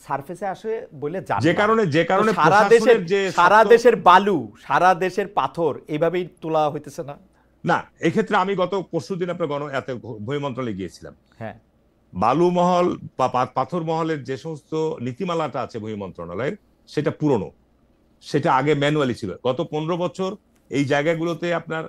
সারফেসে আসে বলে জানি যে না। কারণে তো প্রশাসনের যে সারা দেশের বালু, সারা দেশের পাথর এইভাবেই তোলা হইতেছে না? না, এক্ষেত্রে আমি গত পরশুদিন আপনার এত ভূমি মন্ত্রণালয়ে গিয়েছিলাম। হ্যাঁ। বালু মহল বা পাথর মহলের যে সমস্ত নীতিমালাটা আছে ভূমি মন্ত্রণালয়ের, সেটা পুরনো। সেটা আগে ম্যানুয়ালি ছিল। গত 15 বছর এই জায়গাগুলোতে আপনার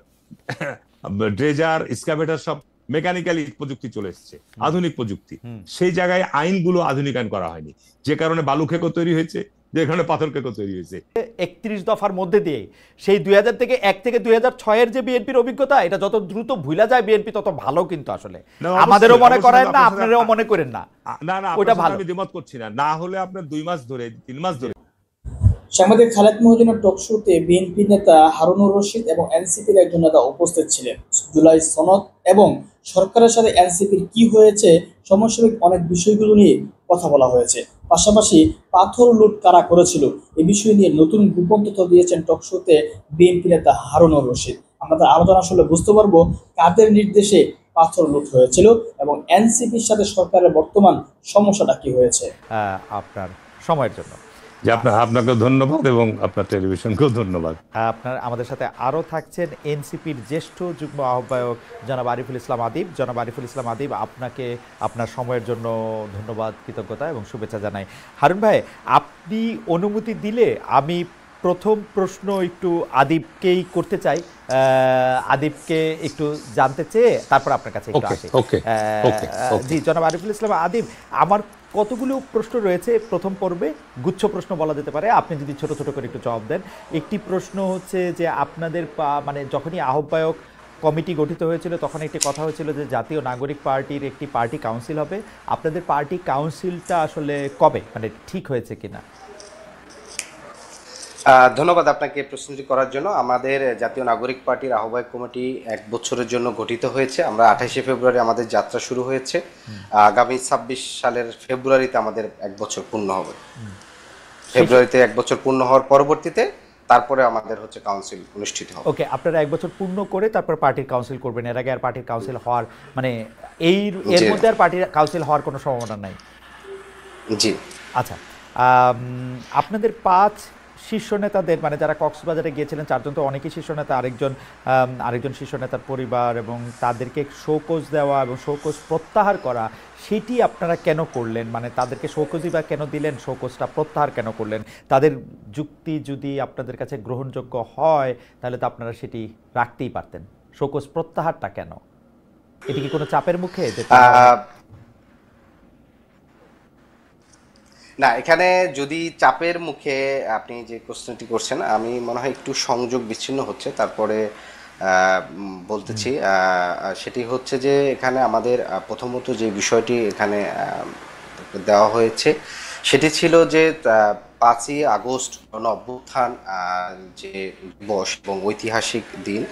ড্রেজার, স্ক্যাভেটার সব মেকানিক্যালি প্রযুক্তি চলে এসেছে, হুম। আধুনিক প্রযুক্তি। হুম। সেই জায়গায় আইনগুলো আধুনিকায়ন করা হয়নি, যে কারণে বালু খেকো তৈরি হয়েছে, যে কারণে পাথর খেকো তৈরি হয়েছে। 31 দফার মধ্যে দিয়ে সেই 2000 থেকে 1 থেকে 2006 যে বিএনপির অভিজ্ঞতা, এটা যত দ্রুত ভুলা যায় বিএনপি তত ভালো কিন্তু আসলে। না, আমাদেরও অবশ্যই মনে অবশ্যই করেন না, আপনার সাথে আপনারাও মনে করেন না, না না, ওইটা আপনার সাথে ভালো। আমি দ্বিমত করছি না। না হলে আপনার 2 মাস ধরে, 3 মাস ধরে সাংবাদিক খালেদ মহিউদ্দিনের টকশোতে বিএনপি নেতা হারুনুর রশিদ এবং এনসিপির একজন নেতা উপস্থিত ছিলেন। জুলাই সনদ এবং সরকারের সাথে এনসিপির কি হয়েছে, সমসাময়িক অনেক বিষয়গুলো নিয়ে কথা বলা হয়েছে। পাশাপাশি পাথর লুট কারা করেছিল এ বিষয় নিয়ে নতুন গোপন তথ্য দিয়েছেন টকশোতে বিএনপি নেতা হারুনুর রশিদ। আমরা তার আলোচনা আসলে বুঝতে পারবো কাদের নির্দেশে পাথর লুট হয়েছিল এবং এনসিপির সাথে সরকারের বর্তমান সমস্যাটা কি হয়েছে। আপনার সময়ের জন্য যে আপনাকে ধন্যবাদ এবং আপনার টেলিভিশনকেও ধন্যবাদ। আপনার আমাদের সাথে আরও থাকছেন এনসিপির জ্যেষ্ঠ যুগ্ম আহ্বায়ক জনাব আরিফুল ইসলাম আদিব। জনাব আরিফুল ইসলাম আদিব, আপনাকে আপনার সময়ের জন্য ধন্যবাদ, কৃতজ্ঞতা এবং শুভেচ্ছা জানাই। হারুন ভাই, আপনি অনুমতি দিলে আমি প্রথম প্রশ্ন একটু আদিবকেই করতে চাই। আদিবকে একটু জানতে চেয়ে তারপর আপনার কাছে একটু আসি। জি জনাব আরিফুল ইসলাম আদিব, আমার কতগুলো প্রশ্ন রয়েছে প্রথম পর্বে, গুচ্ছ প্রশ্ন বলা যেতে পারে, আপনি যদি ছোট ছোট করে একটু জবাব দেন। একটি প্রশ্ন হচ্ছে যে আপনাদের মানে যখনই আহ্বায়ক কমিটি গঠিত হয়েছিল তখন একটি কথা হয়েছিল যে জাতীয় নাগরিক পার্টির একটি পার্টি কাউন্সিল হবে। আপনাদের পার্টি কাউন্সিলটা আসলে কবে, মানে ঠিক হয়েছে কিনা? ধন্যবাদ আপনাকে প্রশ্নটি করার জন্য। আমাদের জাতীয় নাগরিক পার্টির আহ্বায়ক কমিটি 1 বছরের জন্য গঠিত হয়েছে। আমরা 28শে ফেব্রুয়ারি আমাদের যাত্রা শুরু হয়েছে। আগামী 26 সালের ফেব্রুয়ারিতে আমাদের 1 বছর পূর্ণ হবে। ফেব্রুয়ারিতে 1 বছর পূর্ণ হওয়ার পরবর্তীতে তারপরে আমাদের হচ্ছে কাউন্সিল অনুষ্ঠিত হবে। ওকে, আপনারা 1 বছর পূর্ণ করে তারপর পার্টির কাউন্সিল করবেন। এর আগে আর পার্টির কাউন্সিল হওয়ার মানে এর মধ্যে আর পার্টির কাউন্সিল হওয়ার কোনো সম্ভাবনা নাই? জি। আচ্ছা, আপনাদের 5 শীর্ষ নেতাদের, মানে যারা কক্সবাজারে গিয়েছিলেন 4 জন তো অনেকেই শীর্ষ নেতা, আরেকজন শীর্ষ নেতার পরিবার, এবং তাদেরকে শোকজ দেওয়া এবং শোকজ প্রত্যাহার করা, সেটি আপনারা কেন করলেন? মানে তাদেরকে শোকজই বা কেন দিলেন, শোকজটা প্রত্যাহার কেন করলেন? তাদের যুক্তি যদি আপনাদের কাছে গ্রহণযোগ্য হয় তাহলে তো আপনারা সেটি রাখতেই পারতেন। শোকজ প্রত্যাহারটা কেন? এটি কি কোনো চাপের মুখে যে না, এখানে যদি চাপের মুখে আপনি যে প্রশ্নটি করছেন, আমি মনে হয় একটু সংযোগ বিচ্ছিন্ন হচ্ছে, তারপরে বলতেছি। সেটি হচ্ছে যে এখানে আমাদের প্রথমত যে বিষয়টি এখানে দেওয়া হয়েছে সেটি ছিল যে 5ই আগস্ট গণ অভ্যুত্থান যে দিবস এবং ঐতিহাসিক দিন।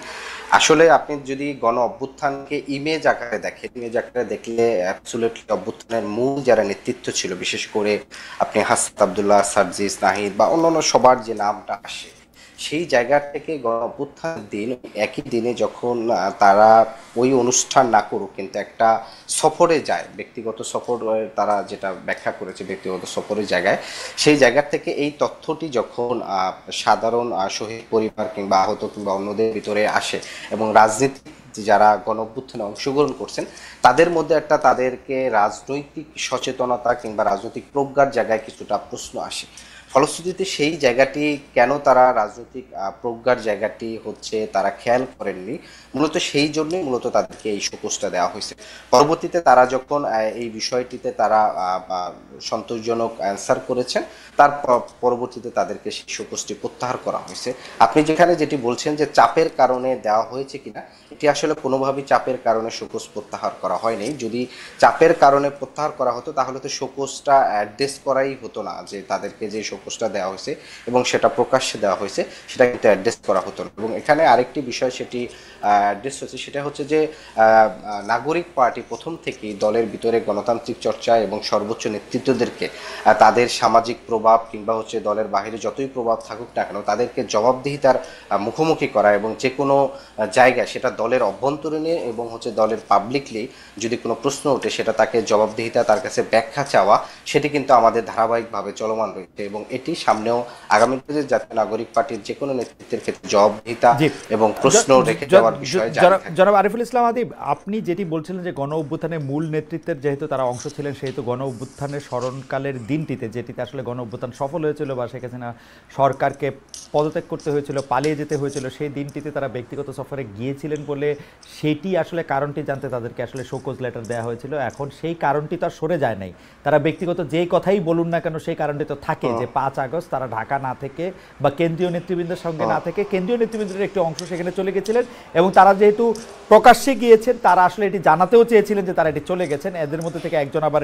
আসলে আপনি যদি গণ অভ্যুত্থানকে ইমেজ আকারে দেখেন, ইমেজ আকারে দেখলে অ্যাবসলিউটলি অভ্যুত্থানের মূল যারা নেতৃত্ব ছিল, বিশেষ করে আপনি হাসনাত আব্দুল্লাহ, সার্জিস, নাহিদ বা অন্যান্য সবার যে নামটা আসে, সেই জায়গা থেকে গণ অভ্যুত্থানের দিন একই দিনে যখন তারা ওই অনুষ্ঠান না করুক কিন্তু একটা সফরে যায়, ব্যক্তিগত সফর, তারা যেটা ব্যাখ্যা করেছে ব্যক্তিগত সফরের জায়গায়, সেই জায়গা থেকে এই তথ্যটি যখন সাধারণ শহীদ পরিবার কিংবা আহত কিংবা অন্যদের ভিতরে আসে এবং রাজনীতি যারা গণ অভ্যুত্থানে অংশগ্রহণ করছেন তাদের মধ্যে একটা তাদেরকে রাজনৈতিক সচেতনতা কিংবা রাজনৈতিক প্রজ্ঞার জায়গায় কিছুটা প্রশ্ন আসে। ফলশ্রুতিতে সেই জায়গাটি কেন তারা রাজনৈতিক প্রজ্ঞার জায়গাটি হচ্ছে তারা খেয়াল করেননি, মূলত সেই জন্যই মূলত তাদেরকে এই শোকজটা দেওয়া হয়েছে। পরবর্তীতে তারা যখন এই বিষয়টিতে তারা সন্তোষজনক অ্যান্সার করেছেন, তার পরবর্তীতে তাদেরকে সেই শোকজটি প্রত্যাহার করা হয়েছে। আপনি যেখানে যেটি বলছেন যে চাপের কারণে দেওয়া হয়েছে কিনা, এটি আসলে কোনোভাবেই চাপের কারণে শোকজ প্রত্যাহার করা হয়নি। যদি চাপের কারণে প্রত্যাহার করা হতো তাহলে তো শোকজটা অ্যাড্রেস করাই হতো না, যে তাদেরকে যে শোকজ পোস্টটা দেওয়া হয়েছে এবং সেটা প্রকাশ্যে দেওয়া হয়েছে, সেটা কিন্তু অ্যাড্রেস করা হতো না। এবং এখানে আরেকটি বিষয় সেটি অ্যাড্রেস হয়েছে, সেটা হচ্ছে যে নাগরিক পার্টি প্রথম থেকেই দলের ভিতরে গণতান্ত্রিক চর্চা এবং সর্বোচ্চ নেতৃত্বদেরকে তাদের সামাজিক প্রভাব কিংবা হচ্ছে দলের বাইরে যতই প্রভাব থাকুক না কেন তাদেরকে জবাবদিহিতার মুখোমুখি করা, এবং যে কোনো জায়গায় সেটা দলের অভ্যন্তরীণে এবং হচ্ছে দলের পাবলিকলি যদি কোনো প্রশ্ন ওঠে সেটা তাকে জবাবদিহিতা, তার কাছে ব্যাখ্যা চাওয়া, সেটি কিন্তু আমাদের ধারাবাহিকভাবে চলমান রয়েছে। এবং এটি সামনেও আগামীতে জাতীয় নাগরিক পার্টির যে কোনো নেতৃত্বের ক্ষেত্রে জবাবদিহিতা এবং প্রশ্ন রেখে দেওয়ার বিষয়ে জনাব আরিফুল ইসলাম আদিব, আপনি যেটি বলছিলেন যে গণ অভ্যুত্থানের মূল নেতৃত্বের যেহেতু তারা অংশ ছিলেন, সেহেতু গণ অভ্যুত্থানের স্মরণকালের দিনটিতে, যেটিতে আসলে গণ অভ্যুত্থান সফল হয়েছিল বা শেখ হাসিনা সরকারকে পদত্যাগ করতে হয়েছিল, পালিয়ে যেতে হয়েছিল, সেই দিনটিতে তারা ব্যক্তিগত সফরে গিয়েছিলেন বলে সেটি আসলে কারণটি জানতে তাদেরকে আসলে শোকজ লেটার দেওয়া হয়েছিল। এখন সেই কারণটি তো আর সরে যায় নাই, তারা ব্যক্তিগত যেই কথাই বলুন না কেন সেই কারণটি তো থাকে যে 5 আগস্ট তারা ঢাকা না থেকে বা কেন্দ্রীয় নেতৃবৃন্দের সঙ্গে না থেকে কেন্দ্রীয় নেতৃবৃন্দের একটি অংশ সেখানে চলে গেছিলেন, এবং তারা যেহেতু প্রকাশ্যে গিয়েছেন তারা আসলে এটি জানাতেও চেয়েছিলেন যে তারা এটি চলে গেছেন। এদের মধ্যে থেকে একজন আবার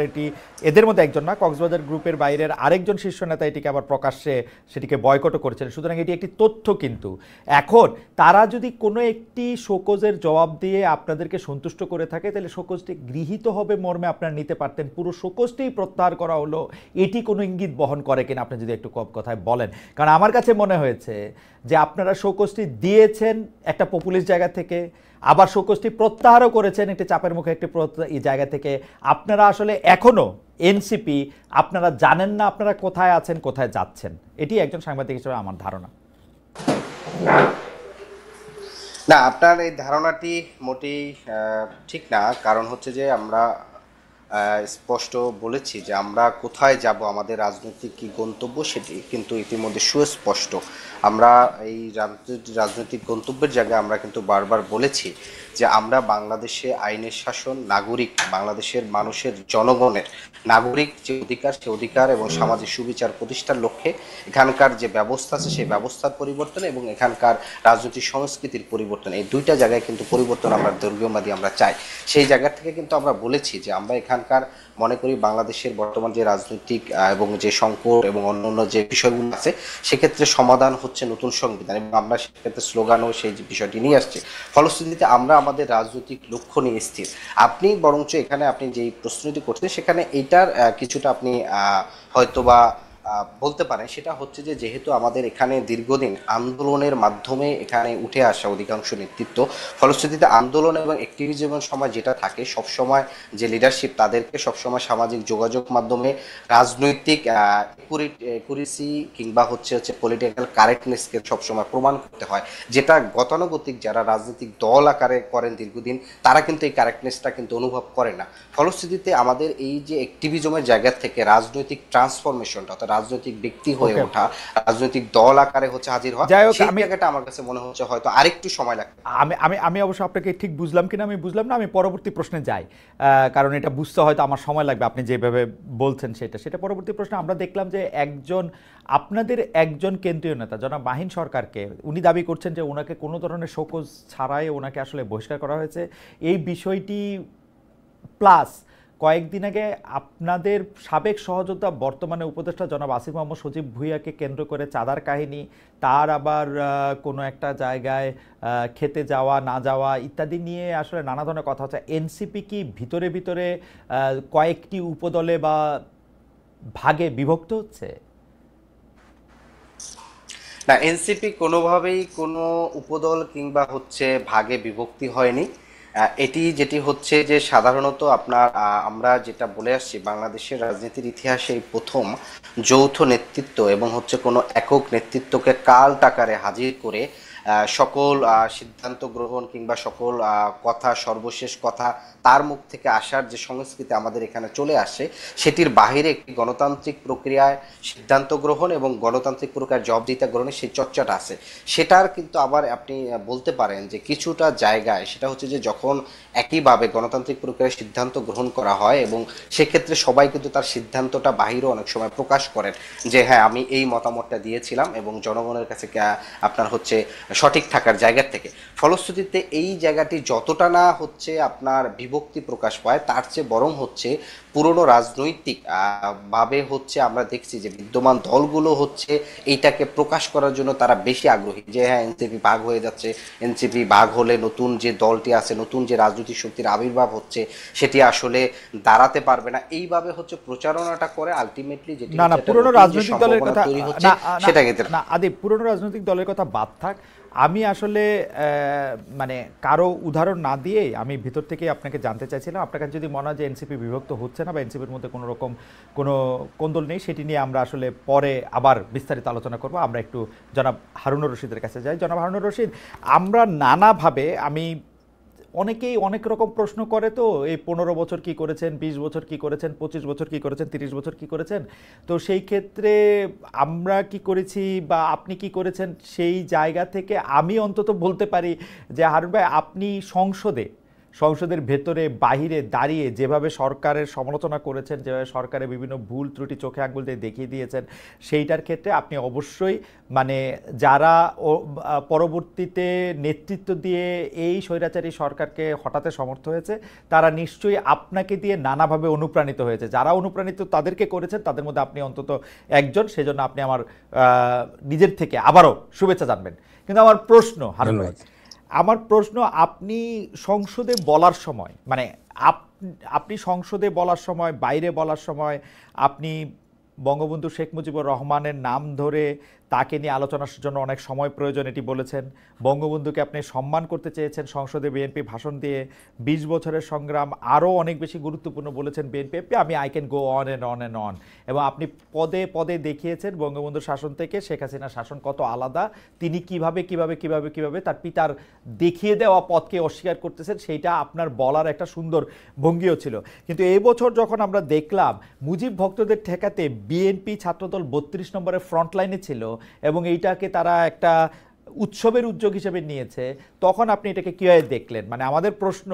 এদের মধ্যে একজন না, কক্সবাজার গ্রুপের বাইরের আরেকজন শীর্ষ নেতা এটিকে আবার প্রকাশ্যে সেটিকে বয়কটও করেছিলেন। সুতরাং এটি একটি তথ্য, কিন্তু এখন তারা যদি কোনো একটি শোকজের জবাব দিয়ে আপনাদেরকে সন্তুষ্ট করে থাকে তাহলে শোকজটি গৃহীত হবে মর্মে আপনারা নিতে পারতেন। পুরো শোকজটিই প্রত্যাহার করা হলো, এটি কোনো ইঙ্গিত বহন করে কিনা আপনি যদি একটু কথায় বলেন। কারণ আমার কাছে মনে হয়েছে যে আপনারা শোকজটি দিয়েছেন একটা পপুলিস্ট জায়গা থেকে, আবার শোকজটি প্রত্যাহারও করেছেন একটি চাপের মুখে একটি এই জায়গা থেকে। আপনারা আসলে এখনও এনসিপি আপনারা জানেন না আপনারা কোথায় আছেন, কোথায় যাচ্ছেন। এটি একজন সাংবাদিক হিসেবে আমার ধারণা। না, আপনার এই ধারণাটি মোটেই ঠিক না। কারণ হচ্ছে যে আমরা স্পষ্ট বলেছি যে আমরা কোথায় যাব, আমাদের রাজনৈতিক কি গন্তব্য সেটি কিন্তু ইতিমধ্যে সুস্পষ্ট। আমরা এই রাজনৈতিক গন্তব্যের জায়গায় আমরা কিন্তু বারবার বলেছি যে আমরা বাংলাদেশে আইনের শাসন, নাগরিক, বাংলাদেশের মানুষের জনগণের নাগরিক যে অধিকার, সে অধিকার এবং সামাজিক সুবিচার প্রতিষ্ঠার লক্ষ্যে এখানকার যে ব্যবস্থা আছে সেই ব্যবস্থার পরিবর্তন এবং এখানকার রাজনৈতিক সংস্কৃতির পরিবর্তন, এই দুইটা জায়গায় কিন্তু পরিবর্তন আমরা দৈর্ঘ্যবাদী আমরা চাই। সেই জায়গা থেকে কিন্তু আমরা বলেছি যে আমরা এখানকার মনে করি বাংলাদেশের বর্তমান যে রাজনৈতিক এবং যে সংকট এবং অন্যান্য যে বিষয়গুলো আছে সেক্ষেত্রে সমাধান হচ্ছে নতুন সংবিধান, এবং আমরা সেক্ষেত্রে স্লোগানও সেই বিষয়টি নিয়ে আসছি। ফলশ্রুতিতে আমরা আমাদের রাজনৈতিক লক্ষ্য নিয়ে স্থির। আপনি বরঞ্চ এখানে আপনি যেই প্রশ্নটি করছেন সেখানে এইটার কিছুটা আপনি হয়তোবা বলতে পারেন, সেটা হচ্ছে যে যেহেতু আমাদের এখানে দীর্ঘদিন আন্দোলনের মাধ্যমে এখানে উঠে আসা অধিকাংশ নেতৃত্ব, ফলশ্রুতিতে আন্দোলন এবং অ্যাক্টিভিজমের সময় যেটা থাকে সবসময় যে লিডারশিপ তাদেরকে সবসময় সামাজিক যোগাযোগ মাধ্যমে রাজনৈতিক একুরেসি কিংবা হচ্ছে পলিটিক্যাল কারেক্টনেসকে সবসময় প্রমাণ করতে হয়, যেটা গতানুগতিক যারা রাজনৈতিক দল আকারে করেন দীর্ঘদিন তারা কিন্তু এই কারেক্টনেসটা কিন্তু অনুভব করে না। ফলশ্রুতিতে আমাদের এই যে অ্যাক্টিভিজমের জায়গা থেকে রাজনৈতিক ট্রান্সফরমেশনটা, অর্থাৎ রাজনৈতিক ব্যক্তি হয়ে ওঠা, রাজনৈতিক দল আকারে হচ্ছে হাজির হওয়া, সেই জায়গাটা আমার কাছে মনে হচ্ছে হয়তো আরেকটু সময় লাগবে। আমি অবশ্য আপনাকে ঠিক বুঝলাম কিনা আমি বুঝলাম না, আমি পরবর্তী প্রশ্নে যাই, কারণ এটা বুঝতে হয়তো আমার সময় লাগবে। আপনি যেভাবে বলছেন সেটা পরবর্তী প্রশ্নে আমরা দেখলাম যে আপনাদের একজন কেন্দ্রীয় নেতা জনাব মাহিন সরকারকে উনি দাবি করছেন যে ওনাকে কোনো ধরনের শোকজ ছাড়াই ওনাকে আসলে বহিষ্কার করা হয়েছে। এই বিষয়টি প্লাস কয়েকদিন আগে আপনাদের সাবেক সহযোদ্ধা বর্তমানে উপদেষ্টা জনাব আসিফ মোহাম্মদ সজীব ভুঁইয়াকে কেন্দ্র করে চাঁদার কাহিনী, তার আবার কোনো একটা জায়গায় খেতে যাওয়া না যাওয়া ইত্যাদি নিয়ে আসলে নানা ধরনের কথা হচ্ছে। এনসিপি কি ভিতরে ভিতরে কয়েকটি উপদলে বা ভাগে বিভক্ত হচ্ছে? না, এনসিপি কোনোভাবেই কোনো উপদল কিংবা ভাগে বিভক্তি হয়নি। এটি যেটি হচ্ছে যে সাধারণত আমরা যেটা বলে আসছি বাংলাদেশের রাজনীতির ইতিহাসে এই প্রথম যৌথ নেতৃত্ব এবং কোনো একক নেতৃত্বকে কাল টাকারে হাজির করে সকল সিদ্ধান্ত গ্রহণ কিংবা সকল কথা, সর্বশেষ কথা তার মুখ থেকে আসার যে সংস্কৃতি আমাদের এখানে চলে আসে সেটির বাহিরে একটি গণতান্ত্রিক প্রক্রিয়ায় সিদ্ধান্ত গ্রহণ এবং গণতান্ত্রিক প্রক্রিয়ার জবাবদিহিতা গ্রহণের সেই চর্চাটা আছে। সেটার কিন্তু আবার আপনি বলতে পারেন যে কিছুটা জায়গায় সেটা হচ্ছে যে যখন একইভাবে গণতান্ত্রিক প্রক্রিয়ায় সিদ্ধান্ত গ্রহণ করা হয় এবং সেক্ষেত্রে সবাই কিন্তু তার সিদ্ধান্তটা বাহিরেও অনেক সময় প্রকাশ করেন যে হ্যাঁ আমি এই মতামতটা দিয়েছিলাম এবং জনগণের কাছে আপনার সঠিক থাকার জায়গা থেকে। ফলশ্রুতিতে এই জায়গাটি যতটা না হচ্ছে আপনার বিভক্তি প্রকাশ পায়, তার চেয়ে বরং হচ্ছে পুরনো রাজনৈতিক ভাবে হচ্ছে আমরা দেখছি যে বিদ্যমান দলগুলো হচ্ছে এইটাকে প্রকাশ করার জন্য তারা বেশি আগ্রহী, যে হ্যাঁ এনসিপি ভাগ হয়ে যাচ্ছে, এনসিপি ভাগ হলে নতুন যে দলটি আছে, নতুন যে রাজনৈতিক শক্তির আবির্ভাব হচ্ছে সেটি আসলে দাঁড়াতে পারবে না, এইভাবে হচ্ছে প্রচারণাটা করে আলটিমেটলি যেটি না না পুরনো রাজনৈতিক দলের কথা তৈরি হচ্ছে সেটাকে না আদিব, পুরনো রাজনৈতিক দলের কথা বাদ থাক, আমি আসলে মানে কারো উদাহরণ না দিয়ে আমি ভিতর থেকে আপনাকে জানতে চাইছিলাম, আপনার কাছে যদি মনে হয় যে এনসিপি বিভক্ত হচ্ছে না বা এনসিপির মধ্যে কোনো রকম কোনো কোন্দল নেই, সেটি নিয়ে আমরা আসলে পরে আবার বিস্তারিত আলোচনা করব। আমরা একটু জনাব হারুনুর রশিদের কাছে যাই। জনাব হারুনুর রশিদ, আমরা নানাভাবে অনেকেই অনেক রকম প্রশ্ন করে, তো এই 15 বছর কি করেছেন, 20 বছর কি করেছেন, 25 বছর কি করেছেন, 30 বছর কি করেছেন, তো সেই ক্ষেত্রে আমরা কি করেছি বা আপনি কি করেছেন, সেই জায়গা থেকে আমি অন্তত বলতে পারি যে হারুন ভাই, আপনি সংসদের ভেতরে বাহিরে দাঁড়িয়ে যেভাবে সরকারের সমালোচনা করেছেন, যেভাবে সরকারের বিভিন্ন ভুল ত্রুটি চোখে আঙুল দিয়ে দেখিয়ে দিয়েছেন, সেইটার ক্ষেত্রে আপনি অবশ্যই যারা পরবর্তীতে নেতৃত্ব দিয়ে এই স্বৈরাচারী সরকারকে হঠাতে সমর্থ হয়েছে, তারা নিশ্চয়ই আপনাকে দিয়ে নানাভাবে অনুপ্রাণিত হয়েছে। যারা অনুপ্রাণিত তাদেরকে করেছেন, তাদের মধ্যে আপনি অন্তত একজন, সেজন্য আপনি আমার নিজের থেকে আবারও শুভেচ্ছা জানবেন। কিন্তু আমার প্রশ্ন হারুন ভাই, আপনি সংসদে বলার সময়, আপনি সংসদে বলার সময়, বাইরে বলার সময়, আপনি বঙ্গবন্ধু শেখ মুজিবুর রহমানের নাম ধরে তাকে নিয়ে আলোচনার জন্য অনেক সময় প্রয়োজন এটি বলেছেন। বঙ্গবন্ধুকে আপনি সম্মান করতে চেয়েছেন সংসদে বিএনপি ভাষণ দিয়ে। 20 বছরের সংগ্রাম আরও অনেক বেশি গুরুত্বপূর্ণ বলেছেন বিএনপি। আমি can go on and on. এবং আপনি পদে পদে দেখিয়েছেন বঙ্গবন্ধুর শাসন থেকে শেখ হাসিনার শাসন কত আলাদা, তিনি কিভাবে তার পিতার দেখিয়ে দেওয়া পথকে অস্বীকার করতেছেন, সেইটা আপনার বলার একটা সুন্দর ভঙ্গিও ছিল। কিন্তু এই বছর যখন আমরা দেখলাম মুজিব ভক্তদের ঠেকাতে বিএনপি ছাত্রদল 32 নম্বরের ফ্রন্টলাইনে ছিল এবং এইটাকে তারা একটা উৎসবের উদ্যোগ হিসেবে নিয়েছে, তখন আপনি এটাকে কিভাবে দেখলেন? আমাদের প্রশ্ন,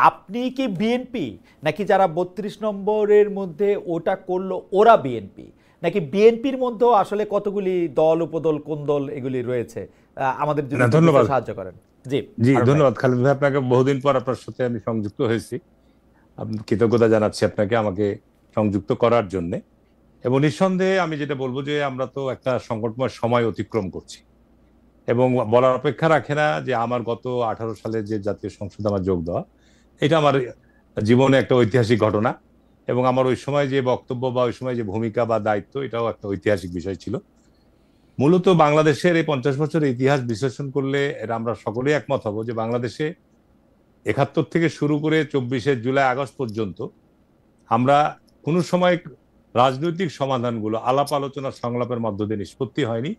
আপনি কি বিএনপি, নাকি যারা 32 নম্বরের মধ্যে ওটা করলো ওরা বিএনপি, নাকি বিএনপির মধ্যেও আসলে কতগুলি দল উপদল কোন দল এগুলি রয়েছে? আমাদের যদি সাহায্য করেন। জি ধন্যবাদ খালিদ ভাই, আপনাকে বহুদিন পর আপনার সাথে আমি সংযুক্ত হয়েছি, কৃতজ্ঞতা জানাচ্ছি আপনাকে আমাকে সংযুক্ত করার জন্য। এবং নিঃসন্দেহে আমি যেটা বলবো যে আমরা তো একটা সংকটময় সময় অতিক্রম করছি, এবং বলার অপেক্ষা রাখে না যে আমার গত 18 সালে যে জাতীয় সংসদে আমার যোগ দেওয়া, এটা আমার জীবনে একটা ঐতিহাসিক ঘটনা, এবং আমার ওই সময় যে বক্তব্য বা ওই সময় যে ভূমিকা বা দায়িত্ব, এটাও একটা ঐতিহাসিক বিষয় ছিল। মূলত বাংলাদেশের এই 50 বছরের ইতিহাস বিশ্লেষণ করলে এটা আমরা সকলেই একমত হব যে বাংলাদেশে 71 থেকে শুরু করে 24শে জুলাই আগস্ট পর্যন্ত আমরা কোনো সময় রাজনৈতিক সমাধানগুলো আলাপ আলোচনা সংলাপের মধ্য দিয়ে নিষ্পত্তি হয়নি,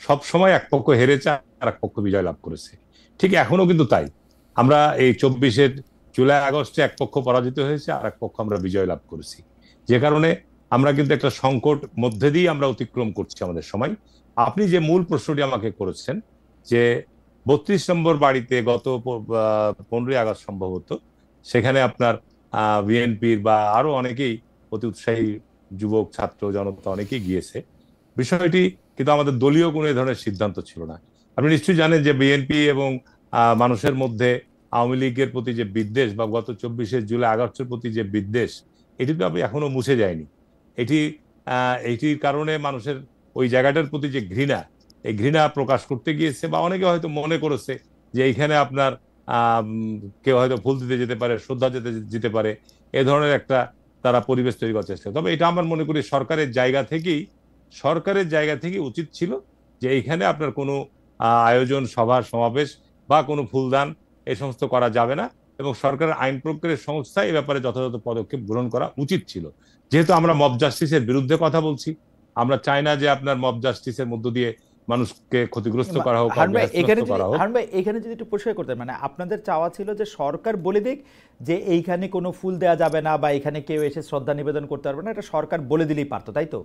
সব সময় এক পক্ষ হেরেছে আর এক পক্ষ বিজয় লাভ করেছে। ঠিক এখনো কিন্তু তাই, আমরা এই 24শে জুলাই আগস্টে এক পক্ষ পরাজিত হয়েছে আর এক পক্ষ আমরা বিজয় লাভ করেছি, যে কারণে আমরা কিন্তু একটা সংকট মধ্যে দিয়ে আমরা অতিক্রম করছি আমাদের সময়। আপনি যে মূল প্রশ্নটি আমাকে করেছেন যে 32 নম্বর বাড়িতে গত 15ই আগস্ট সম্ভবত, সেখানে আপনার বিএনপির বা আরো অনেকেই অতি উৎসাহী যুবক ছাত্র জনতা অনেকেই গিয়েছে, বিষয়টি কিন্তু আমাদের দলীয় কোনো ধরনের সিদ্ধান্ত ছিল না। আপনি নিশ্চয়ই জানেন যে বিএনপি এবং মানুষের মধ্যে আওয়ামী লীগের প্রতি যে বিদ্বেষ বা গত 24শে জুলাই আগস্টের প্রতি যে বিদ্বেষ, এটি তো এখনো মুছে যায়নি। এইটির কারণে মানুষের ওই জায়গাটার প্রতি যে ঘৃণা, এই ঘৃণা প্রকাশ করতে গিয়েছে, বা অনেকে হয়তো মনে করেছে যে এইখানে আপনার কেউ হয়তো ফুল দিতে যেতে পারে, শ্রদ্ধা যেতে পারে, এ ধরনের একটা তারা পরিবেশ তৈরি করার চেষ্টা। তবে এটা আমার মনে করি সরকারের জায়গা থেকেই উচিত ছিল যে এইখানে আপনার কোনো আয়োজন, সভা সমাবেশ বা কোনো ফুলদান এই সমস্ত করা যাবে না, এবং সরকারের আইন প্রয়োগকারী সংস্থা এই ব্যাপারে যথাযথ পদক্ষেপ গ্রহণ করা উচিত ছিল। যেহেতু আমরা মব জাস্টিসের বিরুদ্ধে কথা বলছি, আমরা চাই না যে আপনার মব জাস্টিসের মধ্য দিয়ে মানুষকে ক্ষতিগ্রস্ত করা হোক। এখানে যদি একটু পরিষ্কার করতে, আপনাদের চাওয়া ছিল যে সরকার বলে দিক যে এইখানে কোনো ফুল দেওয়া যাবে না বা এখানে কেউ এসে শ্রদ্ধা নিবেদন করতে পারবে না, এটা সরকার বলে দিলেই পারতো, তাই তো?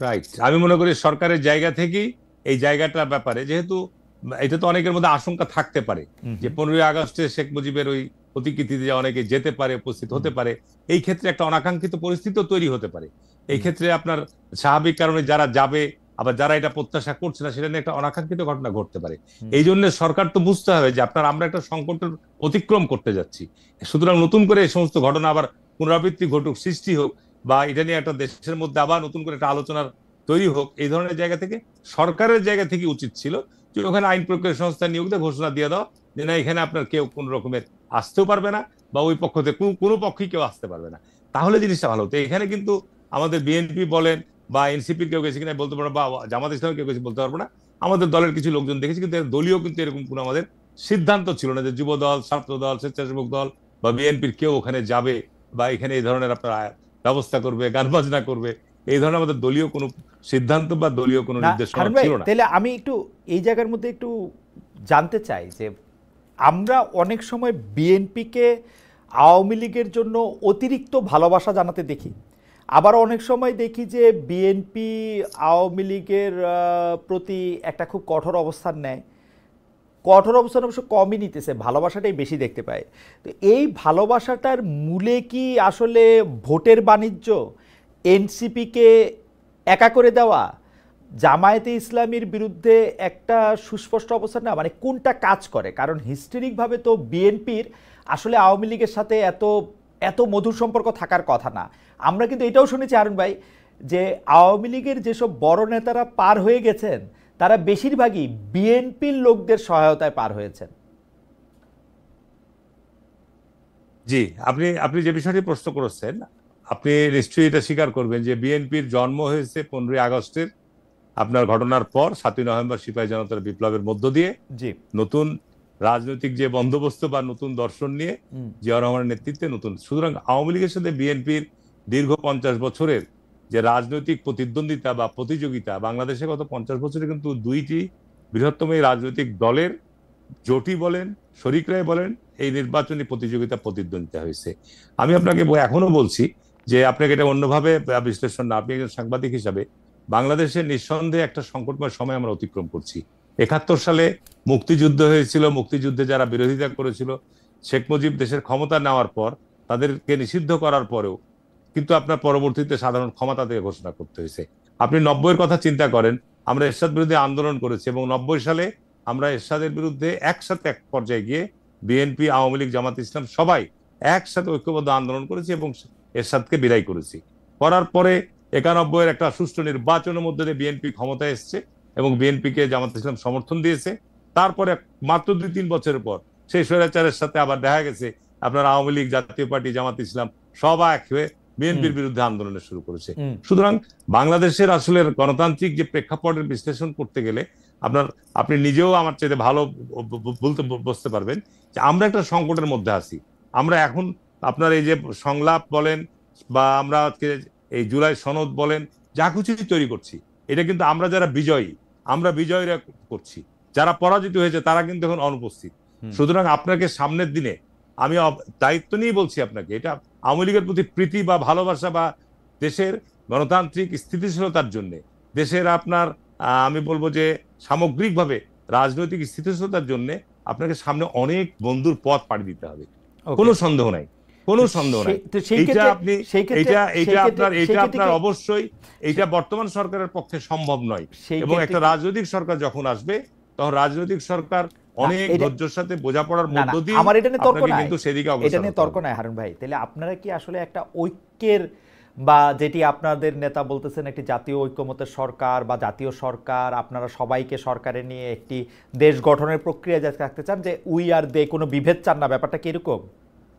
রাইট, আমি মনে করি সরকারের জায়গা থেকেই এই জায়গাটার ব্যাপারে, যেহেতু এটা তো অনেকের মধ্যে আশঙ্কা থাকতে পারে যে 15ই আগস্টে শেখ মুজিবের ওই প্রতিকৃতিতে অনেকে যেতে পারে, উপস্থিত হতে পারে, এই ক্ষেত্রে একটা অনাকাঙ্ক্ষিত পরিস্থিতিও তৈরি হতে পারে। এই ক্ষেত্রে আপনার স্বাভাবিক কারণে যারা যাবে, আবার যারা এটা প্রত্যাশা করছে না সেটা নিয়ে একটা অনাকাঙ্ক্ষিত ঘটনা ঘটতে পারে। এই জন্য সরকার তো বুঝতে হবে যে আমরা একটা সংকটের অতিক্রম করতে যাচ্ছি, সুতরাং নতুন করে এই সমস্ত ঘটনা আবার পুনরাবৃত্তি ঘটুক, সৃষ্টি হোক, বা এটা নিয়ে একটা দেশের মধ্যে আবার নতুন করে একটা আলোচনার তৈরি হোক, এই ধরনের জায়গা থেকে সরকারের জায়গা থেকে উচিত ছিল যে ওখানে আইন প্রক্রিয়া সংস্থা নিয়োগ দিয়ে ঘোষণা দিয়ে দাও যে না, এখানে আপনার কেউ কোন রকমের আসতেও পারবে না, বা ওই পক্ষ থেকে কোনো পক্ষই কেউ আসতে পারবে না, তাহলে জিনিসটা ভালো হতো। এখানে কিন্তু আমাদের বিএনপি বলেন বা এনসিপির কেউ গেছে কিনা বলতে পারবো, বা জামাত ইসলামের কেউ গেছে বলতে পারবো না, আমাদের দলের কিছু লোকজন দেখেছি, কিন্তু দলীয় কিন্তু এরকম কোনো আমাদের সিদ্ধান্ত ছিল না যে যুব দল, ছাত্র দল, স্বেচ্ছাসেবক দল বা বিএনপির কেউ ওখানে যাবে বা এখানে এই ধরনের আপনার ব্যবস্থা করবে, গান বাজনা করবে, এই ধরনের আমাদের দলীয় কোনো সিদ্ধান্ত বা দলীয় কোনো নির্দেশনা ছিল না। তাহলে আমি একটু এই জায়গার মধ্যে একটু জানতে চাই যে আমরা অনেক সময় বিএনপিকে আওয়ামী লীগের জন্য অতিরিক্ত ভালোবাসা জানাতে দেখি, আবার অনেক সময় দেখি যে বিএনপি আওয়ামী লীগের প্রতি একটা খুব কঠোর অবস্থান নেয়। কঠোর অবস্থান অবশ্য কমই নিতেছে, ভালোবাসাটাই বেশি দেখতে পায়। তো এই ভালোবাসাটার মূলে কি আসলে ভোটের বাণিজ্য, এনসিপিকে একা করে দেওয়া, জামায়াতে ইসলামীর বিরুদ্ধে একটা সুস্পষ্ট অবস্থান না, মানে কোনটা কাজ করে? কারণ হিস্টোরিকভাবে তো বিএনপির আসলে আওয়ামী লীগের সাথে এত এত মধুর সম্পর্ক থাকার কথা না। আমরা কিন্তু এটাও শুনেছি হারুন ভাই যে আওয়ামী লীগের যেসব বড় নেতারা পার হয়ে গেছেন তারা বেশিরভাগই বিএনপির লোকদের সহায়তায় পার হয়েছেন। জি, আপনি আপনি যে বিষয়টি প্রশ্ন করেছেন, আপনি নিশ্চয়ই এটা স্বীকার করবেন যে বিএনপির জন্ম হয়েছে 15ই আগস্টের আপনার ঘটনার পর, 7ই নভেম্বর সিপাহী জনতার বিপ্লবের মধ্য দিয়ে। জি, নতুন রাজনৈতিক যে বন্দোবস্ত বা নতুন দর্শন নিয়ে জিয়াউর রহমানের নেতৃত্বে নতুন, সুতরাং আওয়ামী লীগের সাথে বিএনপির দীর্ঘ 50 বছরের যে রাজনৈতিক প্রতিদ্বন্দ্বিতা বা প্রতিযোগিতা, বাংলাদেশে গত 50 বছরে কিন্তু দুইটি বৃহত্তম এই রাজনৈতিক দলের জোটই বলেন, শরিকরাই বলেন, এই নির্বাচনী প্রতিদ্বন্দ্বিতা হয়েছে। আমি আপনাকে এখনো বলছি যে আপনাকে এটা অন্যভাবে বিশ্লেষণ না, আপনি একজন সাংবাদিক হিসাবে বাংলাদেশের নিঃসন্দেহে একটা সংকটময় সময় আমরা অতিক্রম করছি। 71 সালে মুক্তিযুদ্ধ হয়েছিল, মুক্তিযুদ্ধে যারা বিরোধিতা করেছিল, শেখ মুজিব দেশের ক্ষমতা নেওয়ার পর তাদেরকে নিষিদ্ধ করার পরেও কিন্তু আপনার পরবর্তীতে সাধারণ ক্ষমতা থেকে ঘোষণা করতে হয়েছে। আপনি 90-এর কথা চিন্তা করেন, আমরা এরশাদ বিরুদ্ধে আন্দোলন করেছি এবং 90 সালে আমরা এরশাদের বিরুদ্ধে একসাথে এক পর্যায়ে গিয়ে বিএনপি, আওয়ামী লীগ, জামাত ইসলাম সবাই একসাথে ঐক্যবদ্ধ আন্দোলন করেছি এবং এরশাদকে বিদায় করেছি। করার পরে 91-এর একটা সুষ্ঠু নির্বাচনের মধ্যে দিয়ে বিএনপি ক্ষমতায় এসছে এবং বিএনপিকে জামাত ইসলাম সমর্থন দিয়েছে। তারপরে মাত্র 2-3 বছরের পর সেই স্বৈরাচারের সাথে আবার দেখা গেছে আপনার আওয়ামী লীগ, জাতীয় পার্টি, জামাত ইসলাম সব এক হয়ে বিএনপির বিরুদ্ধে আন্দোলন শুরু করেছে। সুতরাং বাংলাদেশের আসলে গণতান্ত্রিক যে প্রেক্ষাপটের বিশ্লেষণ করতে গেলে আপনি নিজেও আমার চাইতে ভালো বুঝতে পারবেন যে আমরা একটা সংকটের মধ্যে আছি। আমরা এখন আপনার এই যে সংলাপ বলেন বা আমরা এই জুলাই সনদ বলেন, যা কিছু তৈরি করছি, এটা কিন্তু আমরা যারা বিজয়ী, আমরা বিজয়ীরা করছি, যারা পরাজিত হয়েছে তারা কিন্তু এখন অনুপস্থিত। সুতরাং আপনাকে সামনের দিনে আমি দায়িত্ব নিয়ে বলছি আপনাকে, এটা আওয়ামী লীগের প্রতি প্রীতি বা ভালোবাসা বা দেশের গণতান্ত্রিক স্থিতিশীলতার জন্য, দেশের আপনার আমি বলবো যে সামগ্রিকভাবে রাজনৈতিক স্থিতিশীলতার জন্য আপনাকে সামনে অনেক বন্ধুর পথ পাড়ি দিতে হবে, কোনো সন্দেহ নাই, কোনো সন্দেহ নাই। এটা আপনার অবশ্যই, এটা বর্তমান সরকারের পক্ষে সম্ভব নয়। এবং একটা রাজনৈতিক সরকার যখন আসবে তখন রাজনৈতিক সরকার অনেক ধৈর্যের সাথে বোঝাপড়ার মধ্য দিয়ে আমার এটা নিয়ে তর্ক নাই, কিন্তু সেদিকে এটা নিয়ে তর্ক নাই হারুন ভাই। তাহলে আপনারা কি আসলে একটা ঐক্যের বা যেটি আপনাদের নেতা বলতেছেন একটি জাতীয় ঐক্যমতের সরকার বা জাতীয় সরকার, আপনারা সবাইকে সরকারে নিয়ে একটি দেশ গঠনের প্রক্রিয়া রাখতে চান, যে উই আর দে, কোনো বিভেদ চান না, ব্যাপারটা কি এরকম?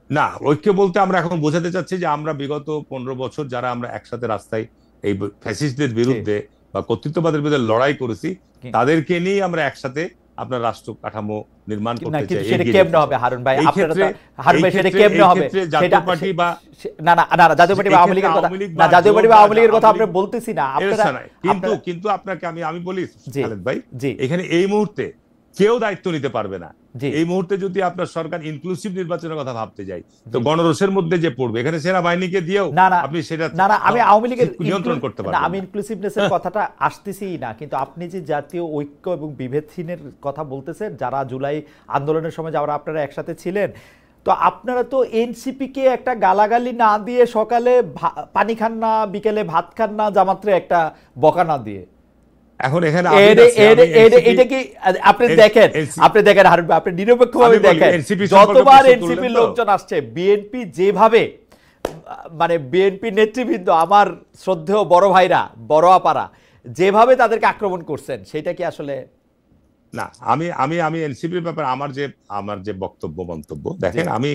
না, ঐক্য বলতে আমরা এখন বোঝাতে চাচ্ছি যে আমরা বিগত 15 বছর যারা আমরা একসাথে রাস্তায় এই ফ্যাসিস্টদের বিরুদ্ধে বা কর্তৃত্ববাদের বিরুদ্ধে লড়াই করেছি, তাদেরকে নিয়ে আমরা একসাথে আপনার রাষ্ট্র কাঠামো নির্মাণ করতে চাই। সেটা কেমনে হবে হারুন ভাই? হারুন ভাই সেটা কেমনে হবে? জাতীয় পার্টি বা না জাতীয় পার্টি বা আওয়ামী লীগের কথা না, জাতীয় পার্টি বা আওয়ামী লীগের কথা আমরা বলতেছি না। কিন্তু আপনাকে আমি বলি খালেদ ভাই, এখানে এই মুহূর্তে কেউ দায়িত্ব নিতে পারবে না। এই মুহূর্তে যদি আপনার সরকার ইনক্লুসিভ নির্বাচনের কথা ভাবতে যায় তো গণরোষের মধ্যে যে পড়বে, এখানে সেনাবাহিনীকে দিয়েও আপনি সেটা আমি আওয়ামী লীগের নিয়ন্ত্রণ করতে পারবেন না। আমি ইনক্লুসিভনেসের কথাটা আসতেছি না, কিন্তু আপনি যে জাতীয় ঐক্য এবং বিভেদহীনের কথা বলতেছেন, যারা জুলাই আন্দোলনের সময় যারা আপনারা একসাথে ছিলেন, তো আপনারা তো এনসিপিকে একটা গালাগালি না দিয়ে সকালে পানি খান না, বিকেলে ভাত খান না, জামাত্রে একটা বকা না দিয়ে। এখন এখানে এটা কি আপনি দেখেন হারুন ভাই, আপনি নিরপেক্ষভাবে দেখেন, যতবার এনসিপির লোকজন আসছে, বিএনপি যেভাবে মানে বিএনপি নেতৃবৃন্দ, আমার শ্রদ্ধেয় বড় ভাইরা, বড় আপারা যেভাবে তাদেরকে আক্রমণ করছেন, সেটা কি আসলে না? আমি এনসিপির ব্যাপারে আমার যে বক্তব্য মন্তব্য, দেখেন, আমি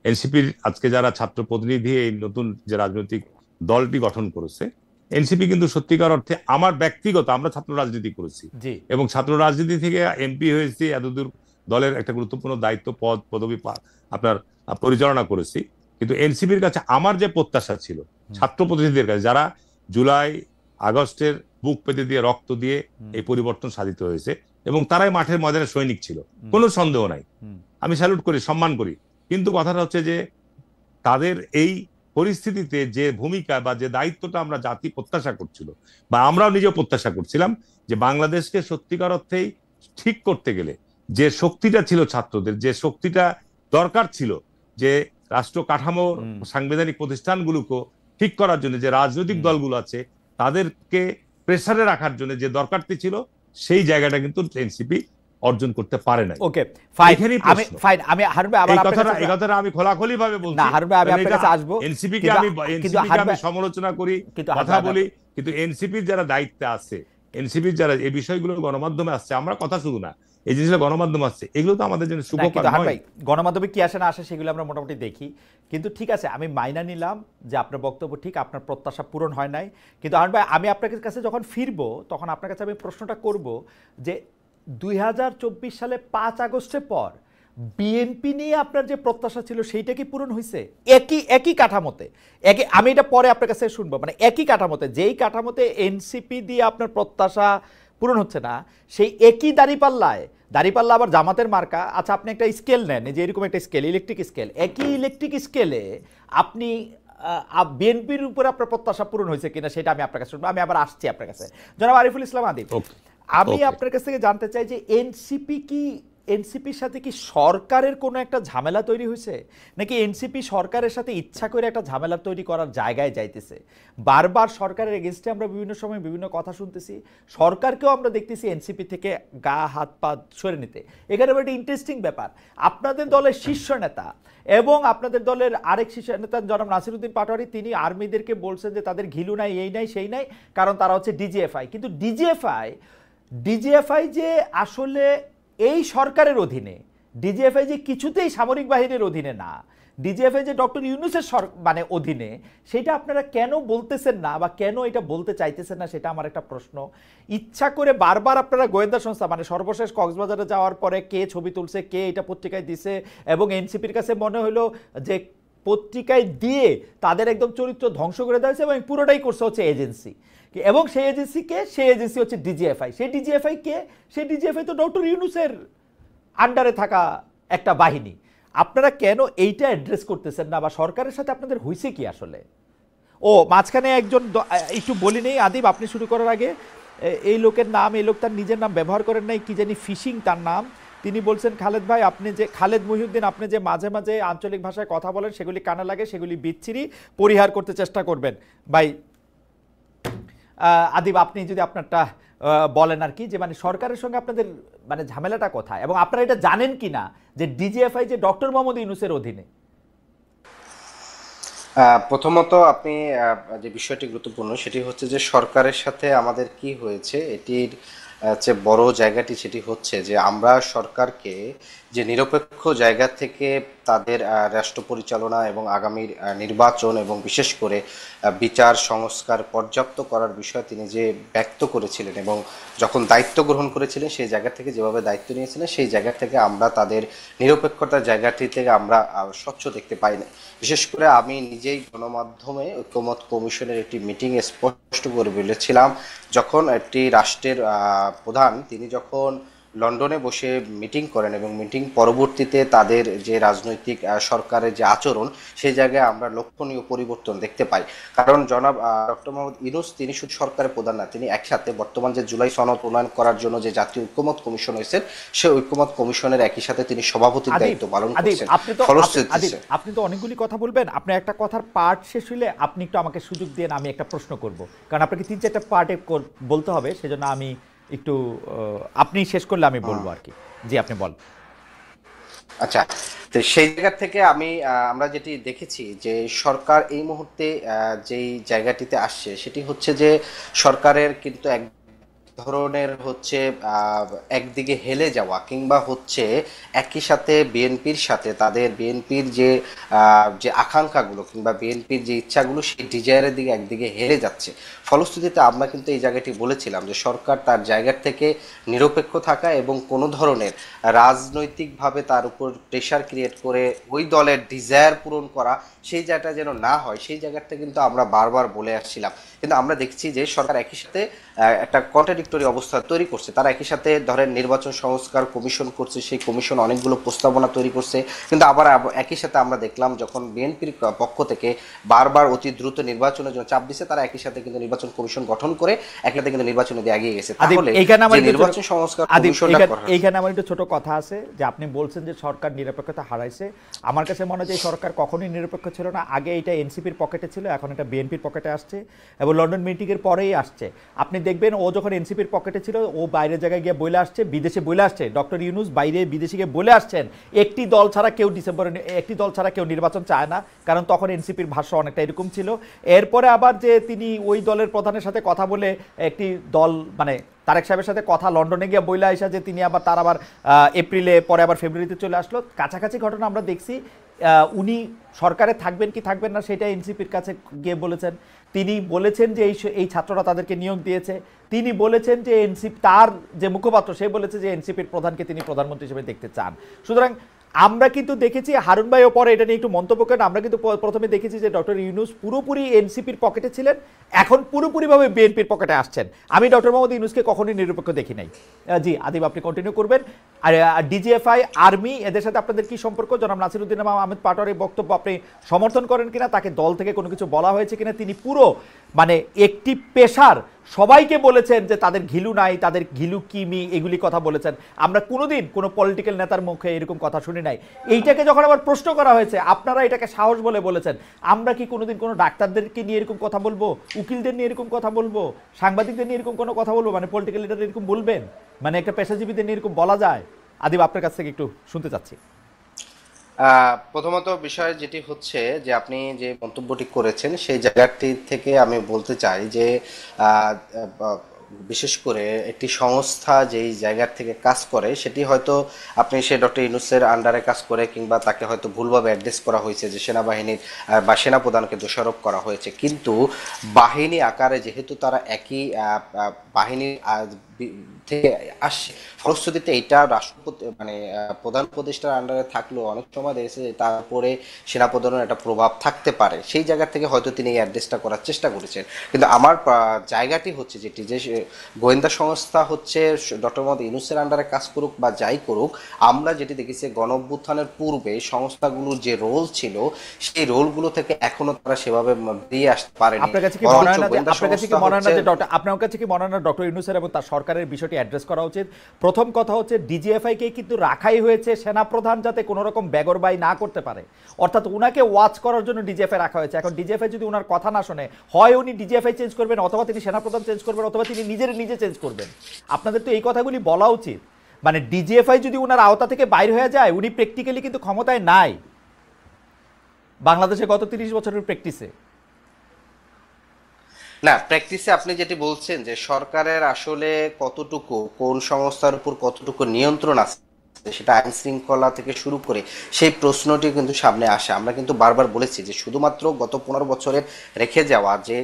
এনসিপির আজকে যারা ছাত্র প্রতিনিধি এই নতুন যে রাজনৈতিক দলটি গঠন করেছে, এনসিপি কিন্তু সত্যিকার অর্থে আমার ব্যক্তিগত, আমরা ছাত্র রাজনীতি করেছি এবং ছাত্র রাজনীতি থেকে এমপি হয়েছি, এতদূর দলের একটা গুরুত্বপূর্ণ দায়িত্ব পদবি আপনার পরিচালনা করেছি। কিন্তু এনসিপির কাছে আমার যে প্রত্যাশা ছিল ছাত্র প্রতিনিধিদের কাছে, যারা জুলাই আগস্টের বুক পেতে দিয়ে রক্ত দিয়ে এই পরিবর্তন সাধিত হয়েছে এবং তারাই মাঠের ময়দানে সৈনিক ছিল, কোনো সন্দেহ নাই, আমি স্যালুট করি, সম্মান করি। কিন্তু কথাটা হচ্ছে যে তাদের এই পরিস্থিতিতে যে ভূমিকা বা যে দায়িত্বটা আমরা জাতি প্রত্যাশা করছিল, বা আমরাও নিজেও প্রত্যাশা করছিলাম, যে বাংলাদেশকে সত্যিকার অর্থেই ঠিক করতে গেলে যে শক্তিটা ছিল ছাত্রদের, যে শক্তিটা দরকার ছিল, যে রাষ্ট্র কাঠামো সাংবিধানিক প্রতিষ্ঠানগুলোকে ঠিক করার জন্য যে রাজনৈতিক দলগুলো আছে তাদেরকে প্রেসারে রাখার জন্য যে দরকারটি ছিল, সেই জায়গাটা কিন্তু এনসিপি অর্জন করতে পারে না। ওকে, ফাইন, আমি হারুন ভাই আবার এই কথাটা আমি খোলাখুলি ভাবে বলছি। না হারুন ভাই, আমি আপনার কাছে আসবো। এনসিপি কে আমি সমালোচনা করি, কথা বলি, কিন্তু এনসিপির যারা দায়িত্বে আছে, এনসিপির যারা এই বিষয়গুলো গণমাধ্যমে আসছে, আমরা কথা শুধু না, এই জিনিসগুলো গণমাধ্যম আসছে, এগুলো তো আমাদের জন্য শুভকর নয়। গণমাধ্যমে কি আসে না আসে সেগুলো আমরা মোটামুটি দেখি, কিন্তু ঠিক আছে, আমি মাইনা নিলাম যে আপনার বক্তব্য ঠিক, আপনার প্রত্যাশা পূরণ হয় নাই। কিন্তু হারুন ভাই, আমি আপনার কাছে যখন ফিরবো তখন আপনার কাছে আমি প্রশ্নটা করব যে 2024 সালে 5 আগস্টের পর বিএনপি নিয়ে আপনার যে প্রত্যাশা ছিল সেইটা কি পূরণ হয়েছে? একই কাঠামোতে, আমি এটা পরে আপনার কাছে শুনবো, মানে একই কাঠামোতে, যেই কাঠামোতে এনসিপি দিয়ে আপনার প্রত্যাশা পূরণ হচ্ছে না, সেই একই দাঁড়িপাল্লা আবার জামাতের মার্কা। আচ্ছা, আপনি একটা স্কেল নেন, যে এরকম একটা স্কেল, ইলেকট্রিক স্কেল, একই ইলেকট্রিক স্কেলে আপনি বিএনপির উপরে আপনার প্রত্যাশা পূরণ হয়েছে কিনা সেটা আমি আপনার কাছে শুনবো। আমি আবার আসছি আপনার কাছে, জনাব আরিফুল ইসলাম আদিব। আমি আপনার কাছ থেকে জানতে চাই যে এনসিপির সাথে কি সরকারের কোনো একটা ঝামেলা তৈরি হয়েছে, নাকি এনসিপি সরকারের সাথে ইচ্ছা করে একটা ঝামেলা তৈরি করার জায়গায় যাইতেছে? বারবার সরকারের এগেনস্টে আমরা বিভিন্ন সময় বিভিন্ন কথা শুনতেছি, সরকারকেও আমরা দেখতেছি এনসিপি থেকে গা হাত পা সরে নিতে। এখানে একটা ইন্টারেস্টিং ব্যাপার, আপনাদের দলের শীর্ষ নেতা এবং আপনাদের দলের আরেক শীর্ষ নেতা জনাব নাসিরউদ্দিন পাটোয়ারি, তিনি আর্মিদেরকে বলছেন যে তাদের ঘিলু নাই, এই নাই, সেই নাই, কারণ তারা হচ্ছে ডিজিএফআই। কিন্তু ডিজিএফআই যে আসলে এই সরকারের অধীনে, ডিজিএফআই যে কিছুতেই সামরিক বাহিনীর অধীনে না, ডিজিএফআই যে ডক্টর ইউনূসের মানে অধীনে, সেটা আপনারা কেন বলতেছেন না বা কেন এটা বলতে চাইতেছেন না, সেটা আমার একটা প্রশ্ন। ইচ্ছা করে বারবার আপনারা গোয়েন্দা সংস্থা, মানে সর্বশেষ কক্সবাজারে যাওয়ার পরে কে ছবি তুলছে, কে এটা পত্রিকায় দিছে, এবং এনসিপির কাছে মনে হলো যে পত্রিকায় দিয়ে তাদের একদম চরিত্র ধ্বংস করে দেওয়া হয়েছে, এবং পুরোটাই করছে হচ্ছে এজেন্সি, এবং সেই এজেন্সি হচ্ছে ডিজিএফআই। সেই ডিজিএফআই কে? সেই ডিজিএফআই তো ডক্টর ইউনূসের আন্ডারে থাকা একটা বাহিনী। আপনারা কেন এইটা অ্যাড্রেস করতেছেন না, বা সরকারের সাথে আপনাদের হইছে কি আসলে? ও মাঝখানে একজন একটু বলি নেই আদিব, আপনি শুরু করার আগে, এই লোকের নাম, এই লোক তার নিজের নাম ব্যবহার করেন নাই, কি জানি ফিশিং তার নাম। তিনি বলছেন, খালেদ ভাই, আপনি যে খালেদ মহিউদ্দিন, আপনি যে মাঝে মাঝে আঞ্চলিক ভাষায় কথা বলেন সেগুলি কানে লাগে, সেগুলি বিচ্ছিরি, পরিহার করতে চেষ্টা করবেন। ভাই আদিব, আপনি যদি আপনারটা বলেন আর কি, যে মানে সরকারের সঙ্গে আপনাদের মানে ঝামেলাটা কোথায়, এবং আপনারা এটা জানেন কি না যে ডিজিএফআই যে ডক্টর মোহাম্মদ ইউনূসের অধীনে? প্রথমত আপনি যে বিষয়টি গুরুত্বপূর্ণ সেটি হচ্ছে যে সরকারের সাথে আমাদের কি হয়েছে, এটির যে বড় জায়গাটি সেটি হচ্ছে যে আমরা সরকারকে যে নিরপেক্ষ জায়গা থেকে তাদের রাষ্ট্র পরিচালনা এবং আগামীর নির্বাচন এবং বিশেষ করে বিচার সংস্কার পর্যাপ্ত করার বিষয় তিনি যে ব্যক্ত করেছিলেন, এবং যখন দায়িত্ব গ্রহণ করেছিলেন সেই জায়গা থেকে যেভাবে দায়িত্ব নিয়েছিলেন, সেই জায়গা থেকে আমরা তাদের নিরপেক্ষতার জায়গাটি থেকে আমরা স্বচ্ছ দেখতে পাই না। বিশেষ করে আমি নিজেই গণমাধ্যমে ঐক্যমত কমিশনের একটি মিটিংয়ে স্পষ্ট করে বলেছিলাম, যখন একটি রাষ্ট্রের প্রধান তিনি যখন লন্ডনে বসে মিটিং করেন এবং মিটিং পরবর্তীতে তাদের যে রাজনৈতিক সরকারের যে আচরণ, সেই জায়গায় আমরা লক্ষণীয় পরিবর্তন দেখতে পাই। কারণ জনাব ডক্টর মোহাম্মদ ইউনূস তিনি শুধু সরকারের প্রধান না, তিনি একসাথে বর্তমান যে জুলাই সনদ প্রণয়ন করার জন্য যে জাতীয় ঐক্যমত কমিশন হয়েছে, সেই ঐক্যমত কমিশনের একই সাথে তিনি সভাপতির দায়িত্ব পালন করছেন। আপনি তো অনেকগুলি কথা বলবেন, আপনি একটা কথার পার্ট শেষ হইলে আপনি একটু আমাকে সুযোগ দেন, আমি একটা প্রশ্ন করব, কারণ আপনাকে 3-4টা পার্টে বলতে হবে, সেজন্য আমি একটু আপনি শেষ করলে আমি বলবো আর কি। জি, আপনি বল। আচ্ছা, তো সেই জায়গা থেকে আমরা যেটি দেখেছি যে সরকার এই মুহূর্তে যেই জায়গাটিতে আসছে সেটি হচ্ছে যে সরকারের কিন্তু এক ধরনের হচ্ছে একদিকে হেলে যাওয়া, কিংবা হচ্ছে একই সাথে বিএনপির সাথে তাদের বিএনপির যে আকাঙ্ক্ষাগুলো কিংবা বিএনপির যে ইচ্ছাগুলো সেই ডিজায়ারের দিকে একদিকে হেলে যাচ্ছে। ফলশ্রুতিতে আমরা কিন্তু এই জায়গাটি বলেছিলাম যে সরকার তার জায়গার থেকে নিরপেক্ষ থাকা এবং কোনো ধরনের রাজনৈতিকভাবে তার উপর প্রেশার ক্রিয়েট করে ওই দলের ডিজায়ার পূরণ করা, সেই জায়গাটা যেন না হয়, সেই জায়গাটা কিন্তু আমরা বারবার বলে আসছিলাম। কিন্তু আমরা দেখছি যে সরকার একই সাথে একটা কন্ট্রাডিক্টরি অবস্থা তৈরি করছে। তারা একই সাথে ধরেন নির্বাচন সংস্কার কমিশন করছে, সেই কমিশন অনেকগুলো প্রস্তাবনা তৈরি করছে, কিন্তু আবার একই সাথে আমরা দেখলাম যখন বিএনপির পক্ষ থেকে বারবার অতি দ্রুত নির্বাচনের জন্য চাপ দিচ্ছে, তারা একই সাথে কিন্তু নির্বাচন কমিশন গঠন করে একসাথে কিন্তু নির্বাচনে দিয়ে এগিয়ে গেছে। তাহলে নির্বাচন সংস্কার কমিশনটা এইখানে আমার একটু ছোট কথা আছে যে আপনি বলছেন যে সরকার নিরপেক্ষতা হারাইছে। আমার কাছে মনে হয় যে সরকার কখনোই নিরপেক্ষ ছিল না। আগে এটা এনসিপির পকেটে ছিল, এখন এটা বিএনপির পকেটে আসছে এবং লন্ডন মিটিংয়ের পরেই আসছে। আপনি দেখবেন ও যখন এনসিপির পকেটে ছিল ও বাইরের জায়গায় গিয়ে বলে আসছে, বিদেশে বলে আসছে, ডক্টর ইউনূস বাইরে বিদেশে গিয়ে বলে আসছেন একটি দল ছাড়া কেউ নির্বাচন চায় না, কারণ তখন এনসিপির ভাষ্য অনেকটা এরকম ছিল। এরপরে আবার যে তিনি ওই দলের প্রধানের সাথে কথা বলে একটি দল মানে তারেক সাহেবের সাথে কথা লন্ডনে গিয়ে বইলা আসা যে তিনি আবার তার আবার এপ্রিলে পরে আবার ফেব্রুয়ারিতে চলে আসলো। কাছাকাছি ঘটনা আমরা দেখছি। উনি সরকারে থাকবেন কি থাকবেন না সেটা এনসিপির কাছে গিয়ে বলেছেন। তিনি বলেছেন যে এই ছাত্ররা তাদেরকে নিয়োগ দিয়েছে। তিনি বলেছেন যে এনসিপি তার যে মুখপাত্র সে বলেছে যে এনসিপির প্রধানকে তিনি প্রধানমন্ত্রী হিসেবে দেখতে চান। সুতরাং আমরা কিন্তু দেখেছি, হারুন ভাইও পরে এটা নিয়ে একটু মন্তব্য করেন, আমরা কিন্তু প্রথমে দেখেছি যে ডক্টর ইউনূস পুরোপুরি এনসিপির পকেটে ছিলেন, এখন পুরোপুরিভাবে বিএনপির পকেটে আসছেন। আমি ডক্টর মোহাম্মদ ইউনূসকে কখনোই নিরপেক্ষ দেখি নাই। জি আদিব, আপনি কন্টিনিউ করবেন। আর ডিজিএফআই, আর্মি, এদের সাথে আপনাদের কি সম্পর্ক? জনাব নাসিরউদ্দিন আহমেদ পাটোয়ারির বক্তব্য আপনি সমর্থন করেন কিনা? তাকে দল থেকে কোনো কিছু বলা হয়েছে কিনা? তিনি পুরো মানে একটি পেশার সবাইকে বলেছেন যে তাদের ঘিলু নাই, তাদের ঘিলু কিমি এগুলি কথা বলেছেন। আমরা কোনোদিন কোনো পলিটিক্যাল নেতার মুখে এরকম কথা শুনি নাই। এইটাকে যখন আবার প্রশ্ন করা হয়েছে আপনারা এটাকে সাহস বলে বলেছেন। আমরা কি কোনোদিন কোনো ডাক্তারদেরকে নিয়ে এরকম কথা বলবো, উকিলদের নিয়ে এরকম কথা বলবো, সাংবাদিকদের নিয়ে এরকম কোনো কথা বলবো? মানে পলিটিক্যাল লিডার এরকম বলবেন? মানে একটা পেশাজীবীদের নিয়ে এরকম বলা যায়? আদিব, আপনার কাছ থেকে একটু শুনতে চাচ্ছি। প্রথমত বিষয় যেটি হচ্ছে যে আপনি যে মন্তব্যটি করেছেন সেই জায়গাটি থেকে আমি বলতে চাই যে বিশেষ করে একটি সংস্থা যেই জায়গার থেকে কাজ করে সেটি হয়তো আপনি সে ডক্টর ইউনূসের আন্ডারে কাজ করে কিংবা তাকে হয়তো ভুলভাবে অ্যাড্রেস করা হয়েছে যে সেনাবাহিনীর বা সেনাপ্রধানকে দোষারোপ করা হয়েছে, কিন্তু বাহিনী আকারে যেহেতু তারা একই বাহিনীর থেকে আসছে, ফলশ্রুতিতে এটা রাষ্ট্রপতি মানে প্রধান উপদেষ্টার আন্ডারে থাকলেও অনেক সময় দেখেছে তারপরে সেনাপ্রধানের একটা প্রভাব থাকতে পারে। সেই জায়গা থেকে হয়তো তিনি এই অ্যাড্রেসটা করার চেষ্টা করেছেন। কিন্তু আমার জায়গাটি হচ্ছে যেটি যে গোয়েন্দা সংস্থা হচ্ছে ডক্টর মোহাম্মদ ইউনূসের আন্ডারে কাজ করুক বা যাই করুক, আমরা যেটি দেখেছি গণ অভ্যুত্থানের পূর্বে সংস্থাগুলোর যে রোল ছিল সেই রোলগুলো থেকে এখনো তারা সেভাবে বেরিয়ে আসতে পারেনি। আপনার কাছে কি মনে হয় না ডক্টর ইউনূসের এবং তার সরকারের বিষয়টি অ্যাড্রেস করা উচিত? প্রথম কথা হচ্ছে ডিজিএফআই কে কিন্তু রাখাই হয়েছে সেনাপ্রধান যাতে কোনো রকম বেগরবাই না করতে পারে, অর্থাৎ উনাকে ওয়াচ করার জন্য ডিজিএফআই রাখা হয়েছে। এখন ডিজিএফআই যদি উনার কথা না শোনে, হয় উনি ডিজিএফআই চেঞ্জ করবেন, অথবা তিনি সেনাপ্রধান চেঞ্জ করবেন, অথবা তিনি নিজে চেঞ্জ করবেন। আপনাদের তো এই কথাগুলি বলা উচিত। মানে ডিজিএফআই যদি উনার আওতা থেকে বাইর হয়ে যায়, উনি প্র্যাকটিক্যালি কিন্তু ক্ষমতায় নাই বাংলাদেশে গত 30 বছরের প্র্যাকটিসে। না, প্র্যাকটিসে আপনি যেটি বলছেন যে সরকারের আসলে কতটুকু কোন সংস্থার উপর কতটুকু নিয়ন্ত্রণ আছে সেটা আইন শৃঙ্খলা থেকে শুরু করে সেই প্রশ্নটি কিন্তু সামনে আসে। আমরা কিন্তু বারবার বলেছি যে শুধুমাত্র গত 15 বছরের রেখে যাওয়া যে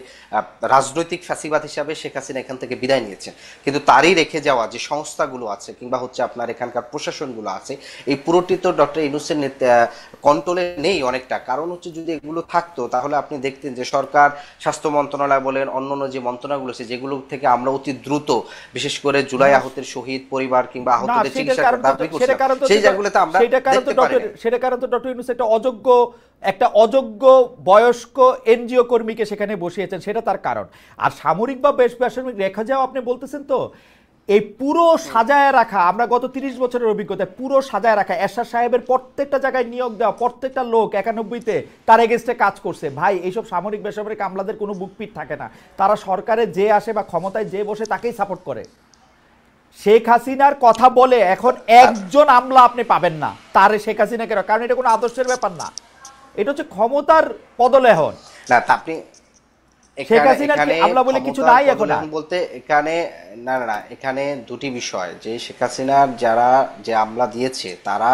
রাজনৈতিক ফ্যাসিবাদ হিসাবে শেখ হাসিনা এখান থেকে বিদায় নিয়েছেন, কিন্তু তারই রেখে যাওয়া যে সংস্থাগুলো আছে কিংবা হচ্ছে আপনার এখানকার প্রশাসনগুলো আছে, এই পুরোটি তো ডক্টর ইউনূসের কন্ট্রোলে নেই অনেকটা। কারণ হচ্ছে যদি এগুলো থাকতো তাহলে আপনি দেখতেন যে সরকার, স্বাস্থ্য মন্ত্রণালয় বলেন, অন্যান্য যে মন্ত্রণালয়গুলো আছে যেগুলো থেকে আমরা অতি দ্রুত বিশেষ করে জুলাই আহতের শহীদ পরিবার কিংবা আহতদের চিকিৎসা দাবি করছি, সেই জায়গাগুলোতে আমরা দেখতে পারি না। সেটা কারণ তো ডক্টর ইউনূস একটা অযোগ্য বয়স্ক এনজিও কর্মীকে সেখানে বসিয়েছেন, সেটা তার কারণ। আর সামরিক বা বেসামরিক রেখা যাও আপনি বলতেছেন তো, এই পুরো সাজায় রাখা, আমরা গত 30 বছরের অভিজ্ঞতায় পুরো সাজায় রাখা, এরশাদ সাহেবের প্রত্যেকটা জায়গায় নিয়োগ দেওয়া, প্রত্যেকটা লোক 91-তে তার এগেনস্টে কাজ করছে। ভাই, এইসব সামরিক বেসামরিক আমলাদের কোনো বুকপিট থাকে না, তারা সরকারে যে আসে বা ক্ষমতায় যে বসে তাকেই সাপোর্ট করে। শেখ হাসিনার কথা বলে এখন একজন আমলা আপনি পাবেন না তার শেখ হাসিনাকে, কারণ এটা কোনো আদর্শের ব্যাপার না, এটা হচ্ছে ক্ষমতার পদলেহন। না তা আপনি শেখ হাসিনার কি আমলা বলে কিছু নাই এখন বলতে এখানে না এখানে দুটি বিষয়, যে শেখ হাসিনার যারা যে আমলা দিয়েছে তারা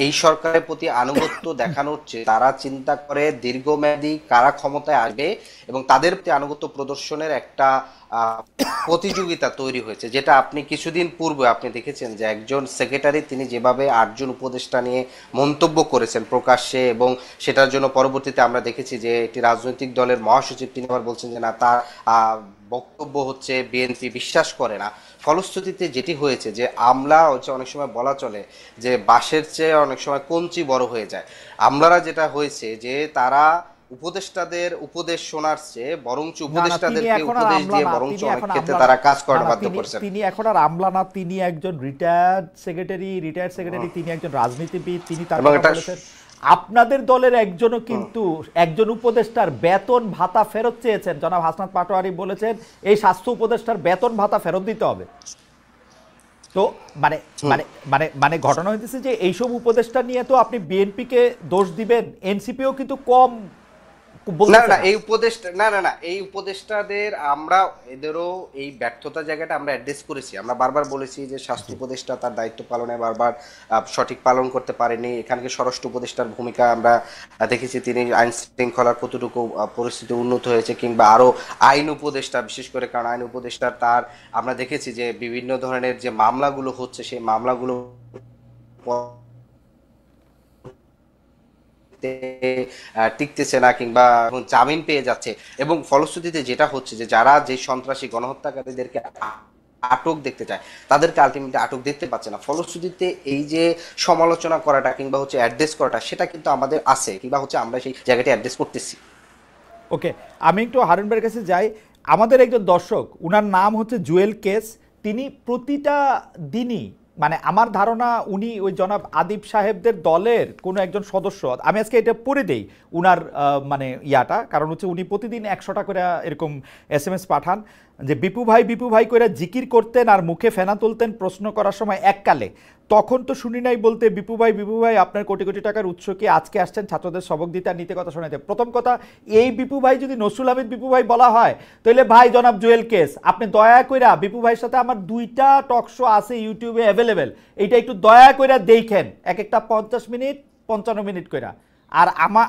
এই সরকারের প্রতি আনুগত্য দেখানোর চেয়ে তারা চিন্তা করে দীর্ঘমেয়াদী কারা ক্ষমতায় আসবে এবং তাদের প্রতি আনুগত্য প্রদর্শনের একটা প্রতিযোগিতা তৈরি হয়েছে, যেটা আপনি কিছুদিন পূর্বে আপনি দেখেছেন যে একজন সেক্রেটারি তিনি যেভাবে 8 জন উপদেষ্টা নিয়ে মন্তব্য করেছেন প্রকাশ্যে, এবং সেটার জন্য পরবর্তীতে আমরা দেখেছি যে একটি রাজনৈতিক দলের মহাসচিব তিনি আবার বলছেন যে না তার বক্তব্য হচ্ছে বিএনপি বিশ্বাস করে না। ফলশ্রুতিতে যেটি হয়েছে যে আমলা হচ্ছে অনেক সময় বলা চলে যে বাঁশের চেয়ে অনেক সময় কঞ্চি বড় হয়ে যায়। আমলারা যেটা হয়েছে যে তারা উপদেষ্টাদের উপদেশ শোনার চেয়ে বরঞ্চ উপদেষ্টাদেরকে উপদেশ দিয়ে বরঞ্চ অনেক ক্ষেত্রে তারা কাজ করার বাধ্য করছেন। তিনি এখন আর আমলা না, তিনি একজন রিটায়ার্ড সেক্রেটারি, তিনি একজন রাজনীতিবিদ। তিনি তার আপনাদের দলের একজনও কিন্তু একজন উপদেষ্টার বেতন ভাতা ফেরত চেয়েছেন। জনাব হাসনাত পাটোয়ারি বলেছেন এই স্বাস্থ্য উপদেষ্টার বেতন ভাতা ফেরত দিতে হবে। তো মানে মানে মানে মানে ঘটনা হইতেছে যে এইসব উপদেষ্টা নিয়ে তো আপনি বিএনপিকে দোষ দিবেন, এনসিপিও কিন্তু কম এই উপদেষ্টাদের আমরা এদেরও এই ব্যর্থতা জায়গাটা আমরা অ্যাড্রেস করেছি। আমরা বারবার বলেছি যে স্বাস্থ্য উপদেষ্টা তার দায়িত্ব পালনে বারবার সঠিক পালন করতে পারেনি। এখানকে স্বরাষ্ট্র উপদেষ্টার ভূমিকা আমরা দেখেছি, তিনি আইন শৃঙ্খলার কতটুকু পরিস্থিতি উন্নত হয়েছে, কিংবা আরো আইন উপদেষ্টা, বিশেষ করে কারণ আইন উপদেষ্টার তার আমরা দেখেছি যে বিভিন্ন ধরনের যে মামলাগুলো হচ্ছে সেই মামলাগুলো টিকতেছে না কিংবা জামিন পেয়ে যাচ্ছে, এবং ফলশ্রুতিতে যেটা হচ্ছে যে যারা যে সন্ত্রাসী গণহত্যাকারীদেরকে আটক দেখতে চায় তাদেরকে আলটিমেটলি আটক দেখতে পাচ্ছে না। ফলশ্রুতিতে এই যে সমালোচনা করাটা কিংবা হচ্ছে অ্যাড্রেস করাটা সেটা কিন্তু আমাদের আছে, কিংবা হচ্ছে আমরা সেই জায়গাটি অ্যাড্রেস করতেছি। ওকে, আমি একটু হারুন ভাইয়ের কাছে যাই। আমাদের একজন দর্শক, উনার নাম হচ্ছে জুয়েল কেস, তিনি প্রতিটা দিনই মানে আমার ধারণা উনি ওই জনাব আদিব সাহেবদের দলের কোনো একজন সদস্য। আমি আজকে এটা পড়ে দেই উনার মানে ইয়াটা, কারণ হচ্ছে উনি প্রতিদিন 100টা করে এরকম SMS পাঠান যে বিপু ভাই করে জিকির করতেন আর মুখে ফেনা তুলতেন প্রশ্ন করার সময় এককালে। তখন তো শুনি নাই বলতে বিপু ভাই আপনার কোটি কোটি টাকার উৎস কি আজকে আসছেন ছাত্রদের সবক দিতে আর নীতি কথা শোনাতে। প্রথম কথা, এই বিপু ভাই যদি নসরুল হামিদ বিপু ভাই বলা হয় তাহলে ভাই জনাব জুয়েল কেস আপনি দয়া কইরা বিপু ভাইয়ের সাথে আমার 2টা টক শো আছে ইউটিউবে অ্যাভেলেবেল, এইটা একটু দয়া কইরা দেখেন, এক একটা 50 মিনিট 55 মিনিট কইরা। আর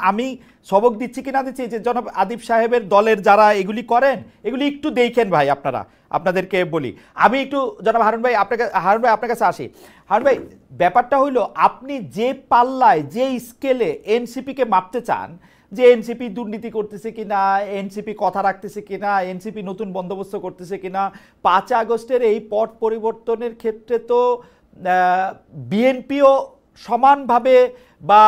আমি সবক দিচ্ছি কি না দিচ্ছি যে জনাব আদিব সাহেবের দলের যারা এগুলি করেন এগুলি একটু দেখেন ভাই, আপনাদেরকে বলি। আমি একটু জনাব হারুন ভাই আপনার কাছে আসি। হারুন ভাই, ব্যাপারটা হইলো আপনি যে পাল্লায় যে স্কেলে এনসিপিকে মাপতে চান, যে এনসিপি দুর্নীতি করতেছে কিনা, এনসিপি কথা রাখতেছে কিনা, এনসিপি নতুন বন্দোবস্ত করতেছে কিনা, 5 আগস্টের এই পট পরিবর্তনের ক্ষেত্রে তো বিএনপিও সমানভাবে বা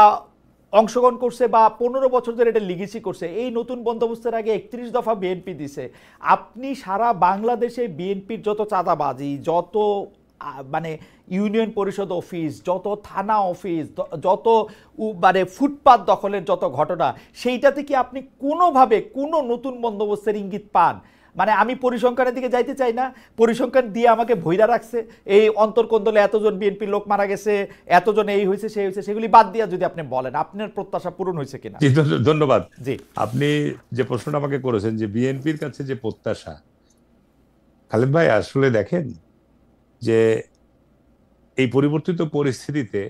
অংশগ্রহণ করছে বা 15 বছর ধরে এটা লিগেসি করছে। এই নতুন বন্দোবস্তের আগে 31 দফা বিএনপি দিছে। আপনি সারা বাংলাদেশে বিএনপির যত চাঁদাবাজি, যত মানে ইউনিয়ন পরিষদ অফিস, যত থানা অফিস, যত মানে ফুটপাত দখলের যত ঘটনা, সেইটাতে কি আপনি কোনোভাবে কোনো নতুন বন্দোবস্তের ইঙ্গিত পান? মানে আমি পরিসংখ্যানের দিকে যাইতে চাই না, পরিসংখ্যান দিয়ে আমাকে ভৈরা রাখছে, এই অন্তর্কন্দলে এতজন বিএনপির লোক মারা গেছে, এতজন এই হয়েছে সেই হয়েছে, সেগুলি বাদ দিয়া যদি আপনি বলেন আপনার প্রত্যাশা পূরণ হয়েছে কিনা। জি ধন্যবাদ। জি, আপনি যে প্রশ্নটা আমাকে করেছেন যে বিএনপির কাছে যে প্রত্যাশা, খালেদ ভাই আসলে দেখেন যে এই পরিবর্তিত পরিস্থিতিতে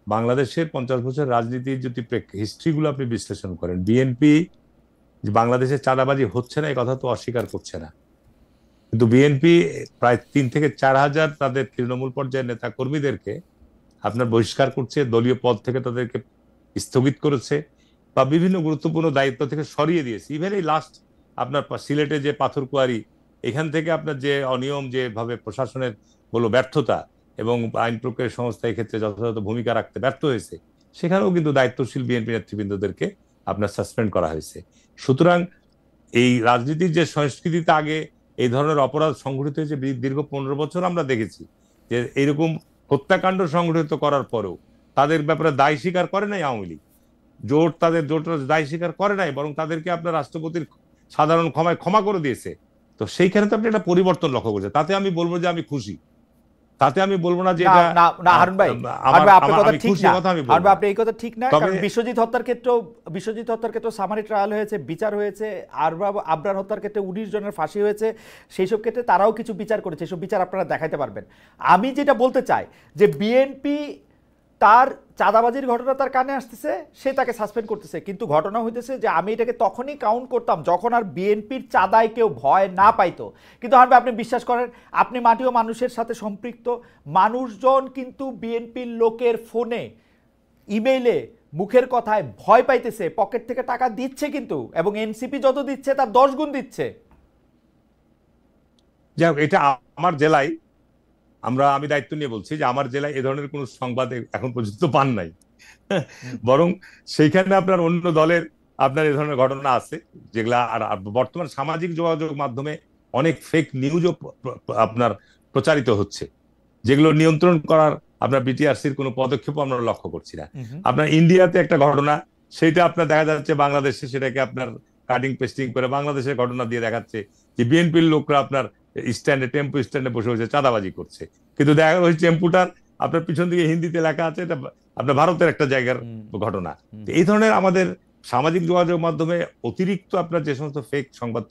বাংলাদেশের 50 বছর রাজনীতির যদি হিস্ট্রিগুলো আপনি বিশ্লেষণ করেন, বিএনপি বাংলাদেশে চাঁদাবাজি হচ্ছে না এই কথা তো অস্বীকার করছে না, কিন্তু বিএনপি প্রায় 3 থেকে 4 হাজার তাদের তৃণমূল পর্যায়ের নেতা কর্মীদেরকে আপনার বহিষ্কার করছে, দলীয় পদ থেকে তাদেরকে স্থগিত করেছে বা বিভিন্ন গুরুত্বপূর্ণ দায়িত্ব থেকে সরিয়ে দিয়েছে। ইভেন এই লাস্ট আপনার সিলেটে যে পাথরকুয়ারি, এখান থেকে আপনার যে অনিয়ম, যেভাবে প্রশাসনের বলো ব্যর্থতা এবং আইন প্রক্রিয়া সংস্থা এক্ষেত্রে যথাযথ ভূমিকা রাখতে ব্যর্থ হয়েছে, সেখানেও কিন্তু দায়িত্বশীল বিএনপি নেতৃবৃন্দদেরকে আপনার সাসপেন্ড করা হয়েছে। সুতরাং এই রাজনীতির যে সংস্কৃতিতে আগে এই ধরনের অপরাধ সংঘটিত হয়েছে দীর্ঘ 15 বছর আমরা দেখেছি যে এরকম হত্যাকাণ্ড সংঘটিত করার পরেও তাদের ব্যাপারে দায় স্বীকার করে নাই আওয়ামী লীগ, জোট দায় স্বীকার করে নাই, বরং তাদেরকে আপনার রাষ্ট্রপতির সাধারণ ক্ষমা করে দিয়েছে। তো সেইখানে তো আপনি একটা পরিবর্তন লক্ষ্য করছেন, তাতে আমি বলবো যে আমি খুশি, তাতে আমি বলবো না যে না এটা না না হারুন ভাই, হারুন ভাই আপনার কথা আমি ঠিক খুশি, না, কথা আমি হারুন বলবো ভাই না। আপনি এই কথা ঠিক না, তবে কারণ বিশ্বজিৎ হত্যার ক্ষেত্রে সামারি ট্রায়াল হয়েছে, বিচার হয়েছে, আবরার হত্যার ক্ষেত্রে 19 জনের ফাঁসি হয়েছে, সেই সব ক্ষেত্রে তারাও কিছু বিচার করেছে, সেসব বিচার আপনারা দেখাইতে পারবেন। আমি যেটা বলতে চাই যে বিএনপি তার চাঁদাবাজির ঘটনা তার কানে আসতেছে, সে তাকে সাসপেন্ড করতেছে, কিন্তু ঘটনা হইতেছে যে আমি এটাকে তখনই কাউন্ট করতাম যখন আর বিএনপির চাঁদায় কেউ ভয় না পাইতো। কিন্তু হারুন ভাই আপনি বিশ্বাস করেন, আপনি মাটি ও মানুষের সাথে সম্পৃক্ত মানুষজন কিন্তু বিএনপির লোকের ফোনে, ইমেইলে, মুখের কথায় ভয় পাইতেছে, পকেট থেকে টাকা দিচ্ছে কিন্তু, এবং এনসিপি যত দিচ্ছে তার 10 গুণ দিচ্ছে। যাই হোক, এটা আমার জেলায়, আমি দায়িত্ব নিয়ে বলছি যে আমার জেলায় এ ধরনের কোনো সংবাদ এখন পর্যন্ত পান নাই, বরং সেইখানে আপনার অন্য দলের আপনার এ ধরনের ঘটনা আছে যেগুলা, আর বর্তমান সামাজিক যোগাযোগ মাধ্যমে অনেক ফেক নিউজও আপনার প্রচারিত হচ্ছে, যেগুলো নিয়ন্ত্রণ করার আপনার বিটিআরসির কোনো পদক্ষেপ আমরা লক্ষ্য করছি না। আপনার ইন্ডিয়াতে একটা ঘটনা, সেটা আপনার দেখা যাচ্ছে বাংলাদেশে সেটাকে আপনার কাটিং পেস্টিং করে বাংলাদেশের ঘটনা দিয়ে দেখাচ্ছে যে বিএনপির লোকরা আপনার টেম্পো স্ট্যান্ডে বসে বসে চাঁদাবাজি করছে, কিন্তু দেখা গেল ওই টেম্পুটার আপনার পিছন দিকে হিন্দিতে লেখা আছে এটা আপনার ভারতের একটা জায়গার ঘটনা। এই ধরনের আমাদের সামাজিক যোগাযোগ মাধ্যমে অতিরিক্ত আপনার যে সমস্ত ফেক সংবাদ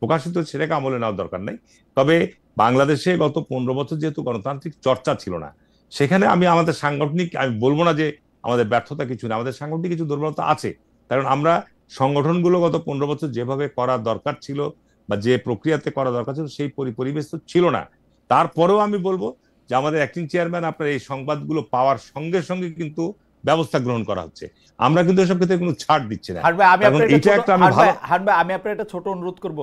প্রকাশিত, সেটাকে আমলে নেওয়ার দরকার নেই। তবে বাংলাদেশে গত 15 বছর যেহেতু গণতান্ত্রিক চর্চা ছিল না, সেখানে আমাদের সাংগঠনিক, আমি বলবো না যে আমাদের ব্যর্থতা কিছু না, আমাদের সাংগঠনিক কিছু দুর্বলতা আছে। কারণ আমরা সংগঠনগুলো গত 15 বছর যেভাবে করা দরকার ছিল বা যে প্রক্রিয়াতে করা দরকার ছিল, সেই পরিবেশ তো ছিল না। তারপরেও আমি বলবো যে আমাদের অ্যাক্টিং চেয়ারম্যান আপনার এই সংবাদগুলো পাওয়ার সঙ্গে সঙ্গে কিন্তু ব্যবস্থা গ্রহণ করা হচ্ছে, আমরা কিন্তু এসব ক্ষেত্রে কোনো ছাড় দিচ্ছি না। আমি আপনার একটা ছোট অনুরোধ করব,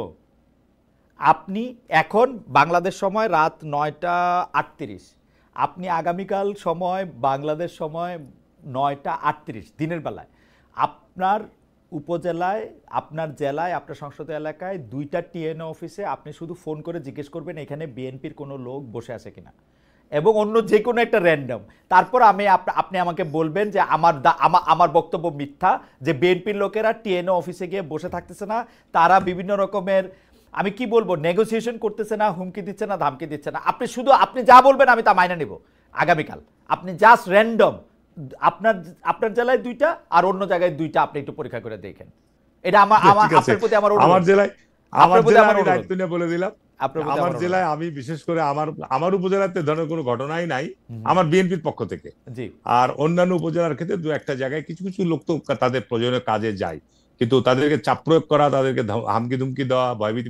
আপনি এখন বাংলাদেশ সময় রাত 9টা 38, আপনি আগামীকাল সময় বাংলাদেশ সময় 9টা 38 দিনের বেলায় আপনার উপজেলায়, আপনার জেলায়, আপনার সংসদীয় এলাকায় 2টা টিএনও অফিসে আপনি শুধু ফোন করে জিজ্ঞেস করবেন এখানে বিএনপির কোনো লোক বসে আছে কিনা, এবং অন্য যে কোনো একটা র্যান্ডম। তারপর আপনি আমাকে বলবেন যে আমার বক্তব্য মিথ্যা, যে বিএনপির লোকেরা টিএনও অফিসে গিয়ে বসে থাকতেছে না, তারা বিভিন্ন রকমের, আমি কি বলবো, নেগোসিয়েশন করতেছে না, হুমকি দিচ্ছে না, ধামকি দিচ্ছে না। আপনি যা বলবেন আমি তা মাইনে নেব আগামীকাল। আপনি জাস্ট র্যান্ডম আপনার জেলায় 2টা আর অন্য জায়গায় 2টা আপনি একটু পরীক্ষা করে দেখেন। এটা আপনার প্রতি আমার অনুরোধ। আমার জেলায় দায়িত্ব নিয়ে বলে দিলাম, আমার জেলায় আমি বিশেষ করে আমার উপজেলাতে ধরনের কোনো ঘটনাই নাই আমার বিএনপির পক্ষ থেকে। আর অন্যান্য উপজেলার ক্ষেত্রে 2-1টা জায়গায় কিছু কিছু লোক তো তাদের প্রয়োজনীয় কাজে যায়, কিন্তু তাদেরকে চাপ প্রয়োগ করা, তাদেরকে হামকি ধুমকি দেওয়া, ভয়ভীতি,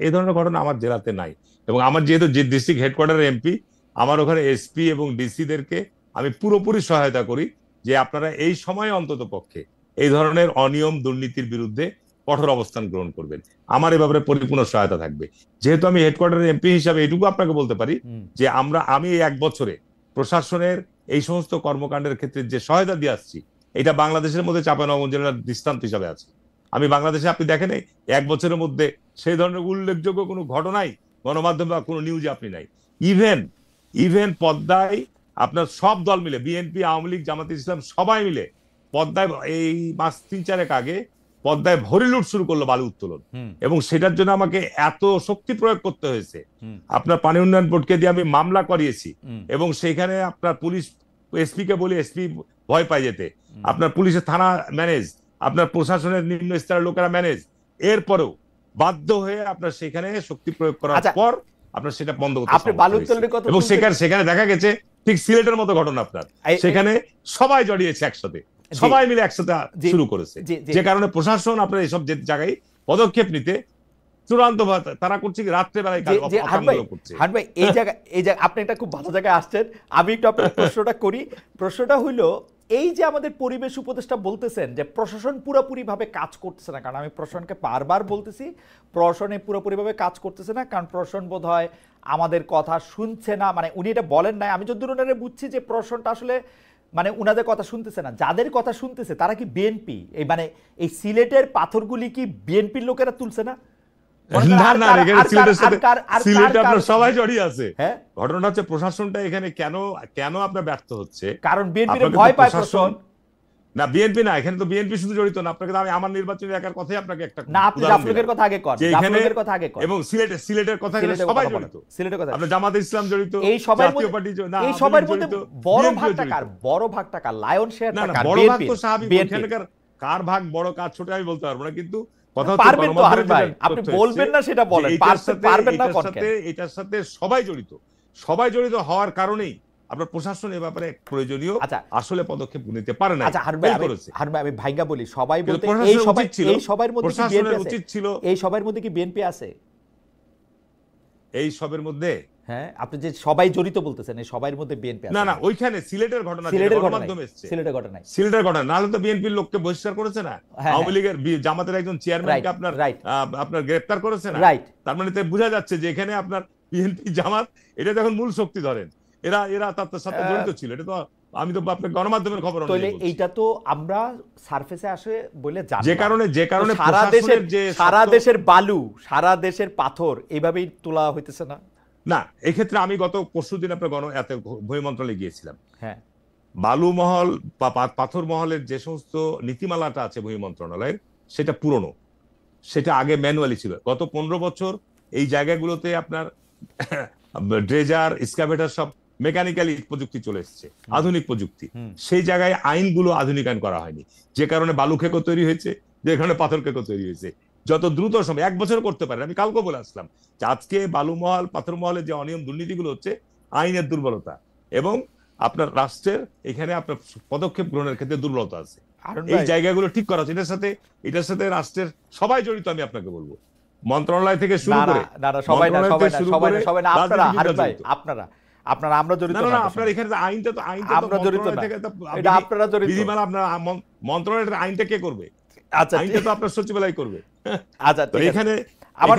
এই ধরনের ঘটনা আমার জেলাতে নাই। এবং আমার যেহেতু যে ডিস্ট্রিক্ট হেডকোয়ার্টার এমপি, আমার ওখানে এসপি এবং ডিসিদেরকে আমি পুরোপুরি সহায়তা করি যে আপনারা এই সময়ে অন্তত পক্ষে এই ধরনের অনিয়ম দুর্নীতির বিরুদ্ধে কঠোর অবস্থান গ্রহণ করবেন। আমার এই ব্যাপারে পরিপূর্ণ সহায়তা থাকবে। যেহেতু আমি হেডকোয়ার্টার এমপি হিসাবে এটুকু আপনাকে বলতে পারি যে আমি এই 1 বছরে প্রশাসনের এই সমস্ত কর্মকাণ্ডের ক্ষেত্রে যে সহায়তা দিয়ে আসছি, এটা বাংলাদেশের মধ্যে চাঁপাইনবাবগঞ্জ জেলার দৃষ্টান্ত হিসাবে আছে। আমি বাংলাদেশে, আপনি দেখেন 1 বছরের মধ্যে সেই ধরনের উল্লেখযোগ্য কোনো ঘটনাই গণমাধ্যমে বা কোনো নিউজে আপনি নাই। ইভেন পদ্মায় আপনার সব দল মিলে, বিএনপি, আওয়ামী লীগ, জামাতে ইসলাম সবাই মিলে পদ্মায় এই মাস 3-4 আগে পদ্মায় ভরি লুট শুরু করলো বালু উত্তোলন, এবং সেটার জন্য আমাকে এত শক্তি প্রয়োগ করতে হয়েছে। আপনার পানি উন্নয়ন বোর্ডকে দিয়ে আমি মামলা করিয়েছি, এবং সেখানে আপনার পুলিশ, এসপি কে বলি, এসপি ভয় পাই যেতে, আপনার পুলিশের থানা ম্যানেজ, আপনার প্রশাসনের নিম্ন স্তরের লোকেরা ম্যানেজ, এরপরেও বাধ্য হয়ে আপনার সেখানে শক্তি প্রয়োগ করার পর আপনার সেটা বন্ধ করতে, এবং সেখানে দেখা গেছে ঠিক সিলেটের মতো ঘটনা, আপনার সেখানে সবাই জড়িয়েছে একসাথে, সবাই মিলে একসাথে শুরু করেছে, যে কারণে প্রশাসন আপনার এইসব জায়গায় পদক্ষেপ নিতে চূড়ান্ত তারা করছে কি রাত্রে বেলায় করছে। এই জায়গায় আপনি একটা খুব ভালো জায়গায় আসছেন, আমি একটু আপনার প্রশ্নটা করি। প্রশ্নটা হইলো, এই যে আমাদের পরিবেশ উপদেষ্টা বলতেছেন যে প্রশাসন পুরোপুরি ভাবে কাজ করতেছে না, কারণ আমি প্রশাসনকে বারবার বলতেছি প্রশাসনে পুরোপুরি ভাবে কাজ করতেছে না, কারণ প্রশাসন বোধ হয় আমাদের কথা শুনছে না, মানে উনি এটা বলেন নাই, আমি যতদূর ওনারে বুঝছি যে প্রশাসনটা আসলে মানে উনাদের কথা শুনতেছে না। যাদের কথা শুনতেছে তারা কি বিএনপি, এই সিলেটের পাথরগুলি কি বিএনপির লোকেরা তুলছে না? সবাই জড়িয়ে আছে। ঘটনাটা হচ্ছে প্রশাসনটা এখানে কেন আপনার ব্যর্থ হচ্ছে, কারণ বিএনপির ভয় পায় প্রশাসন। না বিএনপি না, এখানে তো বিএনপি শুধু জড়িত না। আপনাকে আমি আমার নির্বাচনী এলাকার কথাই আপনাকে একটা না, আপনি জাফলুকের কথা আগে কর, জাফলুকের কথা আগে কর, এবং সিলেটের কথা সবাই জড়িত, সিলেটের কথা আপনার জামাত ইসলাম জড়িত, এই সবার জাতীয় পার্টি না, এই সবার মধ্যে বড় ভাগটা কার লায়ন শেয়ারটা কার? বড় ভাগ তো স্বাভাবিক, ওখানকার কার ভাগ বড় কার ছোট আমি বলতে পারবো না, কিন্তু কথা হচ্ছে পারবেন তো হারুন ভাই, আপনি বলবেন না সেটা বলেন, পারবেন না কোন কেন? এটার সাথে সবাই জড়িত হওয়ার কারণেই আপনার প্রশাসন এই ব্যাপারে প্রয়োজনীয় আসলে পদক্ষেপ নিতে পারে না। আচ্ছা হারুন ভাই, আমি ভাইঙ্গা বলি, সবাই বলতে এই সবার মধ্যে কি বিএনপি উচিত ছিল? এই সবার মধ্যে কি বিএনপি আছে? এই সবের মধ্যে হ্যাঁ, আপনি যে সবাই জড়িত বলতেছেন, এই সবার মধ্যে বিএনপি আছে? না, ওইখানে সিলেটের ঘটনা, সিলেটের ঘটনা নাহলে তো বিএনপির লোককে বহিষ্কার করেছে না, আওয়ামী লীগের জামাতের একজন চেয়ারম্যানকে আপনার গ্রেফতার করেছে না। তার মানে তো বোঝা যাচ্ছে যে এখানে আপনার বিএনপি জামাত এটা যখন মূল শক্তি ধরেন, এরা তার সাথে জড়িত ছিল। এটা তো আমি তো আপনার গণমাধ্যমের খবর তাহলে এইটা তো আমরা সারফেসে আসে বলে জানি, যে কারণে সারা দেশের বালু, সারা দেশের পাথর এইভাবেই তোলা হইতেছে না। না, এক্ষেত্রে আমি গত পরশুদিন আপনার ভূমি মন্ত্রণালয়ে গিয়েছিলাম। হ্যাঁ, বালু মহল বা পাথর মহলের যে সমস্ত নীতিমালাটা আছে ভূমি মন্ত্রণালয়ের, সেটা পুরনো, সেটা আগে ম্যানুয়ালি ছিল। গত 15 বছর এই জায়গাগুলোতে আপনার ড্রেজার, এক্সকাভেটর সব মেকানিক্যালি প্রযুক্তি চলে এসেছে, আধুনিক প্রযুক্তি। সেই জায়গায় আইনগুলো আধুনিকায়ন করা হয়নি, যে কারণে বালু খেকো তৈরি হয়েছে, যে কারণে পাথর খেকো তৈরি হয়েছে। যত দ্রুত সময়, 1 বছর করতে পারেন। আমি কালকে বলে আসলাম যে আজকে বালু মহল, পাথর মহলের যে অনিয়ম দুর্নীতিগুলো হচ্ছে আইনের দুর্বলতা, এবং আপনার রাষ্ট্রের এখানে আপনার পদক্ষেপ গ্রহণের ক্ষেত্রে দুর্বলতা আছে। এই জায়গাগুলো ঠিক করা হচ্ছে। এটার সাথে রাষ্ট্রের সবাই জড়িত। আমি আপনাকে বলবো মন্ত্রণালয় থেকে শুরু করে, আপনারা আমরা জড়িত না, আপনার এখানে আইনটা তো আমরা জড়িত না, এটা আপনারা জড়িত। বিধিমালা আপনার মন্ত্রণালয়ের আইনটা কে করবে? আচ্ছা, আইনটা তো আপনার সচিবালয় করবে। আচ্ছা, তো এখানে আমার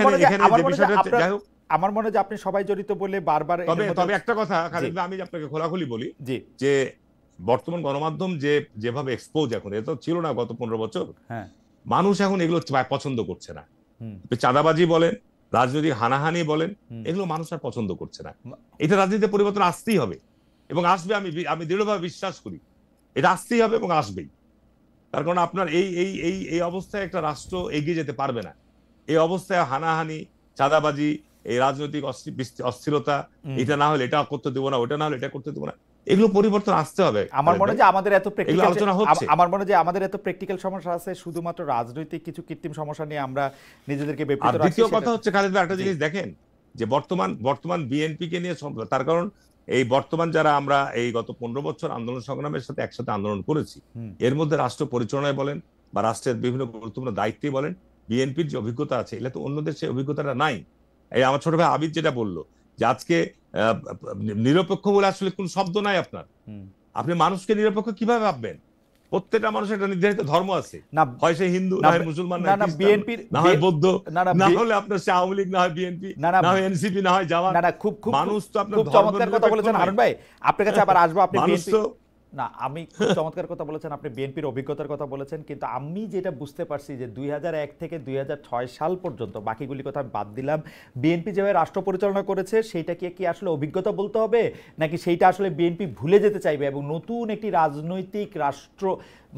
মনে হয় যে আপনি সবাই জড়িত বলে বারবার। তবে একটা কথা আমি আপনাকে খোলাখুলি বলি যে বর্তমান গণমাধ্যম যেভাবে এক্সপোজ এখন, এটা ছিল না গত 15 বছর। মানুষ এখন এগুলো পছন্দ করছে না। চাঁদাবাজি বলেন, রাজনৈতিক হানাহানি বলেন, এগুলো মানুষ আর পছন্দ করছে না। এটা রাজনীতিতে পরিবর্তন আসতেই হবে এবং আসবে। আমি দৃঢ়ভাবে বিশ্বাস করি এটা আসতেই হবে এবং আসবেই। তার কারণ আপনার এই অবস্থায় একটা রাষ্ট্র এগিয়ে যেতে পারবে না। এই অবস্থায় হানাহানি, চাঁদাবাজি, এই রাজনৈতিক অস্থিরতা, এটা না হলে এটা করতে দেবো না, ওটা না হলে এটা করতে দেবো না, এগুলো পরিবর্তন আসতে হবে। আমার মনে হয় যে আমাদের এত প্র্যাকটিক্যাল সমস্যা আছে, শুধুমাত্র রাজনৈতিক কিছু কৃত্রিম সমস্যা নিয়ে আমরা নিজেদেরকে বিব্রত রাখছি। দ্বিতীয় কথা হচ্ছে খালেদ ভাই, একটা জিনিস দেখেন যে বর্তমান বিএনপি কে নিয়ে, তার কারণ এই বর্তমান যারা আমরা এই গত 15 বছর আন্দোলন সংগ্রামের সাথে একসাথে আন্দোলন করেছি, এর মধ্যে রাষ্ট্র পরিচালনায় বলেন বা রাষ্ট্রের বিভিন্ন গুরুত্বপূর্ণ দায়িত্বে বলেন, বিএনপির যে অভিজ্ঞতা আছে, এটা তো অন্যদের সেই অভিজ্ঞতাটা নাই। এই আমার ছোট ভাই আবিদ যেটা বললো যে আজকে নিরপেক্ষ বলে আসলে কোন শব্দ নাই আপনার। আপনি মানুষকে নিরপেক্ষ কিভাবে ভাববেন? প্রত্যেকটা মানুষের একটা নির্ধারিত ধর্ম আছে, হয় সে হিন্দু, না হয় মুসলমান, না হয় বৌদ্ধ, না হলে আপনার সে আওয়ামী লীগ, না হয় বিএনপি, না হয় এনসিপি, না হয় জামাত। মানুষ তো আপনার চমৎকার কথা বলেছেন হারুন ভাই, আপনার কাছে আবার আসবো। আপনি না, আমি খুব চমৎকার কথা বলেছেন, আপনি বিএনপির অভিজ্ঞতার কথা বলেছেন, কিন্তু আমি যেটা বুঝতে পারছি যে 2001 থেকে 2006 সাল পর্যন্ত, বাকিগুলি কথা আমি বাদ দিলাম, বিএনপি যেভাবে রাষ্ট্র পরিচালনা করেছে সেইটাকে কি আসলে অভিজ্ঞতা বলতে হবে, নাকি সেইটা আসলে বিএনপি ভুলে যেতে চাইবে এবং নতুন একটি রাজনৈতিক রাষ্ট্র,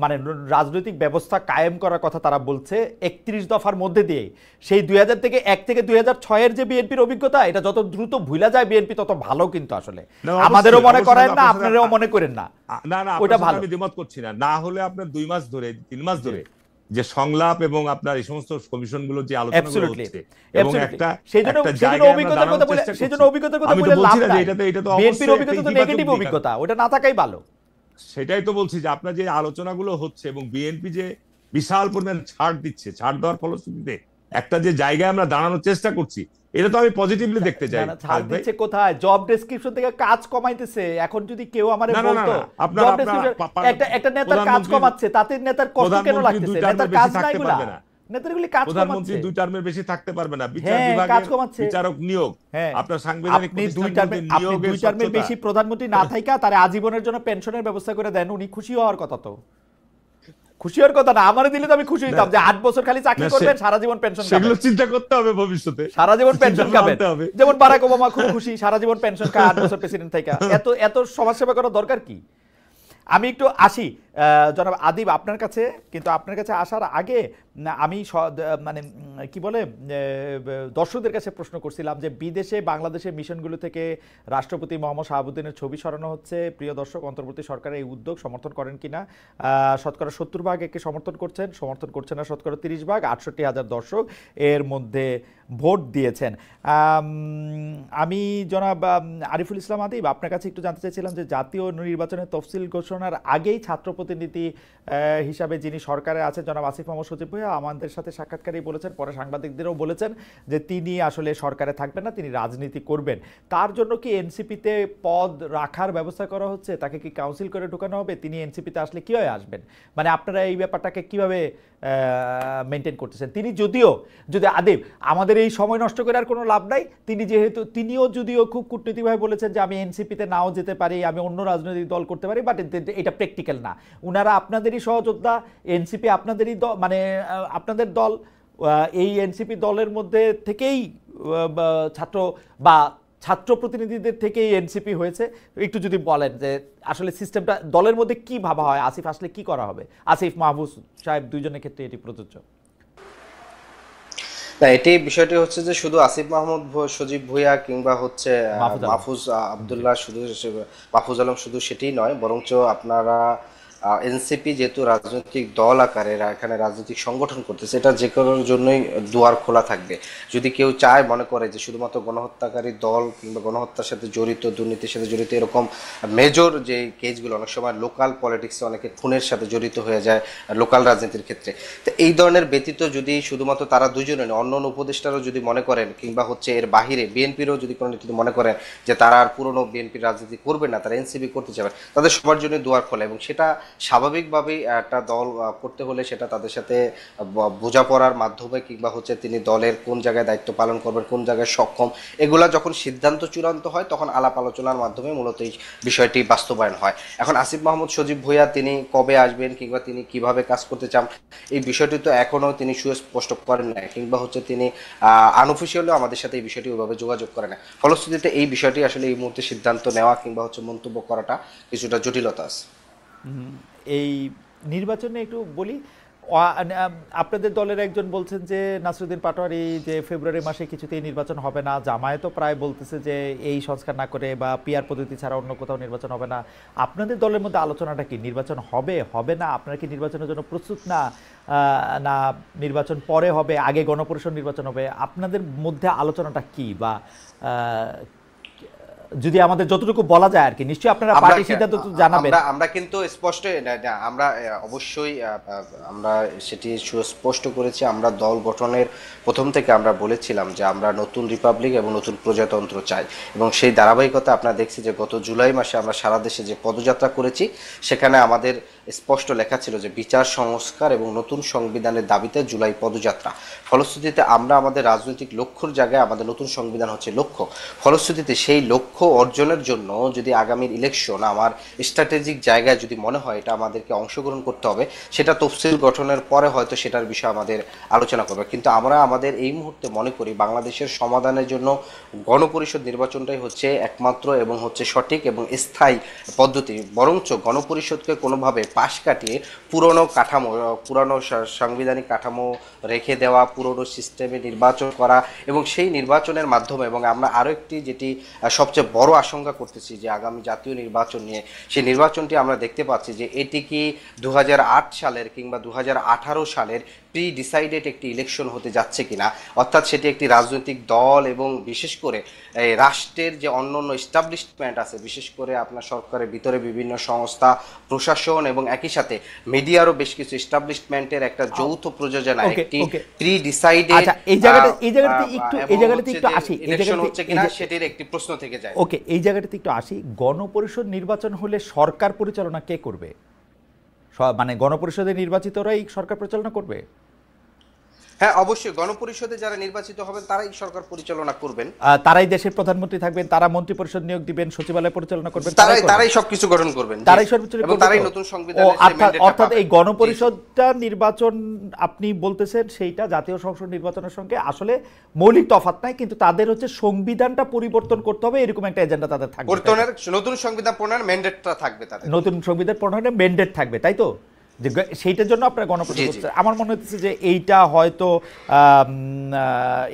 মানে রাজনৈতিক ব্যবস্থা কায়েম করার কথা তারা বলছে 31 দফার মধ্যে দিয়ে? সেই 2001 থেকে 2006 যে বিএনপির অভিজ্ঞতা, এটা যত দ্রুত ভুলা যায় বিএনপি তত ভালো। কিন্তু আসলে আমাদেরও মনে করেন না, আপনারাও মনে করেন না, ওটা ভালো। আমি দ্বিমত করছি না। না হলে আপনার 2 মাস ধরে, 3 মাস ধরে যে সংলাপ এবং আপনার এই সমস্ত কমিশন গুলো যে আলোচনা হচ্ছে, এবং একটা অভিজ্ঞতার কথা বলে লাভ নাই। বিএনপির অভিজ্ঞতা তো নেগেটিভ অভিজ্ঞতা, ওটা না থাকাই ভালো। সেটাই তো বলছি যে আপনার যে আলোচনাগুলো হচ্ছে এবং বিএনপি যে বিশাল পরিমাণ ছাড় দিচ্ছে, ছাড় দেওয়ার ফলশ্রুতিতে একটা যে জায়গায় আমরা দাঁড়ানোর চেষ্টা করছি, এটা তো আমি পজিটিভলি দেখতে চাই। ছাড় দিচ্ছে কোথায়? জব ডেসক্রিপশন থেকে কাজ কমাইতেছে। এখন যদি কেউ আমারে বলতো জব ডেসক্রিপশন, একটা নেতার কাজ কমাচ্ছে, তাতে নেতার কষ্ট কেন লাগতেছে? নেতার কাজ নাই গুলা, নেতারগুলি কাজ কমাচ্ছে। প্রধানমন্ত্রী 2 টার্মের বেশি থাকতে পারবে না। বিচার বিভাগে বিচারক নিয়োগ, আপনার সাংবিধানিক আপনি 2 টার্মের বেশি প্রধানমন্ত্রী না থাইকা তারে আজীবনের জন্য পেনশনের ব্যবস্থা করে দেন, উনি খুশি হওয়ার কথা। তো খুশি হওয়ার কথা না, আমারে দিলে তো আমি খুশি হইতাম যে 8 বছর খালি চাকরি করবেন, সারা জীবন পেনশন খাবেন। সেগুলো চিন্তা করতে হবে ভবিষ্যতে, সারা জীবন পেনশন খাবেন। যেমন বারাক ওবামা খুব খুশি, সারা জীবন পেনশন খায় 8 বছর প্রেসিডেন্ট থাইকা। এত সমাজ সেবা করার দরকার কি? আমি একটু আসি জনাব আদিব আপনার কাছে, কিন্তু আপনার কাছে আসার আগে আমি মানে কি বলে দর্শকদের কাছে প্রশ্ন করছিলাম যে বিদেশে বাংলাদেশের মিশনগুলো থেকে রাষ্ট্রপতি মোহাম্মদ শাহাবুদ্দিনের ছবি সরানো হচ্ছে। প্রিয় দর্শক, অন্তর্বর্তী সরকারের এই উদ্যোগ সমর্থন করেন কিনা? শতকরা 70% একে সমর্থন করছেন না শতকরা 30%। 68,000 দর্শক এর মধ্যে ভোট দিয়েছেন। আমি জনাব আরিফুল ইসলাম আদিব আপনার কাছে একটু জানতে চাইছিলাম যে জাতীয় নির্বাচনের তফসিল ঘোষণার আগেই ছাত্র প্রতিনিধি হিসাবে যিনি সরকারে আছেন জনাব আসিফ মাহমুদ সজীব ভুঁইয়া আমাদের সাথে সাক্ষাৎকারেই বলেছেন, পরে সাংবাদিকদেরও বলেছেন যে তিনি আসলে সরকারে থাকবেন না, তিনি রাজনীতি করবেন। তার জন্য কি এনসিপিতে পদ রাখার ব্যবস্থা করা হচ্ছে? তাকে কি কাউন্সিল করে ঢোকানো হবে? তিনি এনসিপিতে আসলে কীভাবে আসবেন? মানে আপনারা এই ব্যাপারটাকে কিভাবে মেনটেন করতেছেন? তিনি যদি আদিব আমাদের এই সময় নষ্ট করে আর কোনো লাভ নাই, তিনিও যদিও খুব কূটনীতিকভাবে বলেছেন যে আমি এনসিপিতে নাও যেতে পারি, আমি অন্য রাজনৈতিক দল করতে পারি, বাট এটা প্র্যাকটিক্যাল না। উনারা আপনাদেরই সহযোদ্ধা, এনসিপি আপনাদেরই মানে আপনাদের দল, এই এনসিপি দলের মধ্যে থেকেই ছাত্র প্রতিনিধিদের থেকেই এনসিপি হয়েছে। একটু যদি বলেন যে আসলে সিস্টেমটা দলের মধ্যে কি ভাবা হয়, আসিফ আসলে কি করা হবে? আসিফ মাহফুজ সাহেব দুইজনের ক্ষেত্রে এটি প্রযোজ্য না। এটি বিষয়টি হচ্ছে যে শুধু আসিফ মাহমুদ সজীব ভুঁইয়া কিংবা হচ্ছে মাহফুজ আবদুল্লাহ শুধু মাহফুজ আলম শুধু সেটাই নয়, বরঞ্চ আপনারা এনসিপি যেহেতু রাজনৈতিক দল আকারে এখানে রাজনৈতিক সংগঠন করতেছে, এটা যে কারোর জন্যই দুয়ার খোলা থাকবে। যদি কেউ চায় মনে করে যে শুধুমাত্র গণহত্যাকারী দল কিংবা গণহত্যার সাথে জড়িত, দুর্নীতির সাথে জড়িত এরকম মেজর যে কেসগুলো, অনেক সময় লোকাল পলিটিক্সে অনেকে খুনের সাথে জড়িত হয়ে যায় লোকাল রাজনীতির ক্ষেত্রে, তো এই ধরনের ব্যতীত যদি শুধুমাত্র তারা দুজনে নয়, অন্য উপদেষ্টারও যদি মনে করেন কিংবা হচ্ছে এর বাহিরে বিএনপিরও যদি কোনো নেতৃত্ব মনে করেন যে তারা আর পুরনো বিএনপির রাজনীতি করবে না, তারা এনসিপি করতে চাবে, তাদের সবার জন্য দুয়ার খোলা। এবং সেটা স্বাভাবিকভাবেই একটা দল করতে হলে সেটা তাদের সাথে বোঝাপড়ার মাধ্যমে কিংবা হচ্ছে তিনি দলের কোন জায়গায় দায়িত্ব পালন করবেন, কোন জায়গায় সক্ষম, এগুলা যখন সিদ্ধান্ত চূড়ান্ত হয় তখন আলাপ আলোচনার মাধ্যমে মূলত এই বিষয়টি বাস্তবায়ন হয়। এখন আসিফ মাহমুদ সজীব ভুঁইয়া তিনি কবে আসবেন কিংবা তিনি কিভাবে কাজ করতে চান, এই বিষয়টি তো এখনো তিনি সুস্পষ্ট করেন না, কিংবা হচ্ছে তিনি আনঅফিসিয়ালিও আমাদের সাথে এই বিষয়টি ওইভাবে যোগাযোগ করে না। ফলশ্রুতিতে এই বিষয়টি আসলে এই মুহূর্তে সিদ্ধান্ত নেওয়া কিংবা হচ্ছে মন্তব্য করাটা কিছুটা জটিলতা আছে। এই নির্বাচনে একটু বলি, আপনাদের দলের একজন বলছেন যে নাসিরুদ্দিন পাটোয়ারি যে ফেব্রুয়ারি মাসে কিছুতেই নির্বাচন হবে না, জামায়াতও প্রায় বলতেছে যে এই সংস্কার না করে বা পিআর পদ্ধতি ছাড়া অন্য কোথাও নির্বাচন হবে না। আপনাদের দলের মধ্যে আলোচনাটা কি? নির্বাচন হবে না? আপনারা কি নির্বাচনের জন্য প্রস্তুত না, না নির্বাচন পরে হবে, আগে গণপরিষদ নির্বাচন হবে? আপনাদের মধ্যে আলোচনাটা কি, বা যদি আমাদের যতটুকু বলা যায় আর কি, নিশ্চয়ই আপনারা পার্টি সিদ্ধান্ত জানাবেন। আমরা কিন্তু স্পষ্ট, আমরা অবশ্যই আমরা সেটি সুস্পষ্ট করেছি। আমরা দল গঠনের প্রথম থেকে আমরা বলেছিলাম যে আমরা নতুন রিপাবলিক এবং নতুন প্রজাতন্ত্র চাই, এবং সেই ধারাবাহিকতা আপনারা দেখছি যে গত জুলাই মাসে আমরা সারা দেশে যে পদযাত্রা করেছি সেখানে আমাদের স্পষ্ট লেখা ছিল যে বিচার সংস্কার এবং নতুন সংবিধানের দাবিতে জুলাই পদযাত্রা। ফলশ্রুতিতে আমরা আমাদের রাজনৈতিক লক্ষ্যর জায়গায় আমাদের নতুন সংবিধান হচ্ছে লক্ষ্য। ফলশ্রুতিতে সেই লক্ষ্য অর্জনের জন্য যদি আগামীর ইলেকশন আমার স্ট্র্যাটেজিক জায়গায় যদি মনে হয় এটা আমাদেরকে অংশগ্রহণ করতে হবে, সেটা তফসিল গঠনের পরে হয়তো সেটার বিষয়ে আমাদের আলোচনা করবে। কিন্তু আমরা আমাদের এই মুহূর্তে মনে করি বাংলাদেশের সমাধানের জন্য গণপরিষদ নির্বাচনটাই হচ্ছে একমাত্র এবং হচ্ছে সঠিক এবং স্থায়ী পদ্ধতি। বরঞ্চ গণপরিষদকে কোনোভাবে পাশ কাটিয়ে পুরনো সাংবিধানিক কাঠামো রেখে দেওয়া, পুরনো সিস্টেমে নির্বাচন করা এবং সেই নির্বাচনের মাধ্যমে, এবং আমরা আরও একটি যেটি সবচেয়ে বড় আশঙ্কা করতেছি যে আগামী জাতীয় নির্বাচন নিয়ে, সেই নির্বাচনটি আমরা দেখতে পাচ্ছি যে এটি কি 2008 সালের কিংবা 2018 সালের প্রি ডিসাইডেড একটি ইলেকশন হতে যাচ্ছে কিনা, অর্থাৎ সেটি একটি রাজনৈতিক দল এবং বিশেষ করে রাষ্ট্রের যে অন্যান্য এস্টাবলিশমেন্ট আছে, বিশেষ করে আপনার সরকারের ভিতরে বিভিন্ন সংস্থা, প্রশাসন এবং একই সাথে মিডিয়ারও বেশ কিছু এস্টাবলিশমেন্টের একটা যৌথ প্রযোজনা, একটি প্রি ডিসাইডেড এই জায়গাটাতে একটু আসি, ইলেকশন হচ্ছে কিনা সেটির একটি প্রশ্ন থেকে যায়। ওকে, এই জায়গাটাতে একটু আসি। গণপরিষদ নির্বাচন হলে সরকার পরিচালনা কে করবে? মানে গণপরিষদের নির্বাচিতরাই সরকার পরিচালনা করবে? হ্যাঁ, অবশ্যই গণপরিষদে যারা নির্বাচিত হবেন তারাই সরকার পরিচালনা করবেন, তারাই দেশের প্রধানমন্ত্রী থাকবেন, তারা মন্ত্রী পরিষদ নিয়োগ দিবেন, সচিবালয় পরিচালনা করবেন, তারাই সবকিছু গঠন করবেন, তারাই সবকিছু এবং তারাই নতুন সংবিধানের অর্থাৎ এই গণপরিষদটা নির্বাচন আপনি বলতেছেন সেইটা জাতীয় সংসদ নির্বাচনের সঙ্গে আসলে মৌলিক তফাৎ নাই, কিন্তু তাদের হচ্ছে সংবিধানটা পরিবর্তন করতে হবে এরকম একটা এজেন্ডা তাদের থাকবে, নতুন সংবিধান প্রণয়নের ম্যান্ডেটটা থাকবে তাদের, নতুন সংবিধান প্রণয়নের ম্যান্ডেট থাকবে, তাই তো? যে সেইটার জন্য আপনার গণপরিষদ, আমার মনে হচ্ছে যে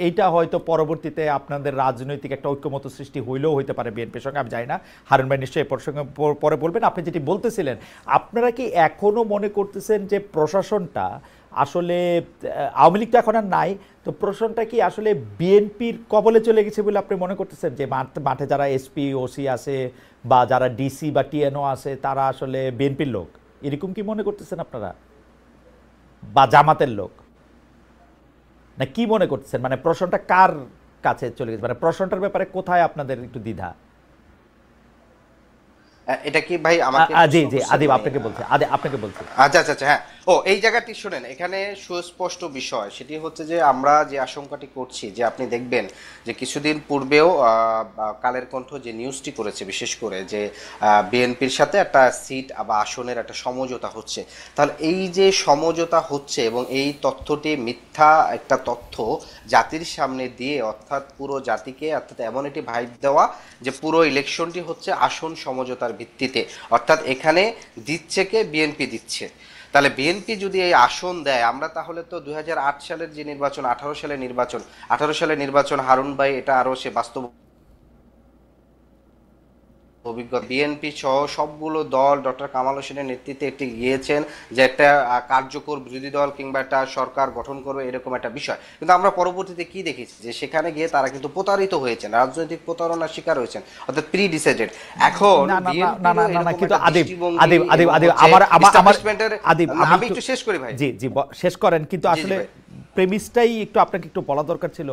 এইটা হয়তো পরবর্তীতে আপনাদের রাজনৈতিক একটা ঐক্যমত সৃষ্টি হইলেও হইতে পারে বিএনপির সঙ্গে, আমি জানি না। হারুন ভাই নিশ্চয়ই এ প্রসঙ্গে পরে বলবেন। আপনি যেটি বলতেছিলেন, আপনারা কি এখনো মনে করতেছেন যে প্রশাসনটা আসলে, আওয়ামী লীগ তো এখন আর নাই, তো প্রশাসনটা কি আসলে বিএনপির কবলে চলে গেছে বলে আপনি মনে করতেছেন? যে মাঠে যারা এসপি ওসি আছে বা যারা ডিসি বা টিএনও আছে তারা আসলে বিএনপির লোক, এরকম কি মনে করতেছেন আপনারা, বা জামাতের লোক, না কি মনে করতেছেন? মানে প্রশ্নটা কার কাছে চলে গেছে, মানে প্রশ্নটার ব্যাপারে কোথায় আপনাদের একটু দ্বিধা? এটা কি ভাই আমাকে? জি জি আদিব আপনাকে বলছি, আপনাকে বলছি। আচ্ছা হ্যাঁ, এই জায়গাটি শুনেন, এখানে সুস্পষ্ট বিষয় সেটি হচ্ছে যে আমরা যে আশঙ্কাটি করছি, যে আপনি দেখবেন যে কিছুদিন পূর্বেও কালের কণ্ঠ যে নিউজটি করেছে, বিশেষ করে যে বিএনপির সাথে একটা সিট বা আসনের একটা সমঝোতা হচ্ছে, তাহলে এই যে সমঝোতা হচ্ছে এবং এই তথ্যটি মিথ্যা একটা তথ্য জাতির সামনে দিয়ে, অর্থাৎ পুরো জাতিকে, অর্থাৎ এমন একটি ভাইব দেওয়া যে পুরো ইলেকশনটি হচ্ছে আসন সমঝোতার ভিত্তিতে, অর্থাৎ এখানে দিচ্ছে কে? বিএনপি দিচ্ছে। তাহলে বিএনপি যদি এই আসন দেয়, আমরা তাহলে তো 2008 সালের যে নির্বাচন, 18 সালের নির্বাচন হারুন ভাই, এটা আরো সে বাস্তব অভিজ্ঞতা, বিএনপি সহ সবগুলো দল ডক্টর কামাল হোসেনের নেতৃত্বে একটি গিয়েছেন যে একটা কার্যকর বিরোধী দল কিংবা একটা সরকার গঠন করবে, এরকম একটা বিষয়। কিন্তু আমরা পরবর্তীতে কি দেখেছি, যে সেখানে গিয়ে তারা কিন্তু প্রতারিত হয়েছেন, রাজনৈতিক প্রতারণার শিকার হয়েছেন, অর্থাৎ প্রি ডিসাইডেড। এখন আমি একটু শেষ করি ভাই। জি জি শেষ করেন, কিন্তু আসলে প্রেমিসটাই একটু আপনাকে একটু বলা দরকার ছিল।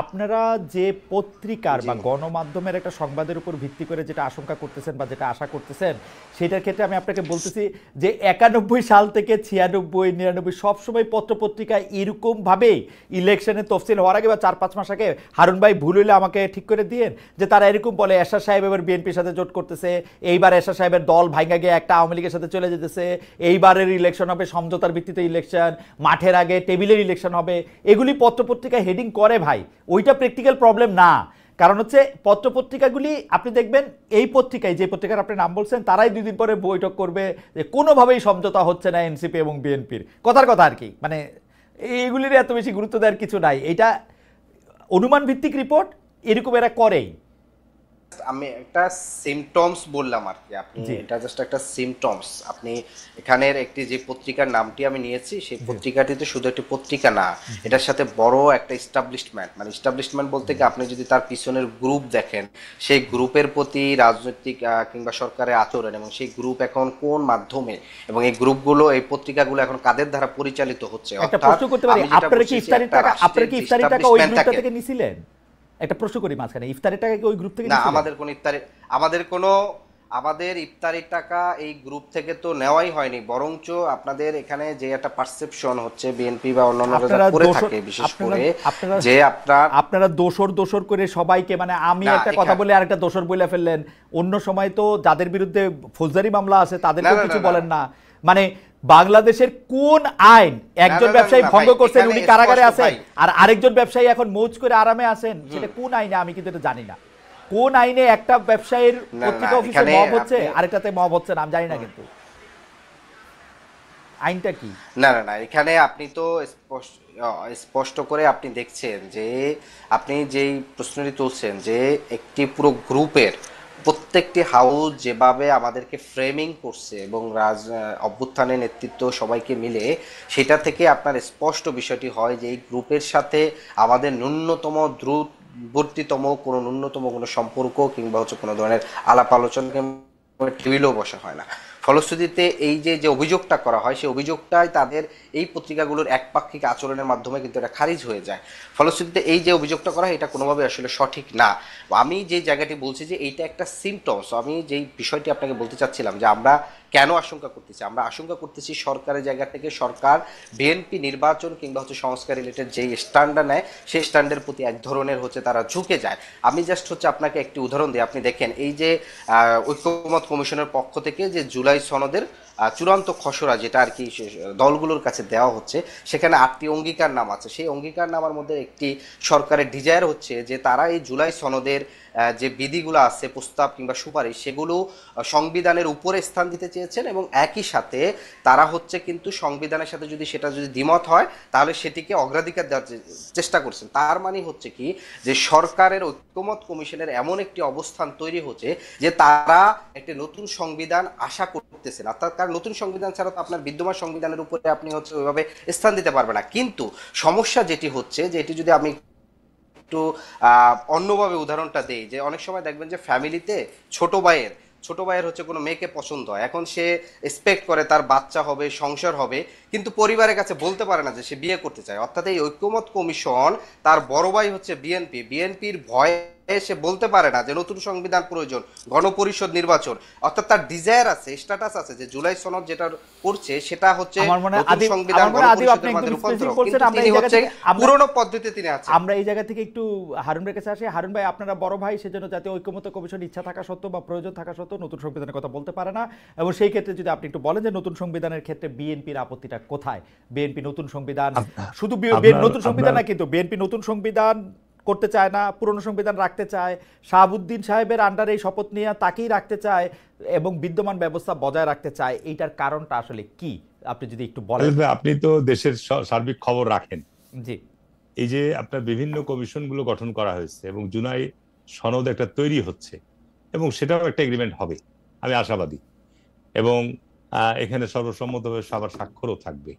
আপনারা যে পত্রিকার বা গণমাধ্যমের একটা সংবাদের উপর ভিত্তি করে যেটা আশঙ্কা করতেছেন বা যেটা আশা করতেছেন, সেটার ক্ষেত্রে আমি আপনাকে বলতেছি যে 91 সাল থেকে 96, 99 সবসময় পত্রপত্রিকায় এরকমভাবেই ইলেকশনের তফসিল হওয়ার আগে বা 4-5 মাস আগে, হারুন ভাই ভুল হইলে আমাকে ঠিক করে দিয়েন, যে তারা এরকম বলে এরশাদ সাহেব এবার বিএনপির সাথে জোট করতেছে, এইবার এরশাদ সাহেবের দল ভাঙা গিয়ে একটা আওয়ামী লীগের সাথে চলে যেতেছে, এইবারের ইলেকশন হবে সমঝোতার ভিত্তিতে ইলেকশন, মাঠের আগে টেবিলের ইলেকশন হবে। এগুলি পত্রপত্রিকায় হেডিং করে ভাই, ওইটা প্র্যাকটিক্যাল প্রবলেম না। কারণ হচ্ছে পত্রপত্রিকাগুলি আপনি দেখবেন, এই পত্রিকায় যে পত্রিকার আপনি নাম বলছেন, তারাই 2 দিন পরে বৈঠক করবে যে কোনোভাবেই সমঝোতা হচ্ছে না এনসিপি এবং বিএনপির, কথার কথা আর কি। মানে এইগুলির এত বেশি গুরুত্ব দেওয়ার কিছু নাই, এটা অনুমান ভিত্তিক রিপোর্ট, এরকম এরা করেই। আমি একটা সিমটমস বললাম আর কি, আপনি এটা জাস্ট একটা সিমটমস। আপনি এখানের একটি যে পত্রিকার নামটি আমি নিয়েছি, সেই পত্রিকাটি তো শুধু একটি পত্রিকা না, এটার সাথে বড় একটা এস্টাবলিশমেন্ট, মানে এস্টাবলিশমেন্ট বলতে কি, আপনি যদি তার পিছনের গ্রুপ দেখেন, সেই গ্রুপের প্রতি রাজনৈতিক কিংবা সরকারের আচরণ, এবং সেই গ্রুপ এখন কোন মাধ্যমে, এবং এই গ্রুপগুলো, এই পত্রিকাগুলো এখন কাদের দ্বারা পরিচালিত হচ্ছে। একটা প্রশ্ন করতে পারি, আপনারা কি ইফতারির টাকা ওই গ্রুপটা থেকে নিছিলেন? একটা প্রশ্ন করি মাঝখানে, ইফতারের টাকা কি ওই গ্রুপ থেকে? না, আমাদের ইফতারির টাকা এই গ্রুপ থেকে তো নেওয়াই হয়নি, বরঞ্চ আপনাদের এখানে যে একটা পারসেপশন হচ্ছে বিএনপি বা অন্যান্যরা করে থাকে, বিশেষ করে যে আপনারা দোষর করে সবাইকে, মানে আমি একটা কথা বলে আরেকটা দোষর বলে ফেললেন, অন্য সময় তো যাদের বিরুদ্ধে ফৌজদারি মামলা আছে তাদেরকে কিছু বলেন না। মানে বাংলাদেশের কোন আইন একজন ব্যবসায়ী ভঙ্গ করছেন, উনি কারাগারে আছেন, আর আরেকজন ব্যবসায়ী এখন মৌজ করে আরামে আছেন, সেটা কোন আইনে আমি কিন্তু এটা জানি না। কোন আইনে একটা ব্যবসায়ীর পত্রিকা অফিসে মব হচ্ছে, আরেকটাতে মব হচ্ছে না, আমি জানি না কিন্তু আইনটা কি। না, এখানে আপনি তো স্পষ্ট করে আপনি দেখছেন যে, আপনি যেই প্রশ্নটি তুলছেন, যে একটি পুরো গ্রুপের প্রত্যেকটি হাউস যেভাবে আমাদেরকে ফ্রেমিং করছে এবং অভ্যুত্থানের নেতৃত্ব সবাইকে মিলে, সেটা থেকে আপনার স্পষ্ট বিষয়টি হয় যে এই গ্রুপের সাথে আমাদের ন্যূনতম কোনো সম্পর্ক কিংবা হচ্ছে কোনো ধরনের আলাপ আলোচনা টেবিলেও বসা হয় না। ফলশ্রুতিতে এই যে অভিযোগটা করা হয়, সেই অভিযোগটাই তাদের এই পত্রিকাগুলোর একপাক্ষিক আচরণের মাধ্যমে কিন্তু এটা খারিজ হয়ে যায়। ফলশ্রুতিতে এই যে অভিযোগটা করা হয়, এটা কোনোভাবে আসলে সঠিক না। আমি যে জায়গাটি বলছি যে এইটা একটা সিমটমস, আমি যেই বিষয়টি আপনাকে বলতে চাচ্ছিলাম, যে আমরা কেন আশঙ্কা করতেছি? আমরা আশঙ্কা করতেছি সরকারের জায়গা থেকে সরকার বিএনপি নির্বাচন কিংবা হচ্ছে সংস্কার রিলেটেড যেই স্ট্যান্ডটা নেয় সেই স্ট্যান্ডের প্রতি এক ধরনের হচ্ছে তারা ঝুঁকে যায়। আমি জাস্ট হচ্ছে আপনাকে একটি উদাহরণ দিই। আপনি দেখেন এই যে ঐক্যমত কমিশনের পক্ষ থেকে যে জুলাই সনদের চূড়ান্ত খসড়া যেটা আর কি দলগুলোর কাছে দেওয়া হচ্ছে, সেখানে 8টি অঙ্গীকার নাম আছে। সেই অঙ্গীকার নামার মধ্যে একটি সরকারের ডিজায়ার হচ্ছে যে তারা এই জুলাই সনদের যে বিধিগুলো আছে, প্রস্তাব কিংবা সুপারিশ, সেগুলো সংবিধানের উপরে স্থান দিতে চেয়েছেন এবং একই সাথে তারা হচ্ছে কিন্তু সংবিধানের সাথে সেটা যদি দ্বিমত হয় তাহলে সেটিকে অগ্রাধিকার দেওয়ার চেষ্টা করছেন। তার মানে হচ্ছে কি যে সরকারের ঐক্যমত কমিশনের এমন একটি অবস্থান তৈরি হচ্ছে যে তারা একটি নতুন সংবিধান আশা করতেছেন, অর্থাৎ কারণ নতুন সংবিধান ছাড়া তো আপনার বিদ্যমান সংবিধানের উপরে আপনি হচ্ছে ওইভাবে স্থান দিতে পারবেন না। কিন্তু সমস্যা যেটি হচ্ছে যে এটি যদি আমি একটু অন্যভাবে উদাহরণটা দেই, যে অনেক সময় দেখবেন যে ফ্যামিলিতে ছোট ভাইয়ের হচ্ছে কোনো মেয়েকে পছন্দ হয়, এখন সে এক্সপেক্ট করে তার বাচ্চা হবে, সংসার হবে, কিন্তু পরিবারের কাছে বলতে পারে না যে সে বিয়ে করতে চায়। অর্থাৎ এই ঐক্যমত কমিশন, তার বড় ভাই হচ্ছে বিএনপির ভয়ে সে বলতে পারে না যে নতুন সংবিধান প্রয়োজন, গণপরিষদ নির্বাচন, অর্থাৎ তার ডিজায়ার আছে, স্ট্যাটাস আছে যে জুলাই সনদ যেটা করছে সেটা হচ্ছে নতুন সংবিধান গণপরিষদের মধ্যে রূপান্তর, কিন্তু তিনি হচ্ছে পুরনো পদ্ধতিতে তিনি আছেন। আমরা এই জায়গা থেকে একটু হারুনের কাছে আসি। হারুন ভাই, আপনারা বড় ভাই, সেজন্য জাতীয় ঐক্যমত্য কমিশন ইচ্ছা থাকা সত্ত্বেও বা প্রয়োজন থাকা সত্ত্বেও নতুন সংবিধানের কথা বলতে পারে না, এবং সেই ক্ষেত্রে যদি আপনি একটু বলেন যে নতুন সংবিধানের ক্ষেত্রে বিএনপির আপত্তিটা কোথায়? বিএনপি নতুন সংবিধান, শুধু নতুন সংবিধান না, কিন্তু বিএনপি নতুন সংবিধান করতে চায় না, পুরনো সংবিধান রাখতে চায়, শাহাবুদ্দিন সাহেবের আন্ডারে শপথ নিয়ে তাকেই রাখতে চায় এবং বিদ্যমান ব্যবস্থা বজায় রাখতে চায়। এইটার কারণটা আসলে কি আপনি যদি একটু বলেন। আপনি তো দেশের সার্বিক খবর রাখেন। জি, এই যে আপনার বিভিন্ন কমিশনগুলো গঠন করা হয়েছে এবং জুলাই সনদ একটা তৈরি হচ্ছে এবং সেটাও একটা এগ্রিমেন্ট হবে, আমি আশাবাদী, এবং এখানে সর্বসম্মতভাবে সবার স্বাক্ষরও থাকবে।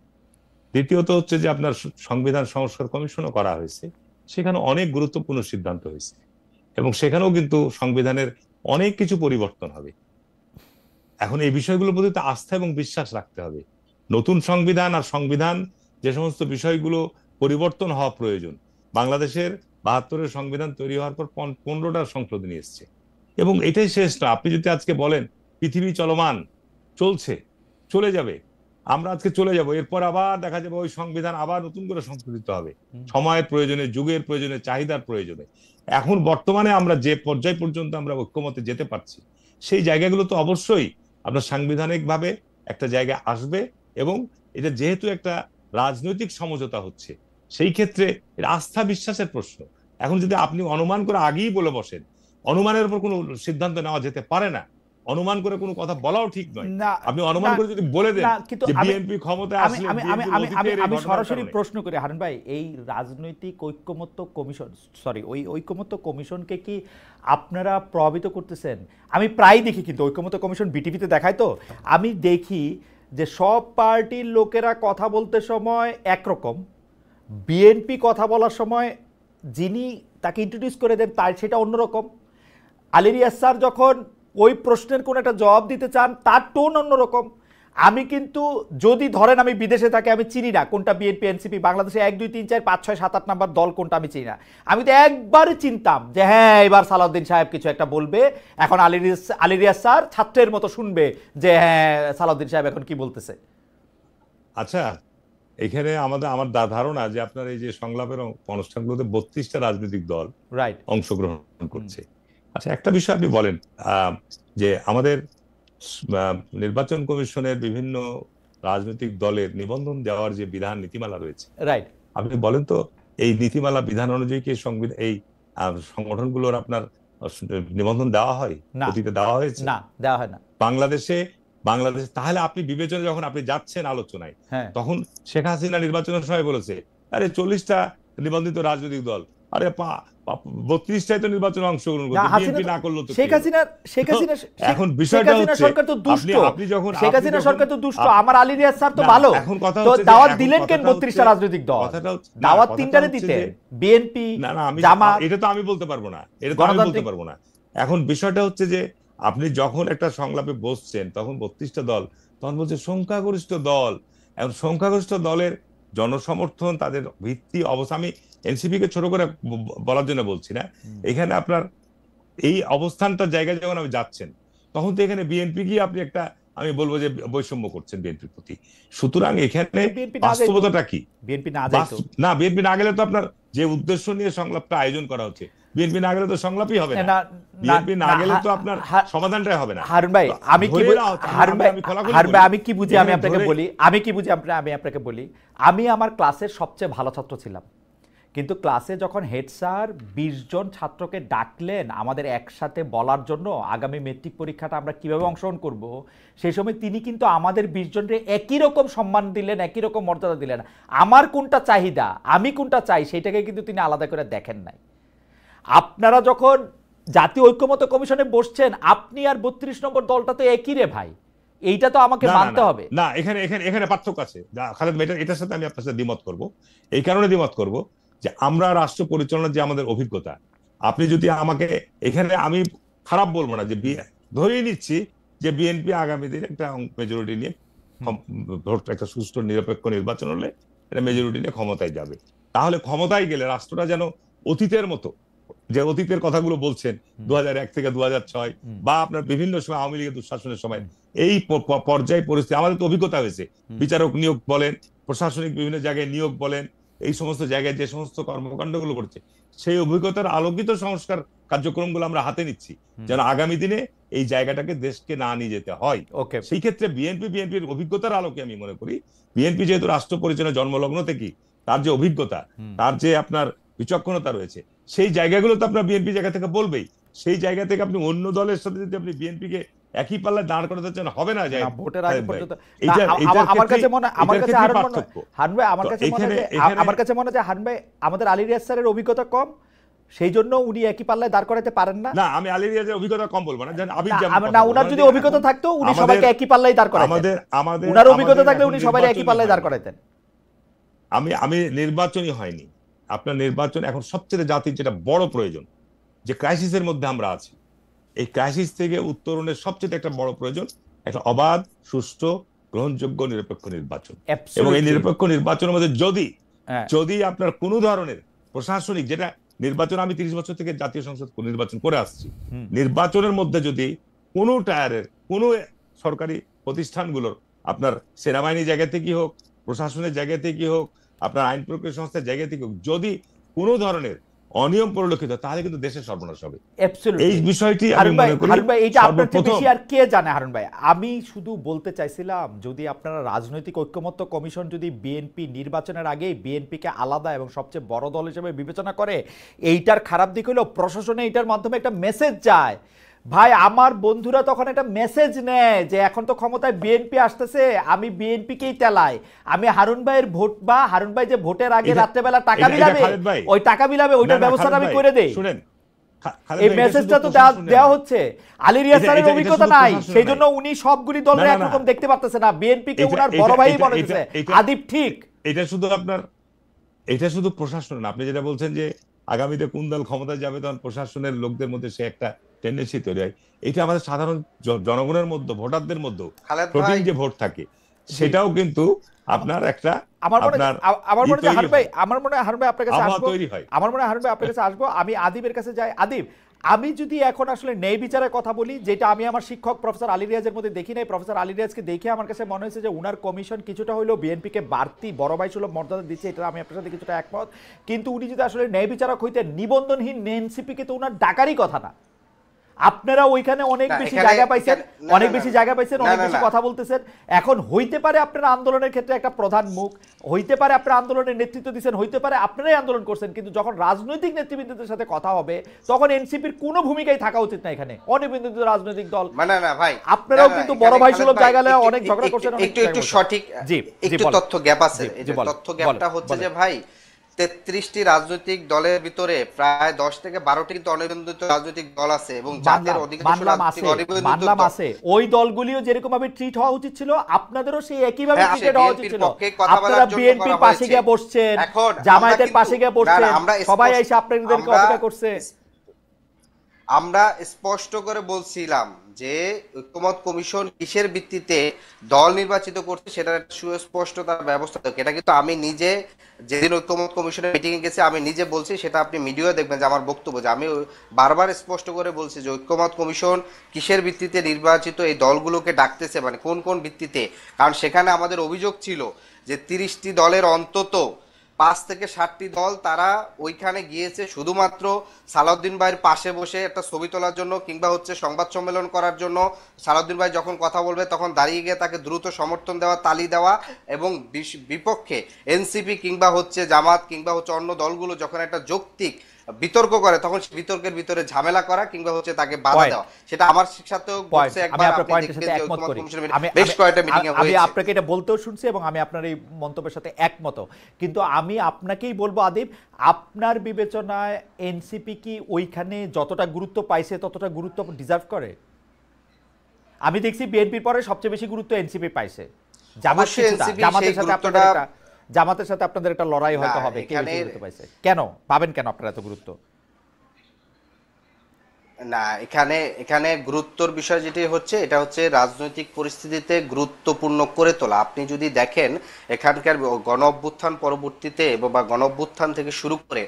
দ্বিতীয়ত হচ্ছে যে আপনার সংবিধান সংস্কার কমিশনও করা হয়েছে, সেখানে অনেক গুরুত্বপূর্ণ সিদ্ধান্ত হয়েছে এবং সেখানেও কিন্তু সংবিধানের অনেক কিছু পরিবর্তন হবে। এখন এই বিষয়গুলোর প্রতি আস্থা এবং বিশ্বাস রাখতে হবে। নতুন সংবিধান আর সংবিধান যে সমস্ত বিষয়গুলো পরিবর্তন হওয়া প্রয়োজন, বাংলাদেশের 72-এর সংবিধান তৈরি হওয়ার পর 15টা সংশোধনী এসছে এবং এটাই শেষ না। আপনি যদি আজকে বলেন পৃথিবী চলমান, চলছে, চলে যাবে, আমরা আজকে চলে যাব, এরপর আবার দেখা যাবে ওই সংবিধান আবার নতুন করে সংশোধিত হবে সময়ের প্রয়োজনে, যুগের প্রয়োজনে, চাহিদার প্রয়োজনে। এখন বর্তমানে আমরা যে পর্যায় পর্যন্ত আমরা ঐক্যমতে যেতে পারছি, সেই জায়গাগুলো তো অবশ্যই আপনার সাংবিধানিক ভাবে একটা জায়গা আসবে এবং এটা যেহেতু একটা রাজনৈতিক সমঝোতা হচ্ছে, সেই ক্ষেত্রে আস্থা বিশ্বাসের প্রশ্ন। এখন যদি আপনি অনুমান করে আগেই বলে বসেন, অনুমানের উপর কোনো সিদ্ধান্ত নেওয়া যেতে পারে না, অনুমান করে কোনো কথা বলাও ঠিক নয়। আপনি অনুমান করে যদি বলে দেন যে বিএনপি ক্ষমতায় আসলে, আমি সরাসরি প্রশ্ন করি হারুন ভাই, এই রাজনৈতিক ঐক্যমত্য কমিশন, ওই ঐক্যমত্য কমিশনকে কি আপনারা প্রভাবিত করতেছেন? আমি প্রায় দেখি, কিন্তু ঐক্যমত্য কমিশন বিটিভিতে দেখায়, তো আমি দেখি যে সব পার্টির লোকেরা কথা বলতে সময় একরকম, বিএনপি কথা বলার সময় যিনি তাকে ইন্ট্রোডিউস করে দেন তার সেটা অন্যরকম। আলী রিয়াজ স্যার যখন ওই প্রশ্নের কোনো একটা জবাব দিতে চান তার টোন অন্যরকম। আমি কিন্তু যদি ধরেন আমি বিদেশে থাকি, আমি চিনি না কোনটা বিএনপি এনসিপি, বাংলাদেশে 1 2 3 4 5 6 7 8 নাম্বার দল কোনটা আমি চিনি না। আমি তো একবারে চিনতাম যে হ্যাঁ এবার সালাউদ্দিন সাহেব কিছু একটা বলবে, এখন আলী রিয়াজ স্যার ছাত্রের মতো শুনবে যে হ্যাঁ সালাউদ্দিন সাহেব এখন কি বলতেছে। আচ্ছা, এখানে আমার ধারণা যে আপনার এই যে সংলাপের অনুষ্ঠানগুলোতে 32টা রাজনৈতিক দল অংশগ্রহণ করছে। আচ্ছা, একটা বিষয় আপনি বলেন যে আমাদের নির্বাচন কমিশনের বিভিন্ন রাজনৈতিক দলের নিবন্ধন দেওয়ার যে বিধান নীতিমালা রয়েছে, আপনি বলেন তো এই নীতিমালা বিধান অনুযায়ী কি সংবিধান এই সংগঠনগুলোর আপনার নিবন্ধন দেওয়া হয়? অতীতে দেওয়া হয়েছে? না, দেওয়া হয় না বাংলাদেশে। তাহলে আপনি বিবেচনা যখন আপনি যাচ্ছেন আলোচনায়, তখন শেখ হাসিনা নির্বাচনের সময় বলেছে আরে 40টা নিবন্ধিত রাজনৈতিক দল, আরে 32টাই তো নির্বাচনে অংশগ্রহণ করছে, বিএনপি না করলো তো। এখন বিষয়টা হচ্ছে সরকার তো দুষ্ট, আপনি যখন শেখ হাসিনা সরকার তো দুষ্ট, আমার আলী রিয়াজ স্যার তো ভালো। এখন কথা তো হচ্ছে দাওয়াত দিলেন কেন 32টা রাজনৈতিক দল? দাওয়াত 3টারে দিতে, বিএনপি, জামাত। এটা তো আমি বলতে পারবো না, এটা তো আমি বলতে পারবো না। এখন বিষয়টা হচ্ছে যে আপনি যখন একটা সংলাপে বসছেন তখন 32টা দল, তখন বলছে সংখ্যাগরিষ্ঠ দল। এখন সংখ্যাগরিষ্ঠ দলের জনসমর্থন, তাদের ভিত্তি অবস্থা, আমি এনসিপি কে ছোট করে বলার জন্য বলছি না, এখানে আপনার এই অবস্থানটার জায়গায় যখন আপনি যাচ্ছেন তখন তো এখানে বিএনপি কি আপনি একটা আমি বলবো যে বৈষম্য করছেন বিএনপির প্রতি। সুতরাং এখানে বিএনপি না যাইতো, বাস্তবতাটা কি? বিএনপি না যাইতো, না, বিএনপি না গেলে তো আপনার যে উদ্দেশ্য নিয়ে সংলাপটা আয়োজন করা হচ্ছে, বিএনপি না গেলে তো সংলাপই হবে না। বিএনপি না গেলে তো আপনার সমাধানটাই হবে না। হারুন ভাই, আমি কি হারুন ভাই আমি কি বুঝি আমি আপনাকে বলি, আমি কি বুঝি আমি আপনাকে বলি, আমি আমার ক্লাসের সবচেয়ে ভালো ছাত্র ছিলাম, কিন্তু ক্লাসে যখন হেড স্যার 20 জন ছাত্রকে ডাকলেন আমাদের একসাথে বলার জন্য আগামী মেট্রিক পরীক্ষাটা আমরা কিভাবে অংশগ্রহণ করব, সেই সময় তিনি কিন্তু আমাদের 20 জনকে একই রকম সম্মান দিলেন, একই রকম মর্যাদা দিলেন। আমার কোনটা চাহিদা, আমি কোনটা চাই, সেটাকে কিন্তু তিনি আলাদা করে দেখেন নাই। আপনারা যখন জাতীয় ঐক্যমত্য কমিশনে বসছেন, আপনি আর 32 নম্বর দলটা তো একই রে ভাই, এইটা তো আমাকে মানতে হবে। না, এখানে পার্থক্য আছে খালেদ ভাই, এটার সাথে আমি আপনার সাথে দ্বিমত করব। এই কারণে দ্বিমত করব যে আমরা রাষ্ট্র পরিচালনার যে আমাদের অভিজ্ঞতা, আপনি যদি আমাকে এখানে, আমি খারাপ বলবো না যে ধরেই নিচ্ছি যে বিএনপি আগামী দিনে একটা মেজরিটি নিয়ে ভোট, একটা সুষ্ঠু নিরপেক্ষ নির্বাচন হলে এটা মেজরিটি নিয়ে ক্ষমতায় যাবে, তাহলে ক্ষমতায় গেলে রাষ্ট্রটা যেন অতীতের মতো, যে অতীতের কথাগুলো বলছেন 2001 থেকে 2006 বা আপনার বিভিন্ন সময় আওয়ামী লীগের দুঃশাসনের সময়, এই পর্যায়ে পরিস্থিতি আমাদের তো অভিজ্ঞতা হয়েছে, বিচারক নিয়োগ বলেন, প্রশাসনিক বিভিন্ন জায়গায় নিয়োগ বলেন, এই সমস্ত জায়গায় যে সমস্ত কর্মকাণ্ডগুলো করছে, সেই অভিজ্ঞতার আলোকিত সংস্কার কার্যক্রমগুলো আমরা হাতে নিচ্ছি যেন আগামী দিনে এই জায়গাটাকে দেশকে না নিয়ে যেতে হয়। সেই ক্ষেত্রে বিএনপির অভিজ্ঞতার আলোকে আমি মনে করি, বিএনপি যেহেতু রাষ্ট্র পরিচালনা জন্মলগ্ন থেকে তার যে অভিজ্ঞতা, তার যে আপনার বিচক্ষণতা রয়েছে, সেই জায়গাগুলো তো আপনার বিএনপি জায়গা থেকে বলবেই। সেই জায়গা থেকে আপনি অন্য দলের সাথে যদি আপনি বিএনপিকে একই পাল্লায় দাঁড় করাতে চান, হবে না। যায় ভোটের আগে পর্যন্ত আমার কাছে মনে হয় হারুন ভাই, আমার কাছে মনে হয় যে হারুন ভাই আমাদের আলী রিয়াজ স্যারের অভিজ্ঞতা কম, সেই জন্য উনি একই পাল্লায় দাঁড় করাতে পারেন না। না, আমি আলী রিয়াজের অভিজ্ঞতা কম বলবো না, না, উনার যদি অভিজ্ঞতা থাকতো উনি সবাইকে একই পাল্লায় দাঁড় করাতেন। উনার অভিজ্ঞতা থাকলে উনি সবাই একই পাল্লায় দাঁড় করাতেন। আমি নির্বাচনই হয়নি, আপনার নির্বাচন এখন সবচেয়ে জাতির যেটা বড় প্রয়োজন, যে ক্রাইসিসের মধ্যে আমরা আছি, এই ক্রাইসিস থেকে উত্তরণের সবচেয়ে একটা বড় প্রয়োজন একটা অবাধ, সুষ্ঠু, গ্রহণযোগ্য, নিরপেক্ষ নির্বাচন। এবং এই নিরপেক্ষ নির্বাচনের মধ্যে যদি আপনার কোনো ধরনের প্রশাসনিক, যেটা নির্বাচন, আমি 30 বছর থেকে জাতীয় সংসদ নির্বাচন করে আসছি, নির্বাচনের মধ্যে যদি কোনো টায়ারের কোনো সরকারি প্রতিষ্ঠানগুলোর, আপনার সেনাবাহিনীর জায়গা থেকে হোক, প্রশাসনের জায়গা থেকে হোক, আপনার আইন প্রক্রিয়া সংস্থার জায়গা থেকে হোক, যদি কোনো ধরনের অনিয়ম পরিলক্ষিত, তাহলে কিন্তু দেশের সর্বনাশ হবে। এই বিষয়টি আমি মনে করি এইটা আপনার চেয়ে বেশি আর কে জানে হারুন ভাই। আমি শুধু বলতে চাইছিলাম, যদি আপনারা রাজনৈতিক ঐক্যমত্য কমিশন যদি বিএনপি নির্বাচনের আগে বিএনপিকে আলাদা এবং সবচেয়ে বড় দল হিসেবে বিবেচনা করে, এইটার খারাপ দিক হলো প্রশাসনে এইটার মাধ্যমে একটা মেসেজ যায়। ভাই, আমার বন্ধুরা তখন একটা মেসেজ নেয় যে এখন তো ক্ষমতায় বিএনপি আসতেছে, আমি বিএনপিকেই তেলাই, আমি হারুন ভাইয়ের ভোট, বা হারুন ভাই যে ভোটের আগে রাত্রেবেলা টাকা বিলাবে, ওই টাকা বিলাবে, ওইটার ব্যবস্থা আমি করে দেই। শুনেন, এই মেসেজটা তো দেওয়া হচ্ছে। আলী রিয়াজ স্যারের অভিজ্ঞতা নাই, সেই জন্য উনি সবগুলি দলের একরকম দেখতে পারতেছে না, বিএনপি কে ওনার বড় ভাই মনে হচ্ছে। আদিব ঠিক, এটা শুধু প্রশাসন না, আপনি যেটা বলছেন যে আগামীতে কোন দল ক্ষমতায় যাবে, তখন প্রশাসনের লোকদের মধ্যে সে একটা টেন্ডেন্সি তৈরি হয়। এটা আমাদের সাধারণ জনগণের মধ্যে, ভোটারদের মধ্যে ফ্লোটিং যে ভোট থাকে, সেটাও কিন্তু আপনার একটা আমার মনে হয় হারুন ভাই আপনার কাছে আসবো, আমার মনে হয় হারুন ভাই আপনার কাছে আসবো, আমি আদিবের কাছে যাই। আদিব, আমি যদি এখন আসলে ন্যায় বিচারের কথা বলি, যেটা আমি আমার শিক্ষক প্রফেসর আলী রিয়াজের মধ্যে দেখি নাই, প্রফেসর আলী রিয়াজকে দেখে আমার কাছে মনে হয়েছে যে উনার কমিশন কিছুটা হইলেও বিএনপিকে বাড়তি বড় ভাই সুলভ মর্যাদা দিচ্ছে, এটা আমি আপনার সাথে কিছুটা একমত। কিন্তু উনি যদি আসলে ন্যায় বিচারক হইতেন, নিবন্ধনহীন এনসিপিকে তো উনার ডাকারই কথা না। আপনারা ওইখানে অনেক বেশি জায়গা পাইছেন, অনেক বেশি কথা বলতেছেন। এখন হইতে পারে আপনারা আন্দোলনের ক্ষেত্রে একটা প্রধান মুখ, হইতে পারে আপনারা আন্দোলনের নেতৃত্ব দিচ্ছেন, হইতে পারে আপনারাই আন্দোলন করছেন, কিন্তু যখন রাজনৈতিক নেতৃবৃন্দদের সাথে কথা হবে, তখন এনসিপির কোনো ভূমিকাই থাকা উচিত না এখানে। অনিবন্ধিত রাজনৈতিক দল ভাই, আপনারাও কিন্তু বড় ভাই সুলভ জায়গায় অনেক ঝগড়া করছেন। একটু সঠিক, একটু তথ্য গ্যাপ আছে। তথ্য গ্যাপটা হচ্ছে যে ভাই, 33টি রাজনৈতিক দলের ভিতরে প্রায় 10 থেকে 12টি কিন্তু অনিবন্ধিত রাজনৈতিক দল আছে, এবং যাদের অধিকাংশ রাজনৈতিক অনিবন্ধিত দল আছে, ওই দলগুলিও যেরকম ভাবে ট্রিট হওয়া উচিত ছিল, আপনাদেরও সেই একই ভাবে ট্রিট হওয়া উচিত ছিল। আপনারা বিএনপির পাশে গিয়ে বসছেন, জামায়াতের পাশে গিয়ে বসছেন, সবাই এসে আপনাদেরকে অপেক্ষা করছে। আমরা স্পষ্ট করে বলছিলাম যে ঐকমত্য কমিশন কিসের ভিত্তিতে দল নির্বাচিত করছে সেটার একটা সুস্পষ্ট তার ব্যবস্থা থাকে। এটা কিন্তু আমি নিজে যেদিন ঐকমত্য কমিশনের মিটিং এ গেছে আমি নিজে বলছি, সেটা আপনি ভিডিও দেখবেন যে আমার বক্তব্য, যে আমি বারবার স্পষ্ট করে বলছি যে ঐকমত্য কমিশন কিসের ভিত্তিতে নির্বাচিত এই দলগুলোকে ডাকতেছে, মানে কোন কোন ভিত্তিতে। কারণ সেখানে আমাদের অভিযোগ ছিল যে 30টি দলের অন্তত 5 থেকে 7টি দল তারা ওইখানে গিয়েছে শুধুমাত্র সালাউদ্দিন ভাইয়ের পাশে বসে একটা ছবি তোলার জন্য, কিংবা হচ্ছে সংবাদ সম্মেলন করার জন্য। সালাউদ্দিন ভাই যখন কথা বলবে তখন দাঁড়িয়ে গিয়ে তাকে দ্রুত সমর্থন দেওয়া, তালি দেওয়া, এবং বিপক্ষে এনসিপি কিংবা হচ্ছে জামাত কিংবা হচ্ছে অন্য দলগুলো যখন একটা যৌক্তিক বিতর্ক করে তখন বিতর্কের ভিতরে ঝামেলা করা কিংবা হচ্ছে তাকে বাধা দেওয়া। সেটা আমার সাথেও ঘটছে। আমি আপনার পয়েন্টের সাথে একমত করি। বেশ কয়েকটা মিটিং এ আমি হয়েছে। আপনাকে এটা বলতেও শুনছি এবং আমি আপনার এই মন্তব্যের সাথে একমত, কিন্তু আমি আপনাকেই বলবো আদিব, আপনার বিবেচনায় এনসিপি কি ওইখানে যতটা গুরুত্ব পাইছে ততটা গুরুত্ব ডিজার্ভ করে? আমি দেখছি বিএনপির পরে সবচেয়ে বেশি গুরুত্ব এনসিপি পাইছে। জামাতের সাথে আপনাদের একটা লড়াই হয়তো হবে, কে বেশি গুরুত্ব পাইছে, কেন পাবেন, কেন আপনারা এত গুরুত্ব? না, এখানে গুরুত্বর বিষয় যেটি হচ্ছে, এটা হচ্ছে রাজনৈতিক পরিস্থিতিতে গুরুত্বপূর্ণ করে তোলা। আপনি যদি দেখেন এখানকার গণ অভ্যুত্থান পরবর্তীতে বা গণ অভ্যুত্থান থেকে শুরু করে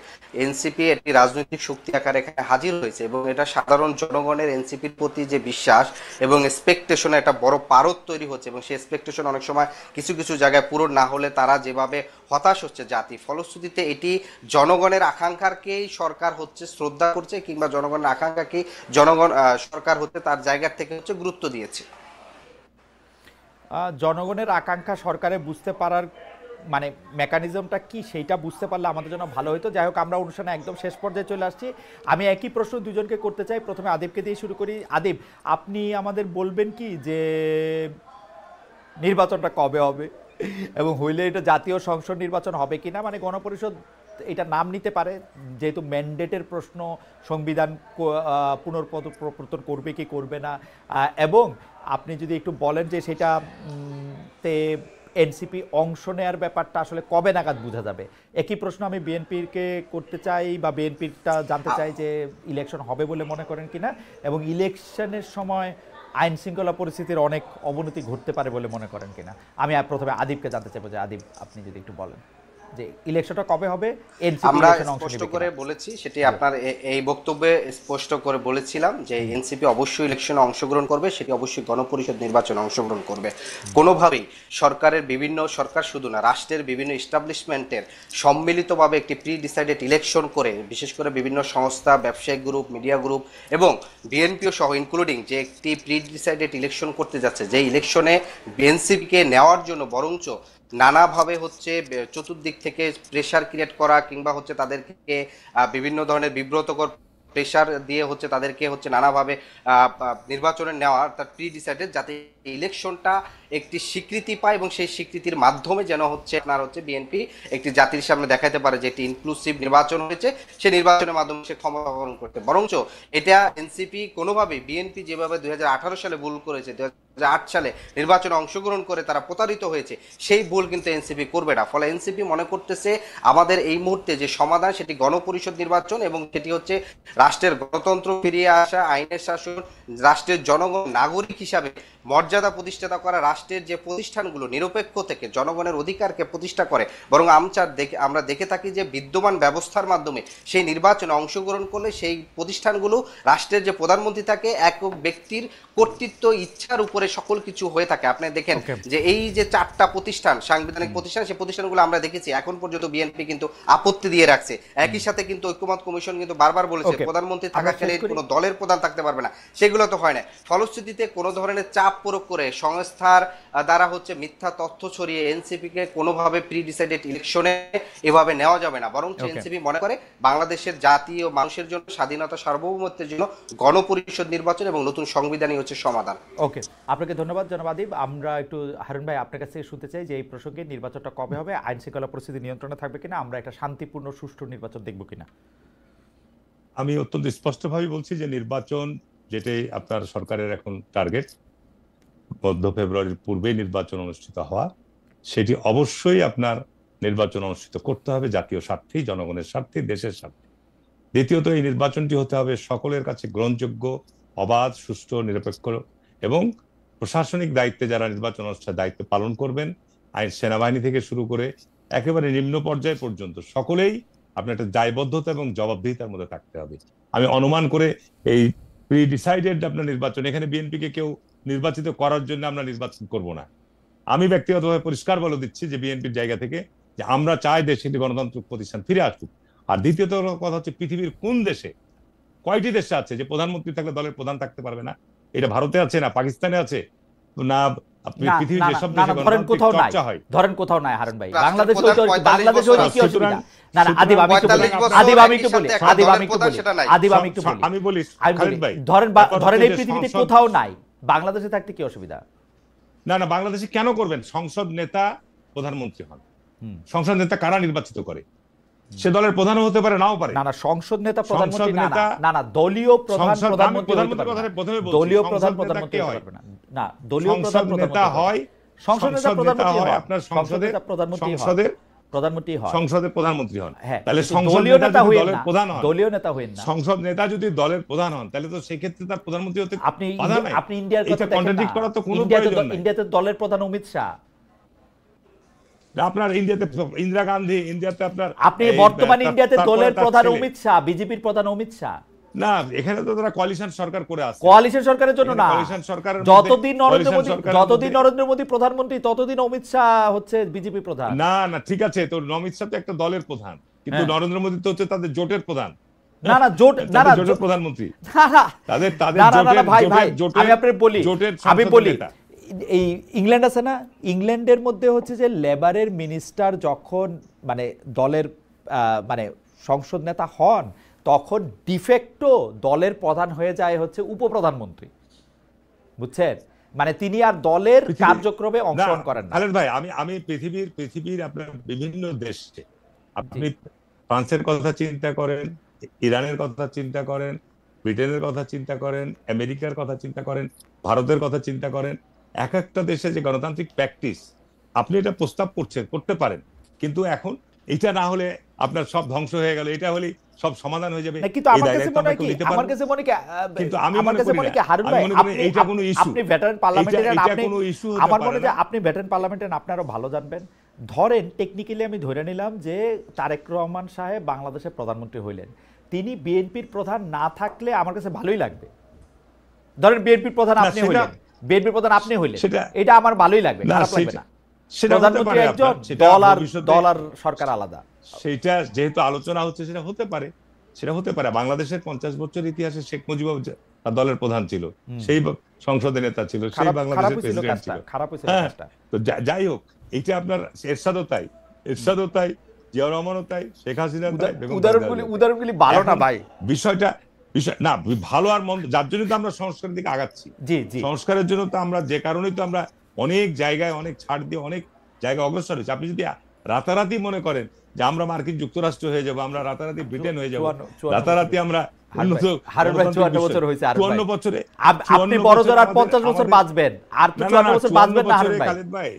এনসিপি একটি রাজনৈতিক শক্তি আকারে এখানে হাজির হয়েছে, এবং এটা সাধারণ জনগণের এনসিপির প্রতি যে বিশ্বাস এবং এক্সপেকটেশনে একটা বড় পারদ তৈরি হচ্ছে, এবং সেই এক্সপেকটেশন অনেক সময় কিছু কিছু জায়গায় পূরণ না হলে তারা যেভাবে হতাশ হচ্ছে জাতি, ফলশ্রুতিতে এটি জনগণের আকাঙ্ক্ষাকেই সরকার হচ্ছে শ্রদ্ধা করছে, কিংবা জনগণের আকাঙ্ক্ষাকেই জনগণ সরকার হচ্ছে তার জায়গা থেকে হচ্ছে গুরুত্ব দিয়েছে। জনগণের আকাঙ্ক্ষা সরকারে বুঝতে পারার মানে মেকানিজমটা কি সেইটা বুঝতে পারলে আমাদের জন্য ভালো হতো। যাই হোক, আমরা অনুষ্ঠানে একদম শেষ পর্যায়ে চলে আসছি। আমি একই প্রশ্ন দুজনকে করতে চাই। প্রথমে আদিবকে দিয়ে শুরু করি। আদিব, আপনি আমাদের বলবেন কি যে নির্বাচনটা কবে হবে এবং হইলে এটা জাতীয় সংসদ নির্বাচন হবে কিনা? মানে গণপরিষদ এটা নাম নিতে পারে, যেহেতু ম্যান্ডেটের প্রশ্ন, সংবিধান পুনঃপ্রবর্তন করবে কি করবে না, এবং আপনি যদি একটু বলেন যে সেটা তে এনসিপি অংশ নেওয়ার ব্যাপারটা আসলে কবে নাগাদ বোঝা যাবে। একই প্রশ্ন আমি বিএনপিকে করতে চাই, বা বিএনপিটা জানতে চাই যে ইলেকশন হবে বলে মনে করেন কিনা, এবং ইলেকশনের সময় আইন শৃঙ্খলা পরিস্থিতির অনেক অবনতি ঘটতে পারে বলে মনে করেন কিনা। আমি প্রথমে আদিবকে জানতে চাইবো যে আদিব, আপনি যদি একটু বলেন যে ইলেকশনটা কবে হবে, আমরা স্পষ্ট করে বলেছি, সেটি আপনার এই বক্তব্যে স্পষ্ট করে বলেছিলাম যে এনসিপি অবশ্যই ইলেকশনে অংশগ্রহণ করবে, সেটি অবশ্যই গণপরিষদ নির্বাচনে অংশগ্রহণ করবে। কোনোভাবেই সরকারের বিভিন্ন, সরকার শুধু না, রাষ্ট্রের বিভিন্ন এস্টাবলিশমেন্টের সম্মিলিতভাবে একটি প্রি ডিসাইডেড ইলেকশন করে, বিশেষ করে বিভিন্ন সংস্থা, ব্যবসায়িক গ্রুপ, মিডিয়া গ্রুপ এবং বিএনপিও সহ ইনক্লুডিং, যে একটি প্রি ডিসাইডেড ইলেকশন করতে যাচ্ছে, যে ইলেকশনে বিএনসিপিকে নেওয়ার জন্য বরঞ্চ নানাভাবে হচ্ছে চতুর্দিক থেকে প্রেশার ক্রিয়েট করা, কিংবা হচ্ছে তাদেরকে বিভিন্ন ধরনের বিব্রতকর প্রেশার দিয়ে হচ্ছে তাদেরকে হচ্ছে নানাভাবে নির্বাচনে নেওয়া, তার প্রি ডিসাইডেড, যাতে ইলেকশনটা একটি স্বীকৃতি পায় এবং সেই স্বীকৃতির মাধ্যমে যেন হচ্ছে আপনার হচ্ছে বিএনপি একটি জাতির সামনে দেখাতে পারে যে একটি ইনক্লুসিভ নির্বাচন হয়েছে, সেই নির্বাচনের মাধ্যমে সে ক্ষমতা গ্রহণ করতে। বরঞ্চ এটা এনসিপি কোনোভাবেই, বিএনপি যেভাবে 2018 সালে ভুল করেছে, 2008 সালে নির্বাচনে অংশগ্রহণ করে তারা প্রতারিত হয়েছে, সেই ভুল কিন্তু এনসিপি করবে না। ফলে এনসিপি মনে করতেছে আমাদের এই মুহূর্তে যে সমাধান, সেটি গণপরিষদ নির্বাচন, এবং সেটি হচ্ছে রাষ্ট্রের গণতন্ত্র ফিরিয়ে আসা, আইনের শাসন, রাষ্ট্রের জনগণ নাগরিক হিসাবে মর্যাদা প্রতিষ্ঠা করা, রাষ্ট্রের যে প্রতিষ্ঠানগুলো নিরপেক্ষ থেকে জনগণের অধিকারকে প্রতিষ্ঠা করে। বরং আমরা দেখে থাকি যে বিদ্যমান ব্যবস্থার মাধ্যমে সেই নির্বাচনে অংশগ্রহণ করলে সেই প্রতিষ্ঠানগুলো, রাষ্ট্রের যে প্রধানমন্ত্রী থাকে, একক ব্যক্তির কর্তৃত্ব ইচ্ছার উপরে সকল কিছু হয়ে থাকে। আপনি দেখেন যে এই যে 4টা প্রতিষ্ঠান, সাংবিধানিক প্রতিষ্ঠান, সেই প্রতিষ্ঠানগুলো আমরা দেখেছি এখন পর্যন্ত বিএনপি কিন্তু আপত্তি দিয়ে রাখছে। একই সাথে কিন্তু ঐক্যমত্য কমিশন কিন্তু বারবার বলেছে প্রধানমন্ত্রী থাকাকালীন কোনো দলের প্রধান থাকতে পারবে না, সেগুলো তো হয় না। ফলশ্রুতিতে কোনো ধরনের চাপ প্রয়োগ করে সংস্থার দ্বারা হচ্ছে মিথ্যা তথ্য ছড়িয়ে এনসিপি কে কোনোভাবে প্রি ডিসাইডেড ইলেকশনে এভাবে নেওয়া যাবে না। বরং এনসিপি মনে করে বাংলাদেশের জাতি ও মানুষের জন্য, স্বাধীনতা সার্বভৌমত্বের জন্য গণপরিষদ নির্বাচন এবং নতুন সংবিধানই হচ্ছে সমাধান। ওকে, আপনাকে ধন্যবাদ জনাব আদিব। আমরা একটু হারুন ভাই আপনার কাছে শুনতে চাই যে এই প্রসঙ্গে নির্বাচনটা কবে হবে, আইন শৃঙ্খলা পরিস্থিতি নিয়ন্ত্রণে থাকবে কিনা, আমরা একটা শান্তিপূর্ণ সুষ্ঠু নির্বাচন দেখব কিনা। আমি অত্যন্ত স্পষ্টভাবে বলছি যে নির্বাচন, যেটাই আপনার সরকারের এখন টার্গেট, মধ্য ফেব্রুয়ারির পূর্বেই নির্বাচন অনুষ্ঠিত হওয়া, সেটি অবশ্যই আপনার নির্বাচন অনুষ্ঠিত করতে হবে জাতীয় স্বার্থে, জনগণের স্বার্থে, দেশের স্বার্থে। দ্বিতীয়ত এই নির্বাচনটি হতে হবে সকলের কাছে গ্রহণযোগ্য, অবাধ, সুষ্ঠু, নিরপেক্ষ এবং প্রশাসনিক দায়িত্বে যারা নির্বাচন অনুষ্ঠানের দায়িত্ব পালন করবেন, আইন সেনাবাহিনী থেকে শুরু করে একেবারে নিম্ন পর্যায় পর্যন্ত সকলেই আপনার একটা দায়বদ্ধতা এবং জবাবদিহিতার মধ্যে থাকতে হবে। আমি অনুমান করে এই প্রি ডিসাইডেড আপনার নির্বাচন, এখানে বিএনপিকে কেউ নির্বাচিত করার জন্য আমরা নির্বাচন করব না। আমি ব্যক্তিগতভাবে পরিষ্কার বলে দিচ্ছি যে বিএনপির জায়গা থেকে যে আমরা চাই দেশে একটি গণতান্ত্রিক প্রতিষ্ঠান ফিরে আসুক। আর দ্বিতীয়ত কথা হচ্ছে, পৃথিবীর কোন দেশে, কয়টি দেশে আছে যে প্রধানমন্ত্রী থাকলে দলের প্রধান থাকতে পারবে না? এটা ভারতে আছে, না পাকিস্তানে আছে, না পৃথিবীর যেসব দেশে গণতান্ত্রিক চর্চা হয়। ধরেন কোথাও নাই হারুন ভাই, বাংলাদেশে কি অসুবিধা? না না, আদিব আমি একটু বলি, আমি বলি খালিদ ভাই, ধরেন এই পৃথিবীতে কোথাও নাই, বাংলাদেশে থাকতে কি অসুবিধা? না না, বাংলাদেশে কেন করবেন? সংসদ নেতা প্রধানমন্ত্রী হন। সংসদ নেতা কারা নির্বাচিত করে? সে দলের প্রধান হতে পারে, নাও পারে। না না, সংসদ নেতা প্রধানমন্ত্রী না না, দলীয় প্রধান প্রধানমন্ত্রী, দলীয় প্রধান প্রধানমন্ত্রী হতে পারবে না। না, দলীয় প্রধান নেতা হয়, সংসদ নেতা প্রধানমন্ত্রী হয়, আপনার সংসদের প্রধানমন্ত্রী হয়, সংসদের প্রধানমন্ত্রী হন। হ্যাঁ, তাহলে দলীয় নেতা হইেন দলের না, প্রধান হন, দলীয় নেতা হইেন না। সংসদ নেতা যদি দলের প্রধান হন, তাহলে তো সেই ক্ষেত্রে তার প্রধানমন্ত্রী হতে বাধা নাই। আপনি ইন্ডিয়ার কথা দেখেন কন্ট্রাডিক্ট না, করার তো কোনো প্রয়োজন নাই। ইন্ডিয়াতে দলের প্রধান অমিত শাহ। আপনার ইন্ডিয়াতে ইন্দিরা গান্ধী, ইন্ডিয়াতে আপনার আপনি বর্তমান ইন্ডিয়াতে দলের প্রধান অমিত শাহ, বিজেপির প্রধান অমিত শাহ। না, এখানে তো তারা কোয়ালিশন সরকার করে আছে। কোয়ালিশন সরকারের জন্য না, যতদিন নরেন্দ্র মোদী প্রধানমন্ত্রী ততদিন অমিত শাহ হচ্ছে বিজেপি প্রধান। না না, ঠিক আছে, তো অমিত শাহ তো একটা দলের প্রধান, কিন্তু নরেন্দ্র মোদী তো হচ্ছে তাদের জোটের প্রধান। না না, জোট না না, জোটের প্রধানমন্ত্রী তাদের জোটের, ভাই ভাই আমি আপনাকে বলি, আমি বলি এই ইংল্যান্ড আছে না, ইংল্যান্ডের মধ্যে হচ্ছে যে লেবারের মিনিস্টার যখন মানে দলের মানে সংসদ নেতা হন, তখন ডিফেক্টো দলের প্রধান হয়ে যায় হচ্ছে উপপ্রধানমন্ত্রী, বুঝছেন? মানে তিনি আর দলের কার্যক্রমে অংশগ্রহণ করেন না। খালেদ ভাই, আমি পৃথিবীর আপনার বিভিন্ন দেশে, আপনি ফ্রান্সের কথা চিন্তা করেন, ইরানের কথা চিন্তা করেন, ব্রিটেনের কথা চিন্তা করেন, আমেরিকার কথা চিন্তা করেন, ভারতের কথা চিন্তা করেন, এক একটা দেশে যে গণতান্ত্রিক প্র্যাকটিস, আপনি এটা প্রস্তাব করতে পারেন, কিন্তু এখন এটা না হলে আপনার সব ধ্বংস হয়ে গেল, এটা হলে সব সমাধান হয়ে যাবে। কিন্তু আমার কাছে মনে হয় কিন্তু আমি মনে করি হারুন ভাই, আপনি ভেটারেন পার্লামেন্টারিয়ান, আমার মনে হয় আপনি ভেটারেন পার্লামেন্টারিয়ান, আপনি আরো ভালো জানবেন। ধরেন টেকনিক্যালি আমি ধরে নিলাম যে তারেক রহমান সাহেব বাংলাদেশের প্রধানমন্ত্রী হইলেন, তিনি বিএনপির প্রধান না থাকলে আমার কাছে ভালোই লাগবে। ধরেন বিএনপির প্রধান আপনি হইলেন, বিএনপির প্রধান আপনি হইলেন, এটা আমার ভালোই লাগবে, খারাপ লাগবে না। প্রধানমন্ত্রী একজন, দল আর সরকার আলাদা। সেটা যেহেতু আলোচনা হচ্ছে, সেটা হতে পারে। বাংলাদেশের 50 বছর ইতিহাসে শেখ মুজিব দলের প্রধান ছিল, সেই সংসদের নেতা ছিল, সেই বাংলাদেশের প্রেসিডেন্ট ছিল। তো যাই হোক, এটা আপনার এরশাদও তাই, জিয়াউর রহমানও তাই, শেখ হাসিনা তাই। উদাহরণগুলি ভালো না ভাই, বিষয়টা না ভালো আর মন্দ, যার জন্য তো আমরা সংস্কারের দিকে আগাচ্ছি। সংস্কারের জন্য তো আমরা, যে কারণেই তো আমরা অনেক জায়গায় অনেক ছাড় দিয়ে অনেক জায়গায় অগ্রসর হয়েছে। আপনি যদি রাতারাতি মনে করেন যে আমরা মার্কিন যুক্তরাষ্ট্র হয়ে যাব, আমরা রাতারাতি ব্রিটেন হয়ে যাব, রাতারাতি আমরা 54 বছরে আপনি বড় জোর আর 50 বছর বাঁচবেন, আর 54 বছর বাঁচবেন না হারুন ভাই। খালেদ ভাই,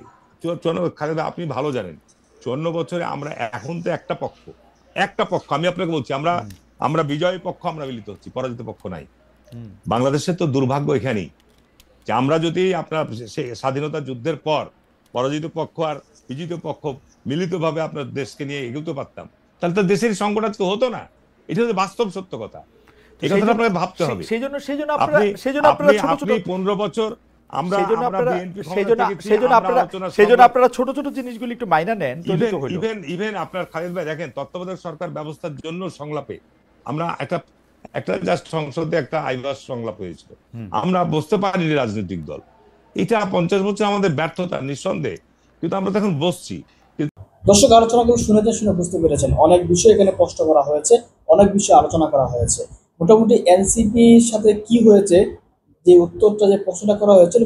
খালেদ আপনি ভালো জানেন, 54 বছরে আমরা এখন তো একটা পক্ষ, আমি আপনাকে বলছি, আমরা বিজয়ী পক্ষ, আমরা মিলিত হচ্ছি, পরাজিত পক্ষ নাই। বাংলাদেশের তো দুর্ভাগ্য এখানেই যে আমরা যদি আপনার স্বাধীনতা যুদ্ধের পর পরাজিত পক্ষ আর বিজিত পক্ষ মিলিতভাবে আপনার দেশকে নিয়ে এগোতে পারতাম, তাহলে তো দেশের সংকট তো হতো না। এটা হচ্ছে বাস্তব সত্য কথা, এই কথাটা আপনাকে ভাবতে হবে। সেজন্য আপনারা ছোট 15 বছর আপনারা ছোট ছোট জিনিসগুলি একটু মাইনা নেন। ইভেন আপনার খালেদ ভাই দেখেন, তত্ত্বাবধায়ক সরকার ব্যবস্থার জন্য সংলাপে আমরা একটা জাস্ট সংসদে একটা আইবাস সংলাপ হয়েছিল, আমরা বুঝতে পারিনি রাজনৈতিক দল। এটা 50 বছর আমাদের ব্যর্থতা নিঃসন্দেহে, কিন্তু আমরা তখন বসছি। দর্শক, আলোচনাগুলো শুনে বুঝতে পেরেছেন, অনেক বিষয় এখানে স্পষ্ট করা হয়েছে, অনেক বিষয় আলোচনা করা হয়েছে। মোটামুটি এনসিপির সাথে কি হয়েছে, যে উত্তরটা, যে প্রশ্নটা করা হয়েছিল,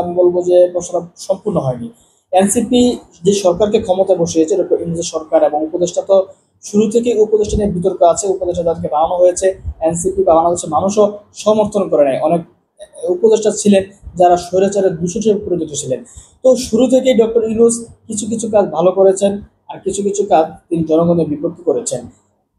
আমি বলবো যে প্রশ্নটা সম্পূর্ণ হয়নি। এনসিপি যে সরকারকে ক্ষমতা বসিয়েছে, ডক্টর ইউনূস সরকার, এবং উপদেষ্টা তো শুরু থেকে উপদেষ্টা নিয়ে বিতর্ক আছে, উপদেষ্টা যাদেরকে বানানো হয়েছে এনসিপি বা বাংলাদেশের মানুষও সমর্থন করে নেয়। অনেক উপদেষ্টা ছিলেন যারা স্বৈরাচারের দূষণে পরিণত ছিলেন। তো শুরু থেকেই ডক্টর ইউনূস কিছু কাজ ভালো করেছেন, আর কিছু কাজ তিনি জনগণের বিপক্ষে করেছেন।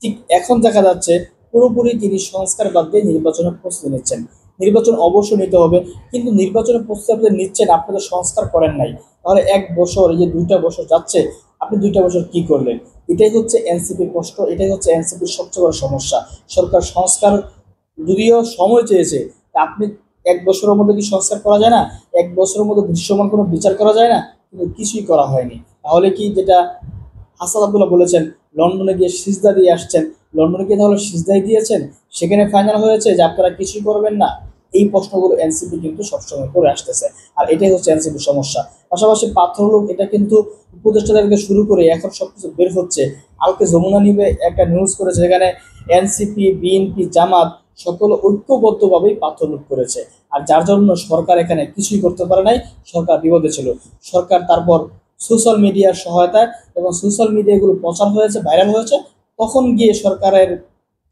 ঠিক এখন দেখা যাচ্ছে পুরোপুরি তিনি সংস্কার বাদ দিয়ে নির্বাচনের প্রস্তুতি নিচ্ছেন। নির্বাচন অবশ্যই নিতে হবে, কিন্তু নির্বাচনের প্রস্তুতি আপনি নিচ্ছেন, আপনি তো সংস্কার করেন নাই। তাহলে 1 বছর, এই যে 2টা বছর যাচ্ছে, আপনি 2টা বছর কি করলেন? এটাই হচ্ছে এনসিপির কষ্ট, এটাই হচ্ছে এনসিপির সবচেয়ে বড় সমস্যা। সরকার সংস্কার যদিও সময় চেয়েছে, তা আপনি 1 বছরের মধ্যে কি সংস্কার করা যায় না? 1 বছরের মধ্যে দৃশ্যমান কোনো বিচার করা যায় না? কিন্তু কিছুই করা হয়নি। তাহলে কি যেটা হাসান আব্দুল্লাহ বলেছেন, লন্ডনে গিয়ে সিজদা দিয়ে আসছেন, লন্ডনে গিয়ে তাহলে সিজদাই দিয়েছেন, সেখানে ফাইনাল হয়েছে যে আপনারা কিছুই করবেন না? এই প্রশ্নগুলো এনসিপি কিন্তু সবসময় করে আসতেছে, আর এটাই হচ্ছে এনসিপির সমস্যা। পাশাপাশি পাথর লোক এটা কিন্তু উপদেষ্টা থেকে শুরু করে এখন সবকিছু বের হচ্ছে। কালকে যমুনা নিবে একটা নিউজ করেছে, যেখানে এনসিপি, বিএনপি, জামাত সকলে ঐক্যবদ্ধভাবেই পাথর লুট করেছে, আর যার জন্য সরকার এখানে কিছুই করতে পারে নাই। সরকার বিপদে ছিল। সরকার তারপর সোশ্যাল মিডিয়ার সহায়তায় এবং সোশ্যাল মিডিয়াগুলো প্রচার হয়েছে, ভাইরাল হয়েছে, তখন গিয়ে সরকারের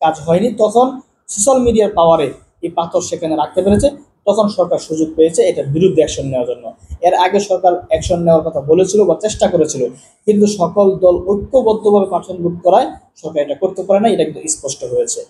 কাজ হয়নি। তখন সোশ্যাল মিডিয়ার পাওয়ারে এই পাথর সেখানে রাখতে পেরেছে, তখন সরকার সুযোগ পেয়েছে এটার বিরুদ্ধে অ্যাকশন নেওয়ার জন্য। এর আগে সরকার অ্যাকশন নেওয়ার কথা বলেছিল বা চেষ্টা করেছিল, কিন্তু সকল দল ঐক্যবদ্ধভাবে পাথর লুট করায় সরকার এটা করতে পারে না, এটা কিন্তু স্পষ্ট হয়েছে।